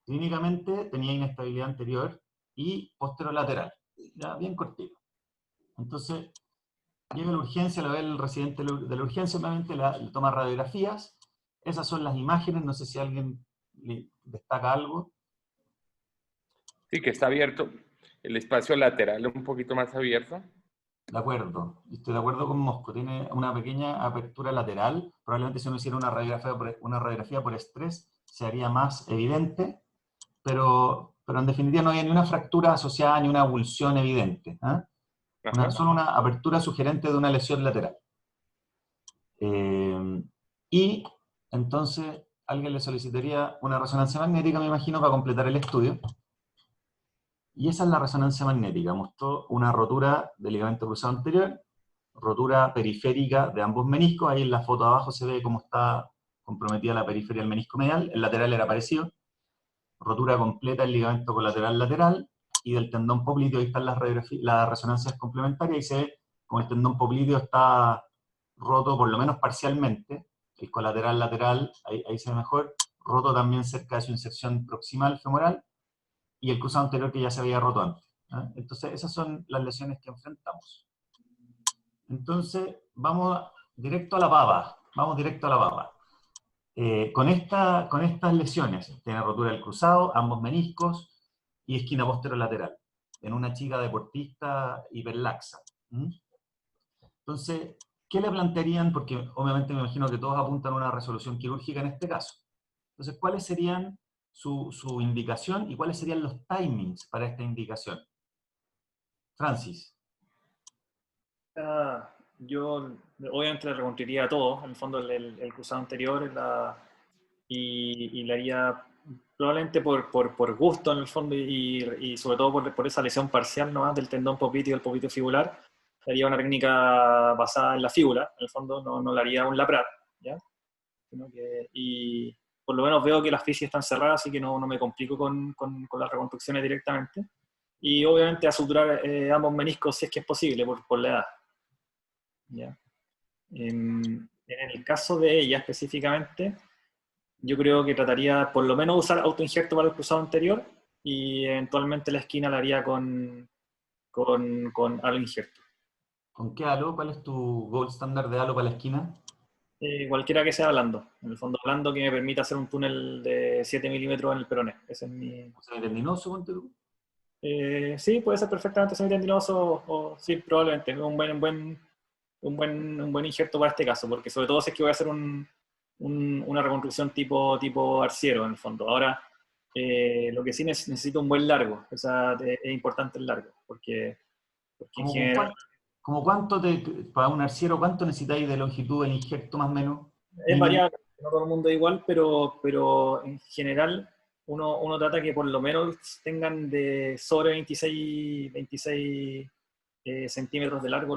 Clínicamente tenía inestabilidad anterior y posterolateral, ya bien cortito. Entonces, llega a la urgencia, lo ve el residente de la urgencia, obviamente le toma radiografías. Esas son las imágenes, no sé si alguien le destaca algo. Sí, que está abierto, el espacio lateral un poquito más abierto. De acuerdo, estoy de acuerdo con Mosco, tiene una pequeña apertura lateral, probablemente si uno hiciera una radiografía por estrés se haría más evidente, pero en definitiva no hay ni una fractura asociada ni una avulsión evidente. Solo una apertura sugerente de una lesión lateral. Y entonces alguien le solicitaría una resonancia magnética, me imagino, para completar el estudio. Y esa es la resonancia magnética. Mostró una rotura del ligamento cruzado anterior, rotura periférica de ambos meniscos. Ahí en la foto abajo se ve cómo está comprometida la periferia del menisco medial. El lateral era parecido. Rotura completa del ligamento colateral lateral y del tendón popliteo. Ahí están las resonancias complementarias y se ve como el tendón popliteo está roto por lo menos parcialmente. El colateral lateral, ahí se ve mejor. Roto también cerca de su inserción proximal femoral. Y el cruzado anterior que ya se había roto antes. Entonces, esas son las lesiones que enfrentamos. Entonces, vamos directo a la pava. Vamos directo a la pava. Con estas lesiones, tiene rotura del cruzado, ambos meniscos y esquina posterolateral, en una chica deportista hiperlaxa. Entonces, ¿qué le plantearían? Porque obviamente me imagino que todos apuntan a una resolución quirúrgica en este caso. Entonces, ¿cuáles serían su indicación y cuáles serían los timings para esta indicación? Francis. Yo obviamente le reconstruiría todo, en el fondo el cruzado anterior y le haría probablemente por gusto en el fondo y sobre todo por esa lesión parcial nomás del tendón popliteo y del popliteo fibular, le haría una técnica basada en la fíbula, en el fondo no le haría un laprar, ¿ya? Y por lo menos veo que las fisias están cerradas, así que no me complico con las reconstrucciones directamente. Y obviamente a suturar ambos meniscos si es que es posible, por la edad. ¿Ya? En el caso de ella específicamente, yo creo que trataría por lo menos usar autoinjerto para el cruzado anterior y eventualmente la esquina la haría con halo injerto. ¿Con qué halo? ¿Cuál es tu gold standard de halo para la esquina? Cualquiera que sea blando. En el fondo blando que me permita hacer un túnel de 7 milímetros en el peroné. Ese es mi... ¿Semitendinoso, ponte tú? Sí, puede ser perfectamente semitendinoso o sí, probablemente. Un buen injerto para este caso, porque sobre todo si es que voy a hacer una reconstrucción tipo arciero en el fondo. Ahora, lo que sí necesito un buen largo. O sea, es importante el largo, porque en general... ¿Como cuánto para un arciero, cuánto necesitáis de longitud del injerto más o menos? Es variable, no todo el mundo es igual, pero en general uno trata que por lo menos tengan de sobre 26 centímetros de largo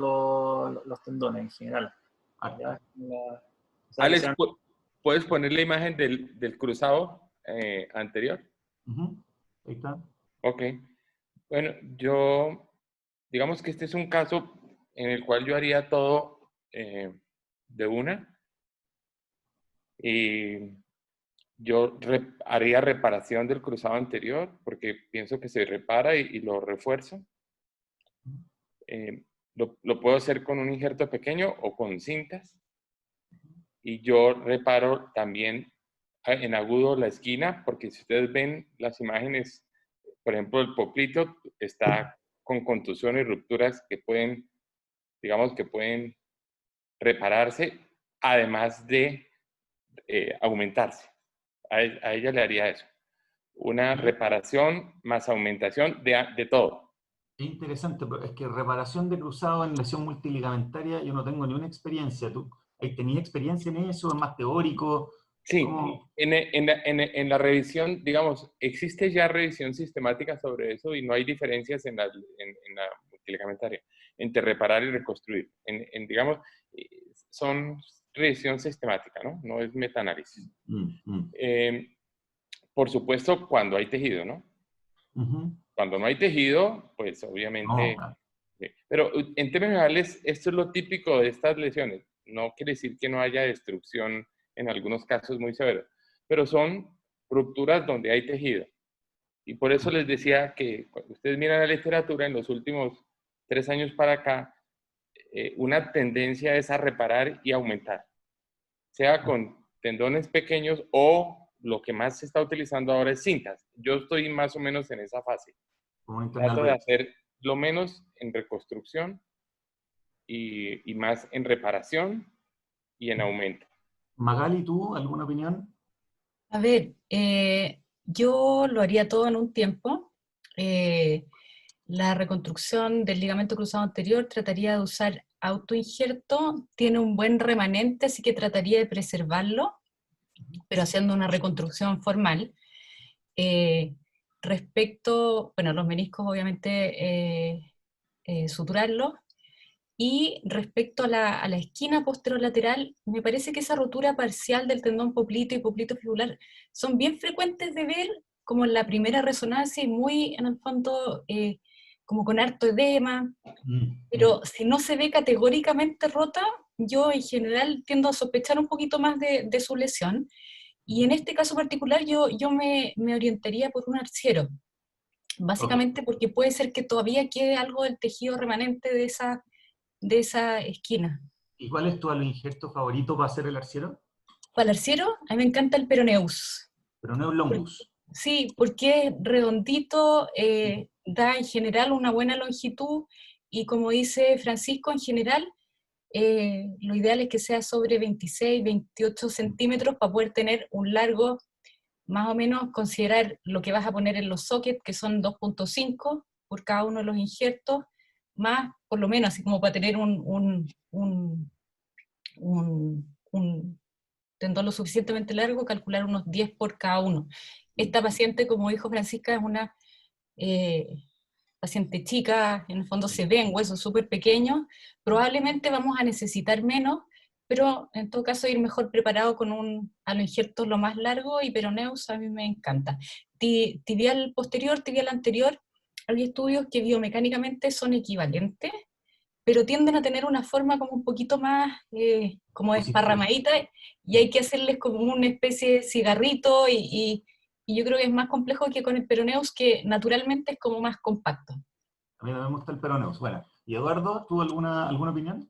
los tendones en general. ¿Ya? O sea, Alex, ¿puedes poner la imagen del cruzado anterior? Ahí está. Ok. Bueno, digamos que este es un caso en el cual yo haría todo de una. Y yo haría reparación del cruzado anterior porque pienso que se repara y lo refuerzo. Lo puedo hacer con un injerto pequeño o con cintas. Y yo reparo también en agudo la esquina, porque si ustedes ven las imágenes, por ejemplo, el popliteo está con contusiones y rupturas que pueden, digamos, que pueden repararse, además de aumentarse. A ella le haría eso. Una reparación más aumentación de todo. Es interesante, pero es que reparación de cruzado en lesión multiligamentaria yo no tengo ni una experiencia. ¿Tú tenías experiencia en eso? ¿Es más teórico? Sí, en la revisión, digamos, existe ya revisión sistemática sobre eso y no hay diferencias en la multiligamentaria entre reparar y reconstruir. Digamos, son revisión sistemática, ¿no? No es metaanálisis. Por supuesto, cuando hay tejido, ¿no? Cuando no hay tejido, pues obviamente... Pero en términos generales, esto es lo típico de estas lesiones. No quiere decir que no haya destrucción en algunos casos muy severos, pero son rupturas donde hay tejido. Y por eso les decía que cuando ustedes miran la literatura, en los últimos 3 años para acá, una tendencia es a reparar y aumentar, sea con tendones pequeños o lo que más se está utilizando ahora es cintas. Yo estoy más o menos en esa fase. Trato de hacer lo menos en reconstrucción y más en reparación y en aumento. Magali, ¿tú alguna opinión? A ver, yo lo haría todo en un tiempo. La reconstrucción del ligamento cruzado anterior trataría de usar autoinjerto, tiene un buen remanente, así que trataría de preservarlo, pero haciendo una reconstrucción formal. Respecto, bueno, los meniscos obviamente suturarlos, y respecto a la esquina posterolateral, me parece que esa rotura parcial del tendón poplito y poplito fibular son bien frecuentes de ver, como en la primera resonancia y muy en el fondo como con harto edema, pero si no se ve categóricamente rota, yo en general tiendo a sospechar un poquito más de su lesión, y en este caso particular yo me orientaría por un arciero, básicamente porque puede ser que todavía quede algo del tejido remanente de esa esquina. ¿Y cuál es tu aloinjerto favorito para hacer el arciero? Para el arciero, a mí me encanta el peroneus. Peroneus longus. Sí, porque es redondito, da en general una buena longitud, y como dice Francisco, en general, lo ideal es que sea sobre 26, 28 centímetros para poder tener un largo, más o menos considerar lo que vas a poner en los sockets, que son 2.5 por cada uno de los injertos, más por lo menos, así como para tener un tendón lo suficientemente largo, calcular unos 10 por cada uno. Esta paciente, como dijo Francisca, es una paciente chica, en el fondo se ven huesos súper pequeños, probablemente vamos a necesitar menos, pero en todo caso ir mejor preparado con un aloinjerto lo más largo, y peroneus a mí me encanta. Tibial posterior, tibial anterior, hay estudios que biomecánicamente son equivalentes, pero tienden a tener una forma como un poquito más como desparramadita, y hay que hacerles como una especie de cigarrito, y yo creo que es más complejo que con el peroneus, que naturalmente es como más compacto. A mí también me gusta el peroneus. Bueno, y Eduardo, ¿tú alguna opinión?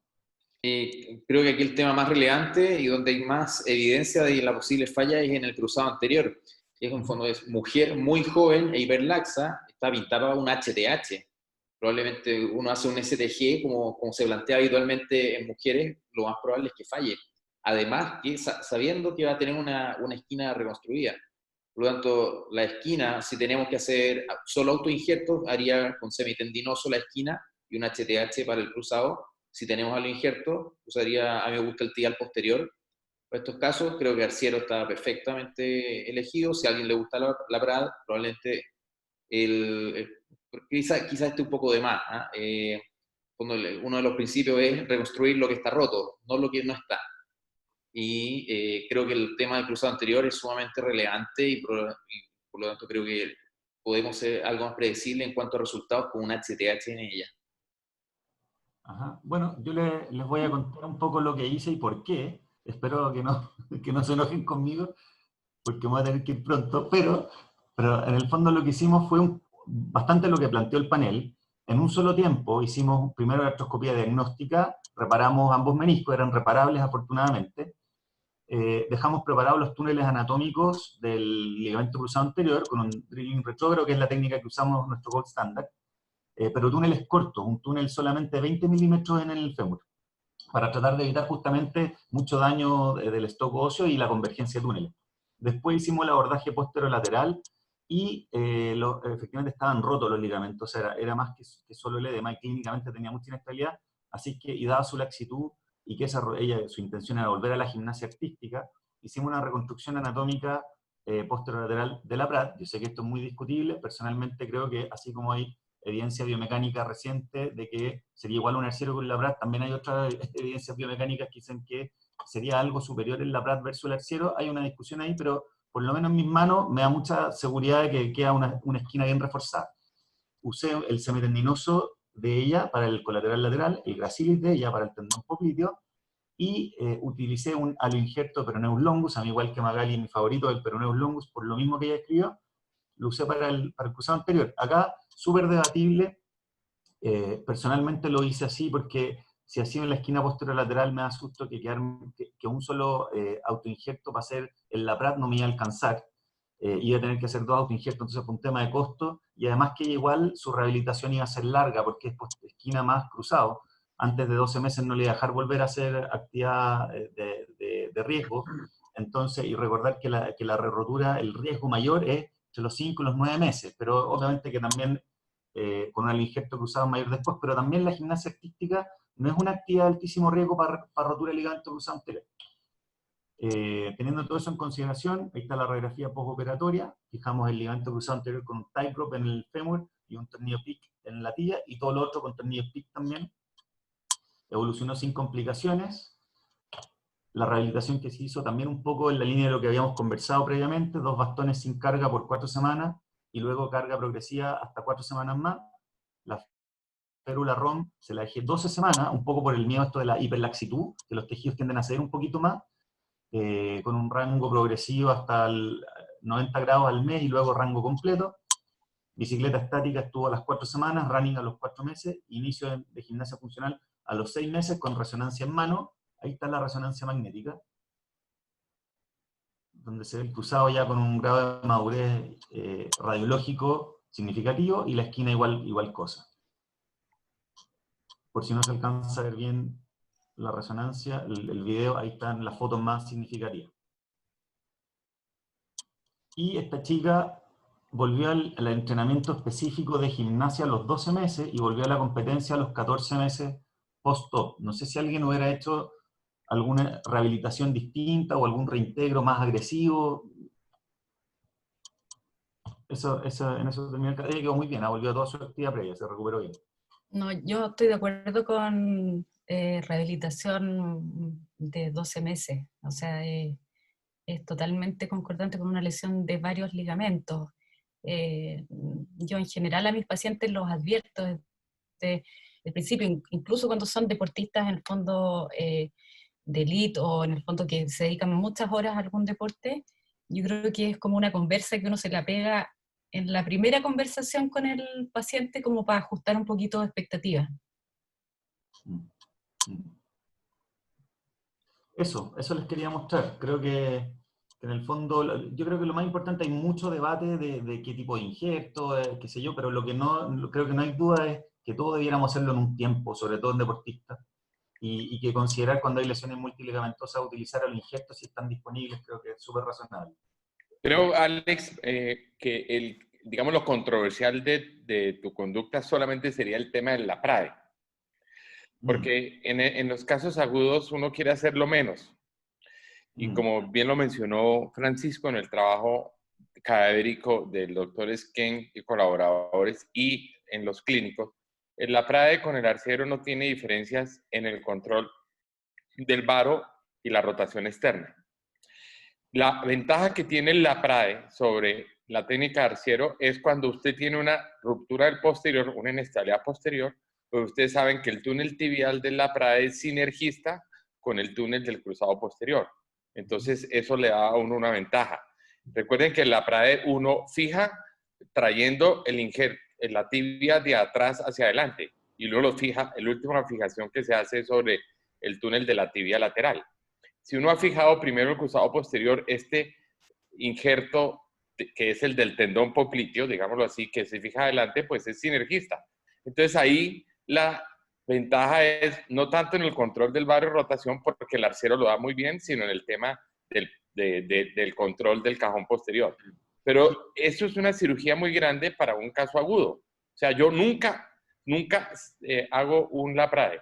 Creo que aquí el tema más relevante y donde hay más evidencia de la posible falla es en el cruzado anterior. Es en fondo es mujer muy joven e hiperlaxa, está pintada un HTH. Probablemente uno hace un STG como se plantea habitualmente en mujeres, lo más probable es que falle. Además, que sabiendo que va a tener una esquina reconstruida. Por lo tanto, la esquina, si tenemos que hacer solo autoinjertos, haría con semitendinoso la esquina y un HTH para el cruzado. Si tenemos aloinjerto, usaría, a mí me gusta el tibial posterior. Para estos casos, creo que Arciero está perfectamente elegido. Si a alguien le gusta la PRAD, probablemente quizá esté un poco de más. Uno de los principios es reconstruir lo que está roto, no lo que no está. Y creo que el tema del cruzado anterior es sumamente relevante y por lo tanto creo que podemos ser algo más predecible en cuanto a resultados con un HTH en ella. Ajá. Bueno, yo les voy a contar un poco lo que hice y por qué. Espero que no se enojen conmigo, porque me voy a tener que ir pronto, pero en el fondo lo que hicimos fue bastante lo que planteó el panel. En un solo tiempo hicimos primero la artroscopía diagnóstica, reparamos ambos meniscos, eran reparables afortunadamente. Dejamos preparados los túneles anatómicos del ligamento cruzado anterior con un drilling retrógrado, que es la técnica que usamos nuestro gold standard, pero túneles cortos, un túnel solamente de 20 milímetros en el fémur, para tratar de evitar justamente mucho daño del stock óseo y la convergencia de túneles. Después hicimos el abordaje posterolateral y efectivamente estaban rotos los ligamentos, era más que solo el edema y clínicamente tenía mucha inestabilidad, así que, y dada su laxitud y que su intención era volver a la gimnasia artística, hicimos una reconstrucción anatómica posterolateral de la PRAD. Yo sé que esto es muy discutible, personalmente creo que así como hay evidencia biomecánica reciente de que sería igual un arciero con la PRAD, también hay otras evidencias biomecánicas que dicen que sería algo superior en la Pratt versus el arciero. Hay una discusión ahí, pero por lo menos en mis manos me da mucha seguridad de que queda una esquina bien reforzada. Usé el semitendinoso de ella para el colateral lateral, el gracilis de ella para el tendón popliteo, y utilicé un aloinjerto de Peroneus longus, a mí igual que Magali, mi favorito, el Peroneus longus, por lo mismo que ella escribió, lo usé para el cruzado anterior. Acá, súper debatible, personalmente lo hice así porque si así en la esquina posterior lateral me da susto que un solo autoinjerto para hacer el Laprat no me iba a alcanzar. Iba a tener que hacer 2 autoinjertos, entonces fue un tema de costo, y además que igual su rehabilitación iba a ser larga, porque es esquina más cruzado. Antes de 12 meses no le iba a dejar volver a hacer actividad de riesgo, entonces, y recordar que la rotura, el riesgo mayor es entre los 5 y los 9 meses, pero obviamente que también con un injerto cruzado mayor después, pero también la gimnasia artística no es una actividad de altísimo riesgo para rotura de ligamento cruzado anterior. Teniendo todo eso en consideración, ahí está la radiografía postoperatoria, fijamos el ligamento cruzado anterior con un tight rope en el fémur y un tornillo PIC en la tibia, y todo lo otro con tornillo PIC también. Evolucionó sin complicaciones. La rehabilitación que se hizo también un poco en la línea de lo que habíamos conversado previamente, 2 bastones sin carga por 4 semanas, y luego carga progresiva hasta 4 semanas más. La férula ROM se la dejé 12 semanas, un poco por el miedo a esto de la hiperlaxitud, que los tejidos tienden a ceder un poquito más, con un rango progresivo hasta el 90 grados al mes y luego rango completo. Bicicleta estática estuvo a las 4 semanas, running a los 4 meses, inicio de gimnasia funcional a los 6 meses con resonancia en mano. Ahí está la resonancia magnética, donde se ve el cruzado ya con un grado de madurez radiológico significativo, y la esquina igual cosa. Por si no se alcanza a ver bien la resonancia, el video, ahí están las fotos más significativas. Y esta chica volvió al entrenamiento específico de gimnasia a los 12 meses y volvió a la competencia a los 14 meses post-op. No sé si alguien hubiera hecho alguna rehabilitación distinta o algún reintegro más agresivo. En eso terminó. Ella quedó muy bien, volvió a toda su actividad previa, se recuperó bien. No, yo estoy de acuerdo con rehabilitación de 12 meses. O sea, es totalmente concordante con una lesión de varios ligamentos. Yo en general a mis pacientes los advierto desde el principio, incluso cuando son deportistas en el fondo de elite o en el fondo que se dedican muchas horas a algún deporte. Yo creo que es como una conversa que uno se la pega en la primera conversación con el paciente como para ajustar un poquito de expectativas. Eso les quería mostrar. Creo que en el fondo, yo creo que lo más importante, hay mucho debate de qué tipo de injerto, qué sé yo, pero lo que creo que no hay duda es que todos debiéramos hacerlo en un tiempo, sobre todo en deportistas, y que considerar cuando hay lesiones multiligamentosas utilizar el injerto si están disponibles, creo que es súper razonable. Creo, Alex, que digamos, lo controversial de tu conducta solamente sería el tema de la PRAE. Porque en los casos agudos uno quiere hacerlo menos. Y como bien lo mencionó Francisco en el trabajo cadavérico del doctor Skene y colaboradores y en los clínicos, la PRAE con el arciero no tiene diferencias en el control del varo y la rotación externa. La ventaja que tiene la PRAE sobre la técnica de arciero es cuando usted tiene una ruptura del posterior, una inestabilidad posterior, pues ustedes saben que el túnel tibial de la PRAE es sinergista con el túnel del cruzado posterior. Entonces, eso le da a uno una ventaja. Recuerden que en la PRAE uno fija trayendo la tibia de atrás hacia adelante y luego lo fija, la última fijación que se hace sobre el túnel de la tibia lateral. Si uno ha fijado primero el cruzado posterior, este injerto, que es el del tendón popliteo, digámoslo así, que se fija adelante, pues es sinergista. Entonces ahí la ventaja es no tanto en el control del varo de rotación, porque el arciero lo da muy bien, sino en el tema del control del cajón posterior. Pero eso es una cirugía muy grande para un caso agudo. O sea, yo nunca hago un LaPrade.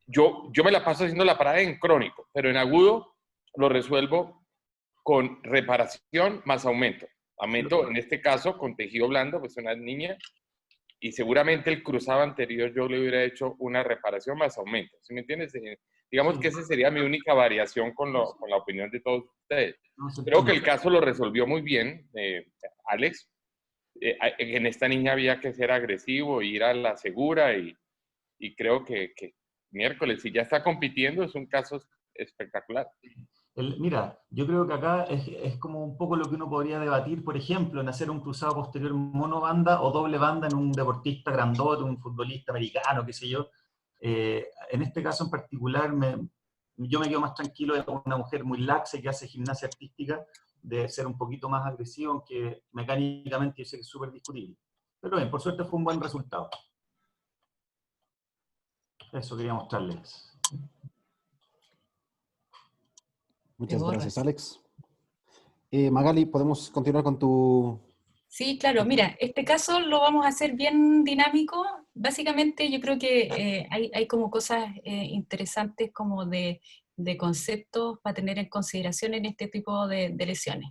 Yo me la paso haciendo LaPrade en crónico, pero en agudo lo resuelvo con reparación más aumento. Aumento, en este caso, con tejido blando, pues una niña, y seguramente el cruzado anterior yo le hubiera hecho una reparación más aumento. ¿Sí me entiendes? Digamos que esa sería mi única variación con la opinión de todos ustedes. No se Creo que entiende. el caso lo resolvió muy bien, Alex. En esta niña había que ser agresivo, ir a la segura y creo que miércoles, si ya está compitiendo, es un caso espectacular. Mira, yo creo que acá es como un poco lo que uno podría debatir, por ejemplo, en hacer un cruzado posterior monobanda o doble banda en un deportista grandote, un futbolista americano, qué sé yo. En este caso en particular, yo me quedo más tranquilo de una mujer muy laxa que hace gimnasia artística, de ser un poquito más agresivo, aunque mecánicamente yo sé que es súper discutible. Pero bien, por suerte fue un buen resultado. Eso quería mostrarles. Muchas borras. gracias, Alex. Magali, ¿podemos continuar con tu...? Sí, claro, mira, este caso lo vamos a hacer bien dinámico. Básicamente yo creo que hay como cosas interesantes como de conceptos para tener en consideración en este tipo de lesiones.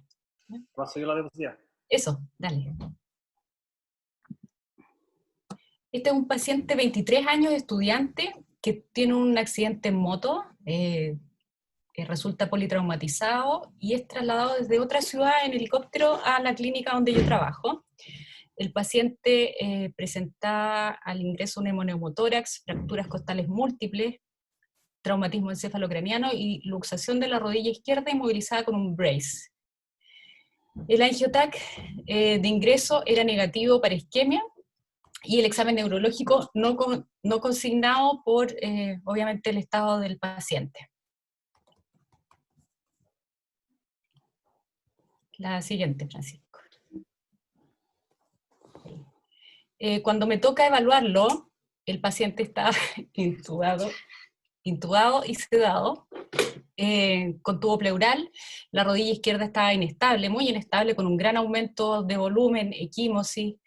¿Va a seguir la diapositiva? Eso, dale. Este es un paciente 23 años, estudiante, que tiene un accidente en moto, resulta politraumatizado y es trasladado desde otra ciudad en helicóptero a la clínica donde yo trabajo. El paciente presenta al ingreso un hemoneumotórax, fracturas costales múltiples, traumatismo encefalocraniano y luxación de la rodilla izquierda inmovilizada con un brace. El angiotac de ingreso era negativo para isquemia y el examen neurológico no consignado por, obviamente, el estado del paciente. La siguiente, Francisco. Cuando me toca evaluarlo, el paciente está intubado y sedado, con tubo pleural, la rodilla izquierda estaba inestable, muy inestable, con un gran aumento de volumen, equimosis.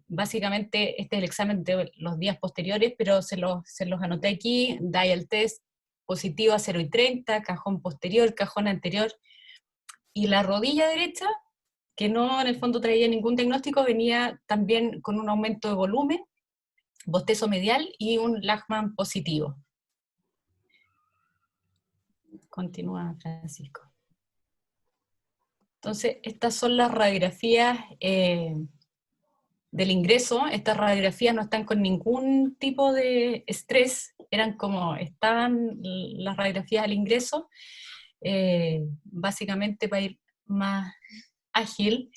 Básicamente este es el examen de los días posteriores, pero se los anoté aquí. Dial test positivo a 0,30, cajón posterior, cajón anterior, y la rodilla derecha, que no en el fondo traía ningún diagnóstico, venía también con un aumento de volumen, bostezo medial y un Lachman positivo. Continúa, Francisco. Entonces, estas son las radiografías del ingreso. Estas radiografías no están con ningún tipo de estrés, eran como estaban las radiografías al ingreso, básicamente para ir más ágil.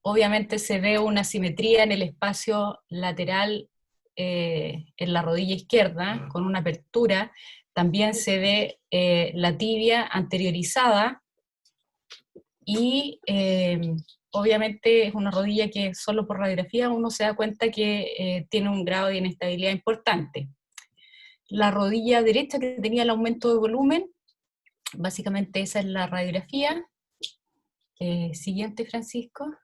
Obviamente se ve una simetría en el espacio lateral en la rodilla izquierda, con una apertura. También se ve la tibia anteriorizada y obviamente es una rodilla que solo por radiografía uno se da cuenta que tiene un grado de inestabilidad importante. La rodilla derecha que tenía el aumento de volumen, básicamente esa es la radiografía. Siguiente, Francisco.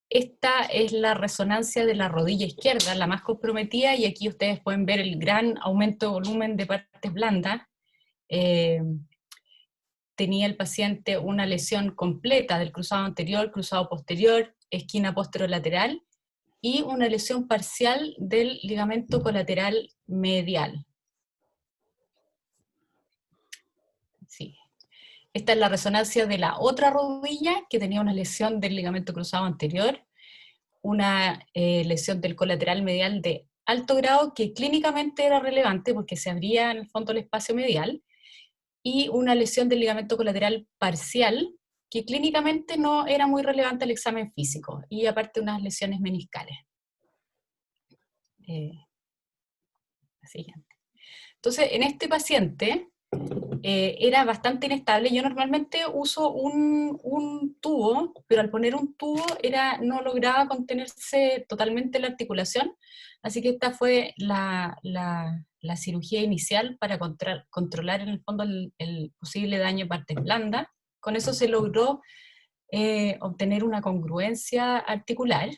Esta es la resonancia de la rodilla izquierda, la más comprometida, y aquí ustedes pueden ver el gran aumento de volumen de partes blandas. Tenía el paciente una lesión completa del cruzado anterior, cruzado posterior, esquina posterolateral, y una lesión parcial del ligamento colateral medial. Sí. Esta es la resonancia de la otra rodilla, que tenía una lesión del ligamento cruzado anterior, una lesión del colateral medial de alto grado, que clínicamente era relevante porque se abría en el fondo el espacio medial, y una lesión del ligamento colateral parcial, que clínicamente no era muy relevante al examen físico, y aparte unas lesiones meniscales. La siguiente. Entonces, en este paciente era bastante inestable. Yo normalmente uso un tubo, pero al poner un tubo no lograba contenerse totalmente la articulación, así que esta fue la cirugía inicial para controlar en el fondo el posible daño a partes blandas. Con eso se logró obtener una congruencia articular,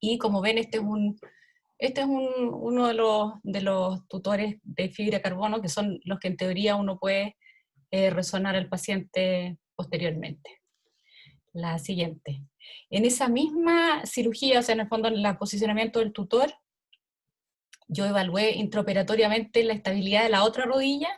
y como ven, este es uno de los tutores de fibra de carbono, que son los que en teoría uno puede resonar al paciente posteriormente. La siguiente. En esa misma cirugía, o sea, en el fondo en el posicionamiento del tutor, yo evalué intraoperatoriamente la estabilidad de la otra rodilla,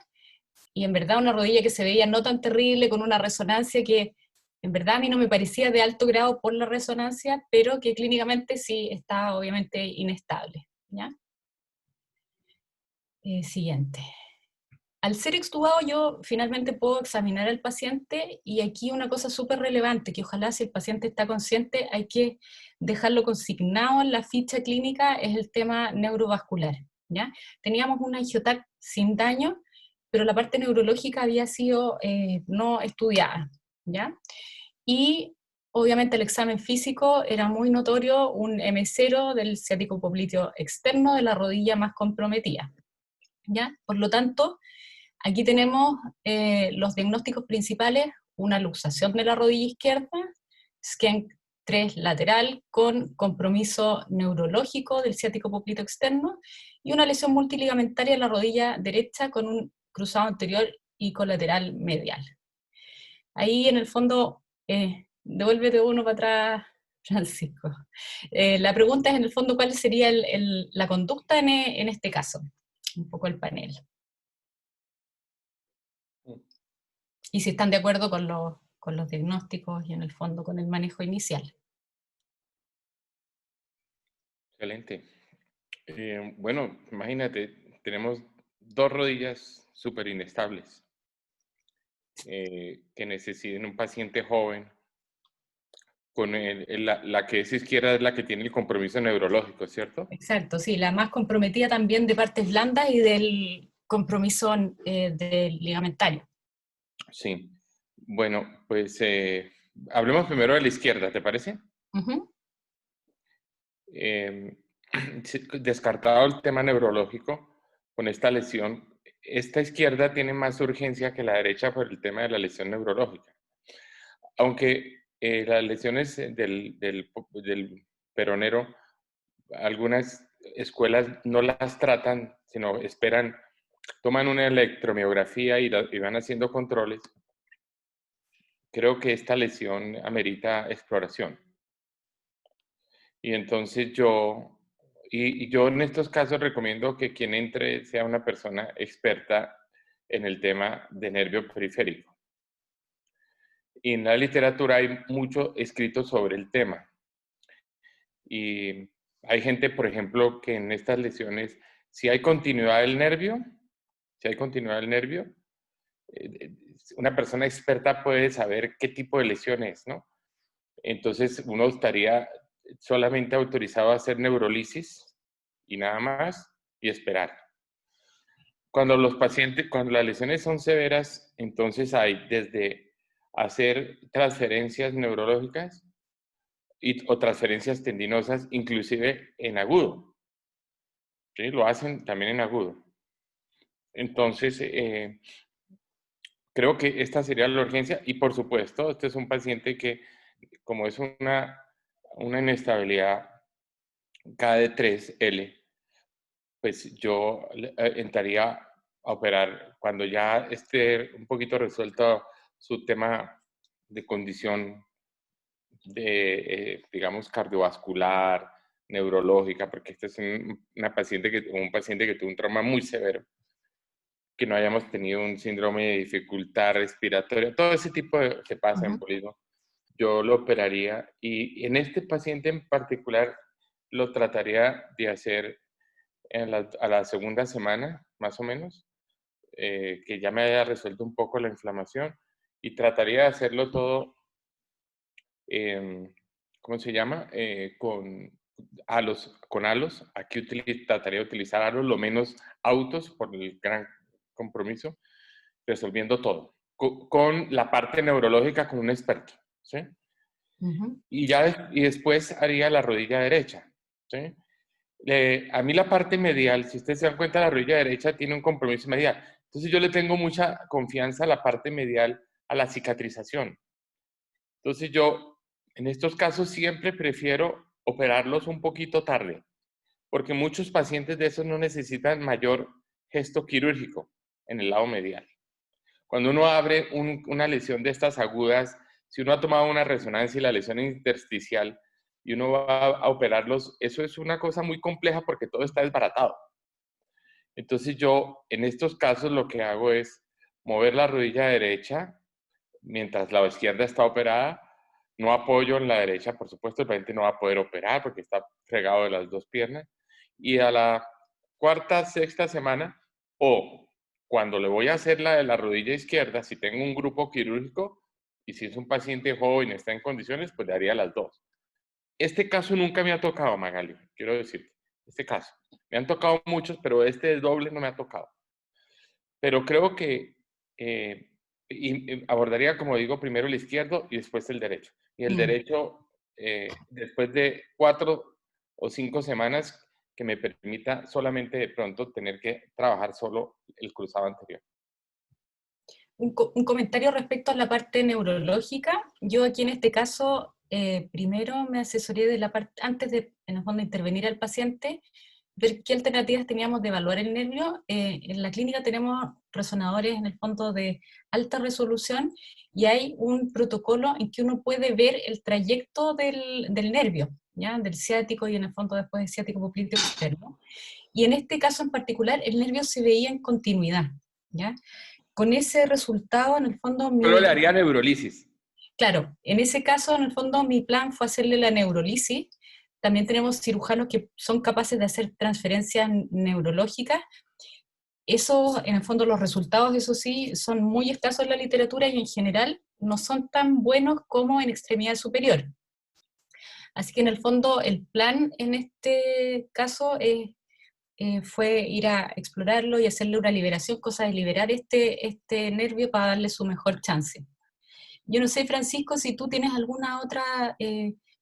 y en verdad una rodilla que se veía no tan terrible, con una resonancia que en verdad a mí no me parecía de alto grado por la resonancia, pero que clínicamente sí está obviamente inestable, ¿ya? Siguiente. Al ser extubado yo finalmente puedo examinar al paciente, y aquí una cosa súper relevante, que ojalá si el paciente está consciente hay que dejarlo consignado en la ficha clínica, es el tema neurovascular, ¿ya? Teníamos una angioTAC sin daño, pero la parte neurológica había sido no estudiada, ¿ya? Y obviamente el examen físico era muy notorio, un M0 del ciático popliteo externo de la rodilla más comprometida, ¿ya? Por lo tanto, aquí tenemos los diagnósticos principales: una luxación de la rodilla izquierda, SCENC 3 lateral con compromiso neurológico del ciático popliteo externo, y una lesión multiligamentaria en la rodilla derecha con un cruzado anterior y colateral medial. Ahí en el fondo, devuélvete uno para atrás, Francisco. La pregunta es en el fondo cuál sería la conducta en este caso, un poco el panel. Y si están de acuerdo con los diagnósticos y en el fondo con el manejo inicial. Excelente. Bueno, imagínate, tenemos dos rodillas súper inestables que necesiten un paciente joven. Con la que es izquierda es la que tiene el compromiso neurológico, ¿cierto? Exacto, sí, la más comprometida también de partes blandas y del compromiso del ligamentario. Sí. Bueno, pues hablemos primero de la izquierda, ¿te parece? Uh-huh. Descartado el tema neurológico, con esta lesión, esta izquierda tiene más urgencia que la derecha por el tema de la lesión neurológica. Aunque las lesiones del peronero, algunas escuelas no las tratan, sino esperan, toman una electromiografía y van haciendo controles. Creo que esta lesión amerita exploración. Y entonces yo en estos casos recomiendo que quien entre sea una persona experta en el tema de nervio periférico. Y en la literatura hay mucho escrito sobre el tema. Y hay gente, por ejemplo, que en estas lesiones, si hay continuidad del nervio, una persona experta puede saber qué tipo de lesión es, ¿no? Entonces uno estaría solamente autorizado a hacer neurolisis y nada más, y esperar. Cuando las lesiones son severas, entonces hay desde hacer transferencias neurológicas o transferencias tendinosas, inclusive en agudo. ¿Sí? Lo hacen también en agudo. Entonces, creo que esta sería la urgencia, y por supuesto, este es un paciente que, como es una inestabilidad KD3L, pues yo entraría a operar cuando ya esté un poquito resuelto su tema de condición digamos, cardiovascular, neurológica, porque este es un paciente que tuvo un trauma muy severo, que no hayamos tenido un síndrome de dificultad respiratoria, todo ese tipo que pasa en embolismo, yo lo operaría, y en este paciente en particular lo trataría de hacer a la segunda semana, más o menos, que ya me haya resuelto un poco la inflamación, y trataría de hacerlo todo, ¿cómo se llama? Con halos. Aquí trataría de utilizar halos lo menos autos por el gran compromiso, resolviendo todo. Con la parte neurológica con un experto, ¿sí? Uh-huh. Y después haría la rodilla derecha, ¿sí? A mí la parte medial, si ustedes se dan cuenta, la rodilla derecha tiene un compromiso medial. Entonces yo le tengo mucha confianza a la parte medial, a la cicatrización. Entonces yo, en estos casos, siempre prefiero operarlos un poquito tarde, porque muchos pacientes de esos no necesitan mayor gesto quirúrgico en el lado medial. Cuando uno abre una lesión de estas agudas, si uno ha tomado una resonancia y la lesión intersticial, y uno va a operarlos, eso es una cosa muy compleja porque todo está desbaratado. Entonces yo, en estos casos, lo que hago es mover la rodilla derecha mientras la izquierda está operada. No apoyo en la derecha, por supuesto, el paciente no va a poder operar porque está fregado de las dos piernas. Y a la cuarta, sexta semana, o cuando le voy a hacer la de la rodilla izquierda, si tengo un grupo quirúrgico y si es un paciente joven y está en condiciones, pues le haría las dos. Este caso nunca me ha tocado, Magali, quiero decirte. Este caso. Me han tocado muchos, pero este doble no me ha tocado. Pero creo que abordaría, como digo, primero el izquierdo y después el derecho. Y el derecho, después de 4 o 5 semanas, que me permita solamente de pronto tener que trabajar solo el cruzado anterior. Un comentario respecto a la parte neurológica. Yo aquí en este caso, primero me asesoré de la parte, antes de, en el fondo, intervenir al paciente, ver qué alternativas teníamos de evaluar el nervio. En la clínica tenemos resonadores en el fondo de alta resolución y hay un protocolo en que uno puede ver el trayecto del nervio, ¿ya? Del ciático y en el fondo después del ciático popliteo externo. Y en este caso en particular el nervio se veía en continuidad, ¿ya? Con ese resultado, en el fondo... Solo le haría neurolisis. Claro, en ese caso, en el fondo, mi plan fue hacerle la neurolisis. También tenemos cirujanos que son capaces de hacer transferencias neurológicas. Eso, en el fondo, los resultados, eso sí, son muy escasos en la literatura y en general no son tan buenos como en extremidad superior. Así que en el fondo, el plan en este caso fue ir a explorarlo y hacerle una liberación, cosa de liberar este nervio para darle su mejor chance. Yo no sé, Francisco, si tú tienes alguna otra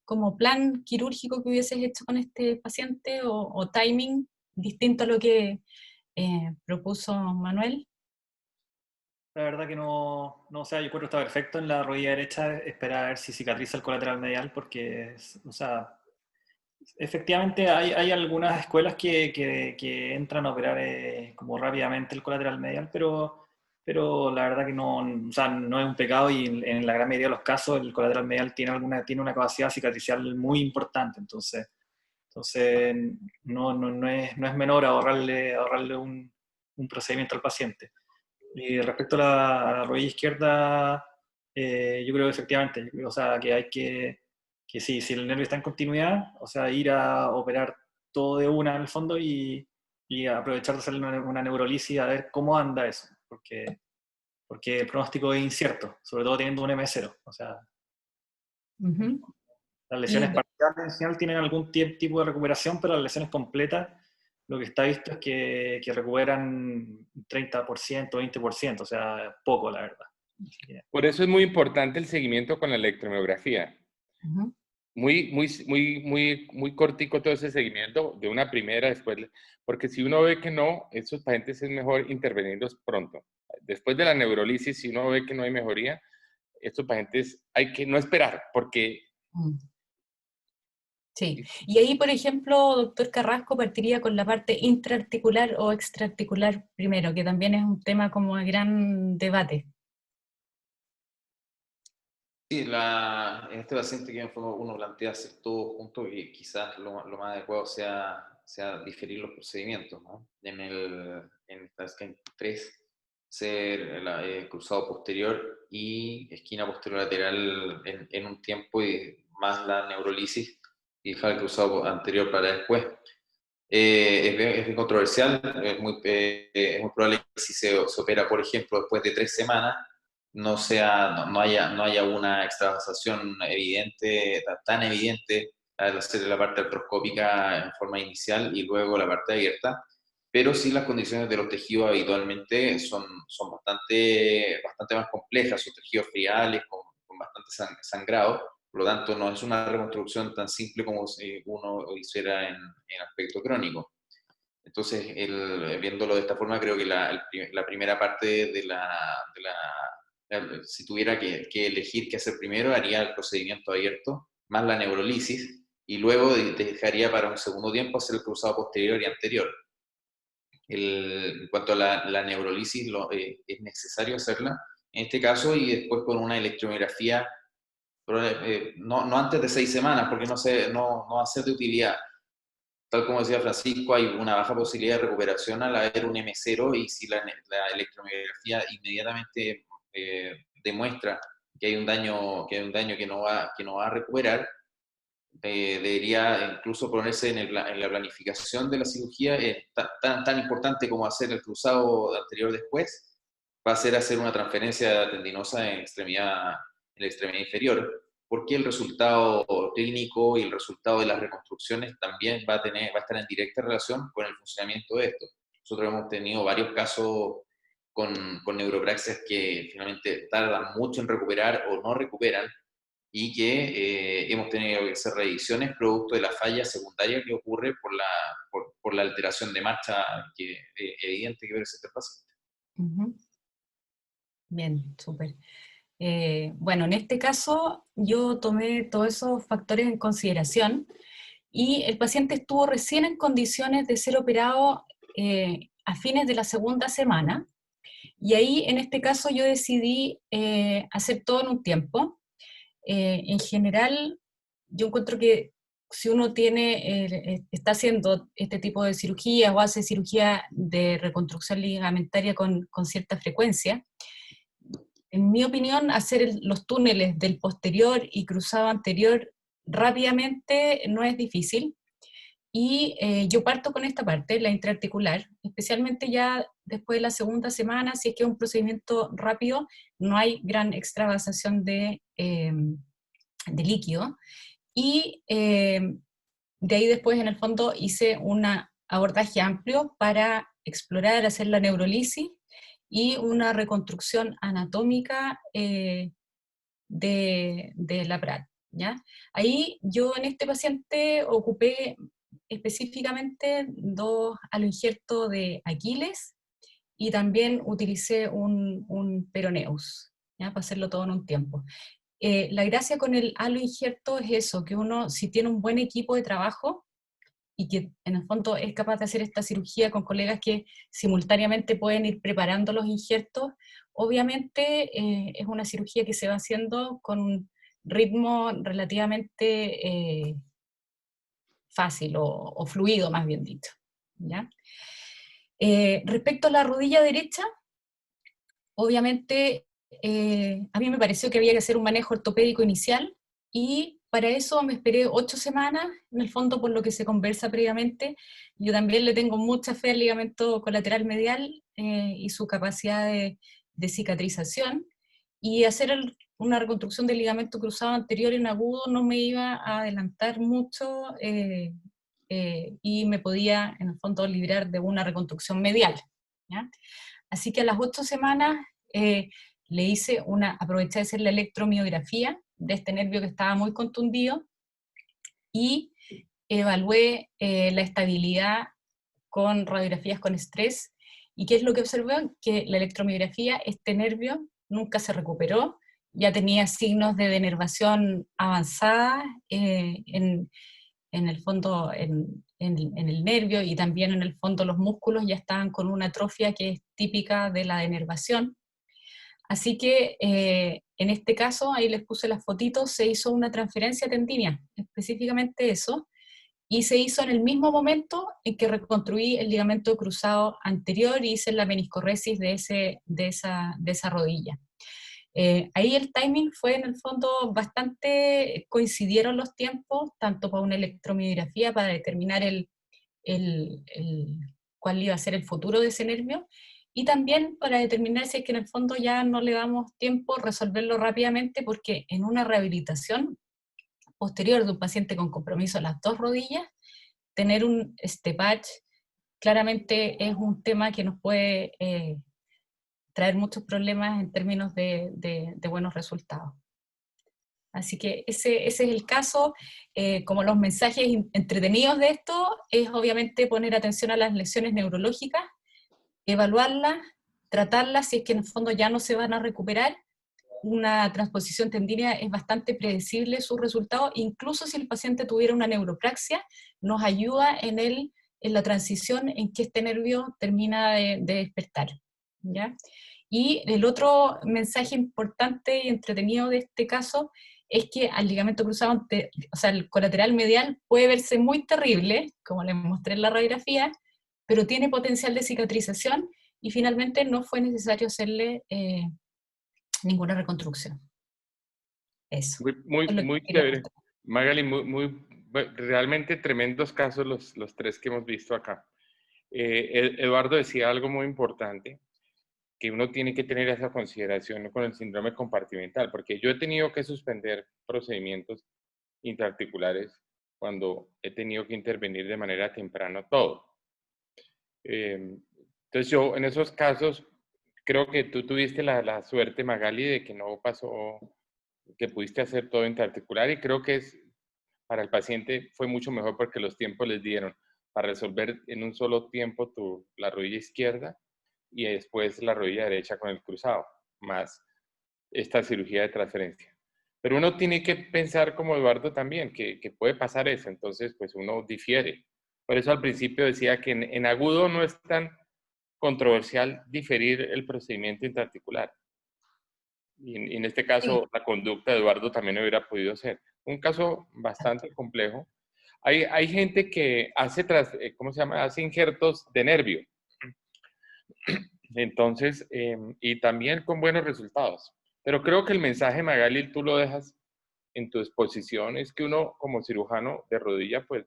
como plan quirúrgico que hubieses hecho con este paciente o timing distinto a lo que propuso Manuel. La verdad que no, o sea, yo creo que está perfecto en la rodilla derecha, esperar a ver si cicatriza el colateral medial, porque, o sea, efectivamente hay algunas escuelas que entran a operar como rápidamente el colateral medial, pero la verdad que no, o sea, no es un pecado y en la gran mayoría de los casos el colateral medial tiene una capacidad cicatricial muy importante, entonces no es menor ahorrarle un procedimiento al paciente. Y respecto a la rodilla izquierda, yo creo que efectivamente, o sea, que hay que sí, si el nervio está en continuidad, o sea, ir a operar todo de una en el fondo y aprovechar de hacer una neurolisis a ver cómo anda eso, porque el pronóstico es incierto, sobre todo teniendo un M0, o sea, las lesiones parciales en general tienen algún tipo de recuperación, pero las lesiones completas, lo que está visto es que recuperan 30%, 20%, o sea, poco, la verdad. Por eso es muy importante el seguimiento con la electromiografía. Muy cortico todo ese seguimiento, de una primera, después, porque si uno ve que no, esos pacientes es mejor intervenirlos pronto. Después de la neurolisis, si uno ve que no hay mejoría, estos pacientes hay que no esperar, porque... Sí, y ahí, por ejemplo, doctor Carrasco, partiría con la parte intraarticular o extraarticular primero, que también es un tema como de gran debate. Sí, en este paciente que uno plantea hacer todo junto, y quizás lo más adecuado sea diferir los procedimientos, ¿no? En esta esquina 3, ser el cruzado posterior y esquina posterior lateral en un tiempo y más la neurolisis y dejar el cruzado anterior para después. Es bien controversial, es muy probable que si se opera, por ejemplo, después de 3 semanas, no haya una extravasación evidente, tan evidente al hacer la parte artroscópica en forma inicial y luego la parte abierta, pero sí las condiciones de los tejidos habitualmente son bastante más complejas, son tejidos friales con bastante sangrado, por lo tanto no es una reconstrucción tan simple como si uno hiciera en aspecto crónico. Entonces, viéndolo de esta forma, creo que la primera parte si tuviera que elegir qué hacer primero, haría el procedimiento abierto, más la neurolisis, y luego dejaría para un segundo tiempo hacer el cruzado posterior y anterior. En cuanto a la neurolisis, es necesario hacerla en este caso y después con una electromiografía, no antes de 6 semanas, porque no va a ser de utilidad. tal como decía Francisco, hay una baja posibilidad de recuperación al haber un M0, y si la electromiografía inmediatamente demuestra que hay un daño que no va a recuperar, debería incluso ponerse en la planificación de la cirugía. Tan importante como hacer el cruzado anterior después, va a ser hacer una transferencia tendinosa en la extremidad inferior, porque el resultado clínico y el resultado de las reconstrucciones también va a estar en directa relación con el funcionamiento de esto. Nosotros hemos tenido varios casos con neuropraxias que finalmente tardan mucho en recuperar o no recuperan, y que hemos tenido que hacer revisiones producto de la falla secundaria que ocurre por la alteración de marcha que evidente que presenta el paciente. Ujú. Bien, súper. Bueno, en este caso yo tomé todos esos factores en consideración y el paciente estuvo recién en condiciones de ser operado a fines de la segunda semana, y ahí en este caso yo decidí hacer todo en un tiempo. En general, yo encuentro que si uno está haciendo este tipo de cirugías o hace cirugía de reconstrucción ligamentaria con cierta frecuencia, en mi opinión, hacer los túneles del posterior y cruzado anterior rápidamente no es difícil. Y yo parto con esta parte, la intraarticular, especialmente ya después de la segunda semana. Si es que es un procedimiento rápido, no hay gran extravasación de líquido. Y de ahí después, en el fondo, hice un abordaje amplio para explorar, hacer la neurolisis y una reconstrucción anatómica de la PRAT, ¿ya? Ahí yo en este paciente ocupé específicamente 2 aloinjertos de Aquiles y también utilicé un peroneus, ¿ya? Para hacerlo todo en un tiempo. La gracia con el aloinjerto es eso, que uno, si tiene un buen equipo de trabajo y que en el fondo es capaz de hacer esta cirugía con colegas que simultáneamente pueden ir preparando los injertos, obviamente es una cirugía que se va haciendo con un ritmo relativamente fácil o fluido, más bien dicho, ¿ya? Respecto a la rodilla derecha, obviamente a mí me pareció que había que hacer un manejo ortopédico inicial, y para eso me esperé 8 semanas, en el fondo por lo que se conversa previamente. Yo también le tengo mucha fe al ligamento colateral medial y su capacidad de cicatrización, y hacer una reconstrucción del ligamento cruzado anterior en agudo no me iba a adelantar mucho y me podía en el fondo librar de una reconstrucción medial, ¿ya? Así que a las 8 semanas le hice aproveché de hacer la electromiografía de este nervio que estaba muy contundido y evalué la estabilidad con radiografías con estrés. ¿Y qué es lo que observé? Que la electromiografía, este nervio nunca se recuperó, ya tenía signos de denervación avanzada en el fondo, en el nervio, y también en el fondo los músculos ya estaban con una atrofia que es típica de la denervación. Así que en este caso, ahí les puse las fotitos, se hizo una transferencia tendínea, específicamente eso, y se hizo en el mismo momento en que reconstruí el ligamento cruzado anterior y hice la meniscorresis de esa rodilla. Ahí el timing fue en el fondo bastante, coincidieron los tiempos, tanto para una electromiografía para determinar cuál iba a ser el futuro de ese nervio, y también para determinar si es que en el fondo ya no le damos tiempo resolverlo rápidamente, porque en una rehabilitación posterior de un paciente con compromiso en las 2 rodillas, tener un stepach claramente es un tema que nos puede traer muchos problemas en términos de buenos resultados. Así que ese es el caso. Como los mensajes entretenidos de esto es obviamente poner atención a las lesiones neurológicas, evaluarlas, tratarlas si es que en el fondo ya no se van a recuperar. Una transposición tendínea es bastante predecible su resultado, incluso si el paciente tuviera una neuropraxia, nos ayuda en la transición en que este nervio termina de despertar, ¿ya? Y el otro mensaje importante y entretenido de este caso es que al ligamento cruzado, o sea, el colateral medial puede verse muy terrible, como les mostré en la radiografía, pero tiene potencial de cicatrización y finalmente no fue necesario hacerle ninguna reconstrucción. Eso. Muy chévere. Magali, realmente tremendos casos los tres que hemos visto acá. Eduardo decía algo muy importante, que uno tiene que tener esa consideración con el síndrome compartimental, porque yo he tenido que suspender procedimientos intraarticulares cuando he tenido que intervenir de manera temprana todo. Entonces yo en esos casos creo que tú tuviste la suerte, Magali, de que no pasó, que pudiste hacer todo intraarticular, y creo que para el paciente fue mucho mejor porque los tiempos les dieron para resolver en un solo tiempo la rodilla izquierda y después la rodilla derecha con el cruzado, más esta cirugía de transferencia. Pero uno tiene que pensar como Eduardo también, que puede pasar eso, entonces pues uno difiere. Por eso al principio decía que en agudo no es tan controversial diferir el procedimiento intraarticular. Y en este caso, la conducta de Eduardo también hubiera podido ser. Un caso bastante complejo. Hay gente que hace, ¿cómo se llama? Hace injertos de nervio. Entonces, y también con buenos resultados. Pero creo que el mensaje, Magali, tú lo dejas en tu exposición, es que uno como cirujano de rodilla, pues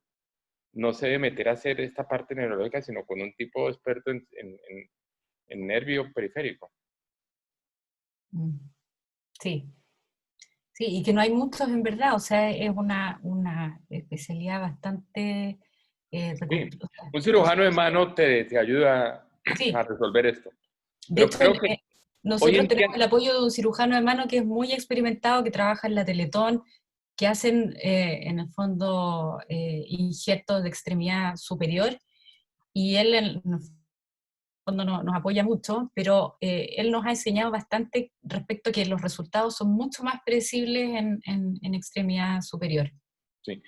no se debe meter a hacer esta parte neurológica, sino con un tipo de experto en nervio periférico. Sí. Sí, y que no hay muchos en verdad, o sea, es una especialidad bastante... Sí. Un cirujano de mano te ayuda a resolver esto. De hecho, creo que nosotros tenemos el apoyo de un cirujano de mano que es muy experimentado, que trabaja en la Teletón, que hacen en el fondo injertos de extremidad superior, y él en el fondo nos apoya mucho, pero él nos ha enseñado bastante respecto a que los resultados son mucho más predecibles en extremidad superior. Sí.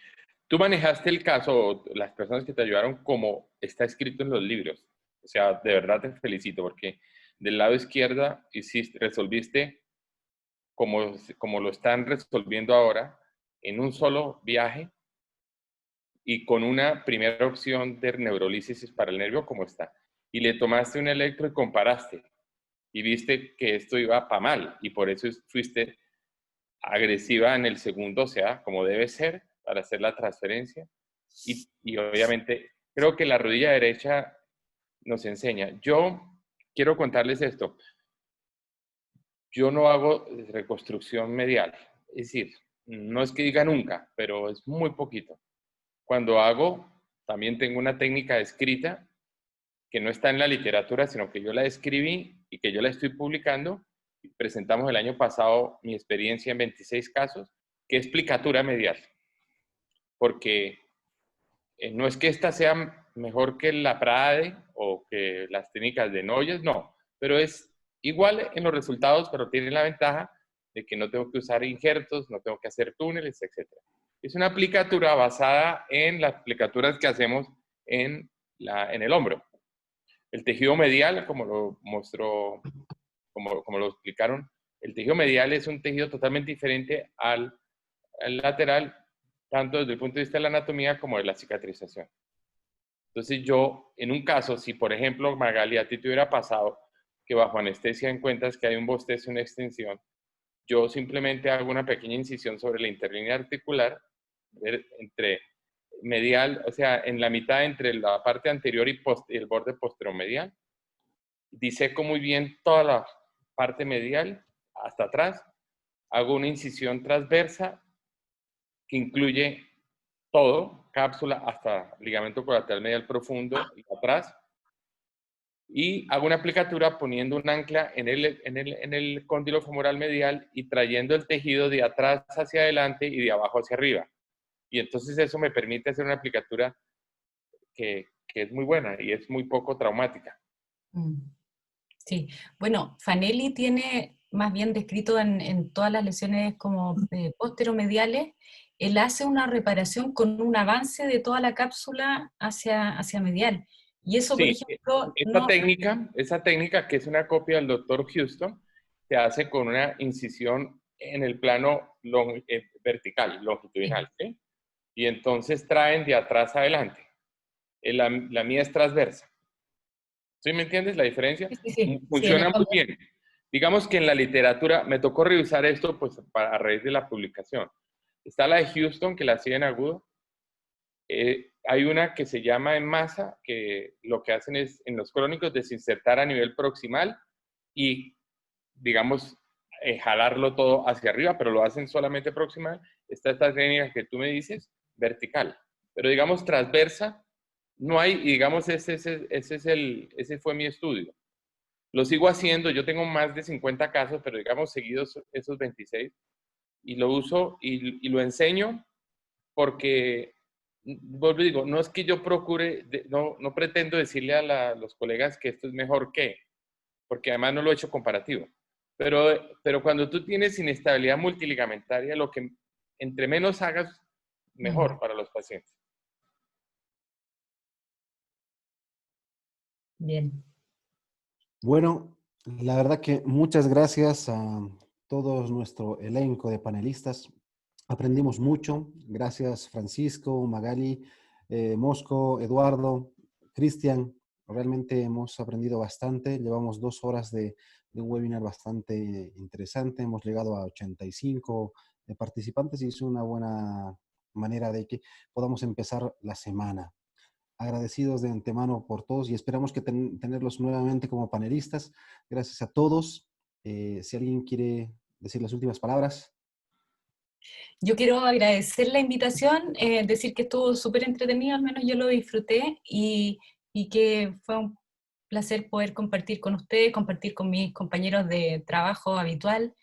Tú manejaste el caso, las personas que te ayudaron, como está escrito en los libros. O sea, de verdad te felicito, porque del lado izquierdo resolviste como lo están resolviendo ahora, en un solo viaje y con una primera opción de neurolísis para el nervio como está. Y le tomaste un electro y comparaste. Y viste que esto iba para mal. Y por eso fuiste agresiva en el segundo, o sea, como debe ser, para hacer la transferencia. Y obviamente, creo que la rodilla derecha nos enseña. Yo quiero contarles esto. Yo no hago reconstrucción medial. Es decir, no es que diga nunca, pero es muy poquito. Cuando hago, también tengo una técnica escrita que no está en la literatura, sino que yo la escribí y que yo la estoy publicando. Presentamos el año pasado mi experiencia en 26 casos, que es plicatura medial. Porque no es que esta sea mejor que la PRADE o que las técnicas de Noyes, no, pero es igual en los resultados, pero tiene la ventaja de que no tengo que usar injertos, no tengo que hacer túneles, etc. Es una aplicatura basada en las aplicaturas que hacemos en el hombro. El tejido medial, como lo mostró, como lo explicaron, el tejido medial es un tejido totalmente diferente al lateral, tanto desde el punto de vista de la anatomía como de la cicatrización. Entonces yo, en un caso, si por ejemplo, Magali, a ti te hubiera pasado que bajo anestesia encuentras que hay un bostezo, una extensión, yo simplemente hago una pequeña incisión sobre la interlínea articular, entre medial, o sea, en la mitad entre la parte anterior y el borde posteromedial. Diseco muy bien toda la parte medial hasta atrás, hago una incisión transversa que incluye todo, cápsula hasta ligamento colateral medial profundo y atrás, y hago una aplicatura poniendo un ancla en el cóndilo femoral medial y trayendo el tejido de atrás hacia adelante y de abajo hacia arriba. Y entonces eso me permite hacer una aplicatura que es muy buena y es muy poco traumática. Sí, bueno, Fanelli tiene más bien descrito en todas las lesiones como posteromediales, él hace una reparación con un avance de toda la cápsula hacia medial. Y eso, sí, por ejemplo, esa técnica, que es una copia del doctor Houston, se hace con una incisión en el plano vertical, longitudinal, ¿sí? Y entonces traen de atrás adelante. La mía es transversa. ¿Sí me entiendes la diferencia? Sí, Funciona muy bien. Digamos que en la literatura, me tocó revisar esto pues a raíz de la publicación. Está la de Houston, que la hacía en agudo. Hay una que se llama en masa, que lo que hacen es, en los crónicos, desinsertar a nivel proximal y, digamos, jalarlo todo hacia arriba, pero lo hacen solamente proximal. Está esta técnica que tú me dices, vertical. Pero, digamos, transversa, no hay, y digamos, ese fue mi estudio. Lo sigo haciendo, yo tengo más de 50 casos, pero digamos seguidos esos 26, y lo uso y lo enseño porque, vuelvo y digo, no es que yo procure, no pretendo decirle a los colegas que esto es mejor que, porque además no lo he hecho comparativo. Pero cuando tú tienes inestabilidad multiligamentaria, lo que entre menos hagas, mejor para los pacientes. Bien. Bueno, la verdad que muchas gracias a todo nuestro elenco de panelistas. Aprendimos mucho. Gracias Francisco, Magali, Mosco, Eduardo, Cristian. Realmente hemos aprendido bastante. Llevamos 2 horas de un webinar bastante interesante. Hemos llegado a 85 participantes y es una buena manera de que podamos empezar la semana. Agradecidos de antemano por todos y esperamos que tenerlos nuevamente como panelistas. Gracias a todos. Si alguien quiere decir las últimas palabras. Yo quiero agradecer la invitación, decir que estuvo súper entretenido, al menos yo lo disfruté, y que fue un placer poder compartir con ustedes, compartir con mis compañeros de trabajo habitual,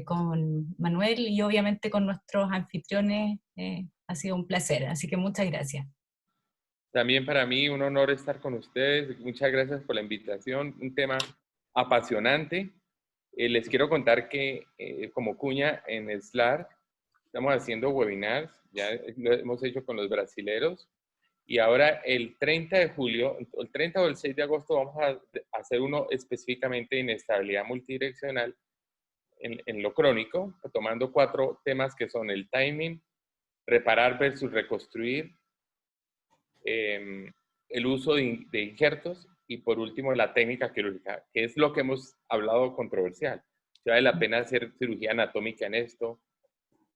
con Manuel y obviamente con nuestros anfitriones. Ha sido un placer, así que muchas gracias. También para mí un honor estar con ustedes. Muchas gracias por la invitación. Un tema apasionante. Les quiero contar que como cuña en SLAR estamos haciendo webinars. Ya lo hemos hecho con los brasileros. Y ahora el 30 de julio, el 30 o el 6 de agosto vamos a hacer uno específicamente de inestabilidad multidireccional en lo crónico, tomando 4 temas que son el timing, reparar versus reconstruir, el uso de injertos y por último la técnica quirúrgica, que es lo que hemos hablado controversial. ¿Se vale la pena hacer cirugía anatómica en esto?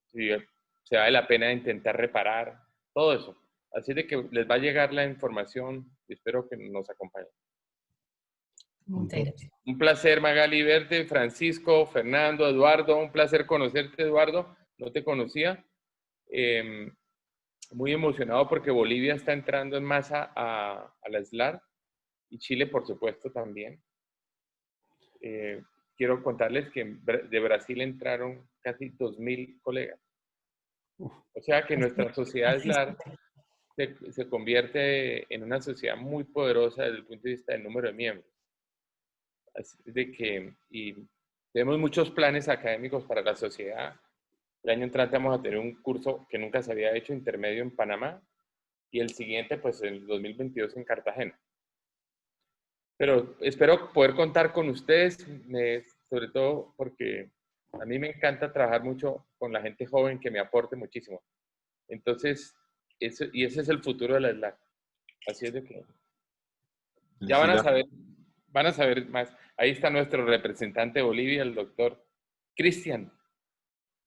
¿Se vale la pena intentar reparar? Todo eso. Así de que les va a llegar la información y espero que nos acompañen. Muchas gracias. Un placer, Magali, verte. Francisco, Fernando, Eduardo, un placer conocerte, Eduardo. No te conocía. Muy emocionado porque Bolivia está entrando en masa a la SLAR y Chile, por supuesto, también. Quiero contarles que de Brasil entraron casi 2.000 colegas. O sea que nuestra sociedad SLAR se convierte en una sociedad muy poderosa desde el punto de vista del número de miembros. Así de que, y tenemos muchos planes académicos para la sociedad. El año entrante vamos a tener un curso que nunca se había hecho, intermedio en Panamá, y el siguiente, pues, en el 2022 en Cartagena. Pero espero poder contar con ustedes, sobre todo porque a mí me encanta trabajar mucho con la gente joven que me aporte muchísimo. Entonces, ese es el futuro de la SLAR. Así es de que ya van a saber más. Ahí está nuestro representante de Bolivia, el doctor Cristian.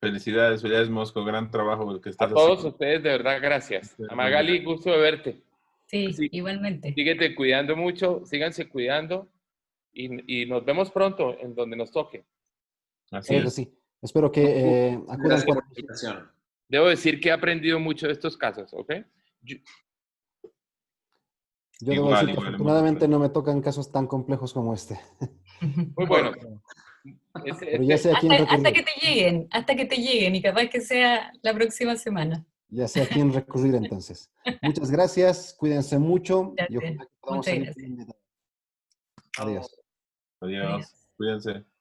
Felicidades, Mosco, gran trabajo el que estás haciendo. A todos haciendo. ustedes, de verdad, gracias. A Magali, gusto de verte. Sí, igualmente. Síguete cuidando mucho, síganse cuidando y nos vemos pronto en donde nos toque. Así es. Sí. Espero que acudan Gracias por la invitación. Debo decir que he aprendido mucho de estos casos, ¿ok? Yo debo decir que afortunadamente no me tocan casos tan complejos como este. Muy bueno. Pero ya sé a quién recurrir. Hasta que te lleguen y capaz que sea la próxima semana. Ya sé a quién recurrir entonces. Muchas gracias, cuídense mucho. Gracias. Y ojalá que podamos Muchas salir gracias. bien de todo. Adiós. Adiós. Cuídense.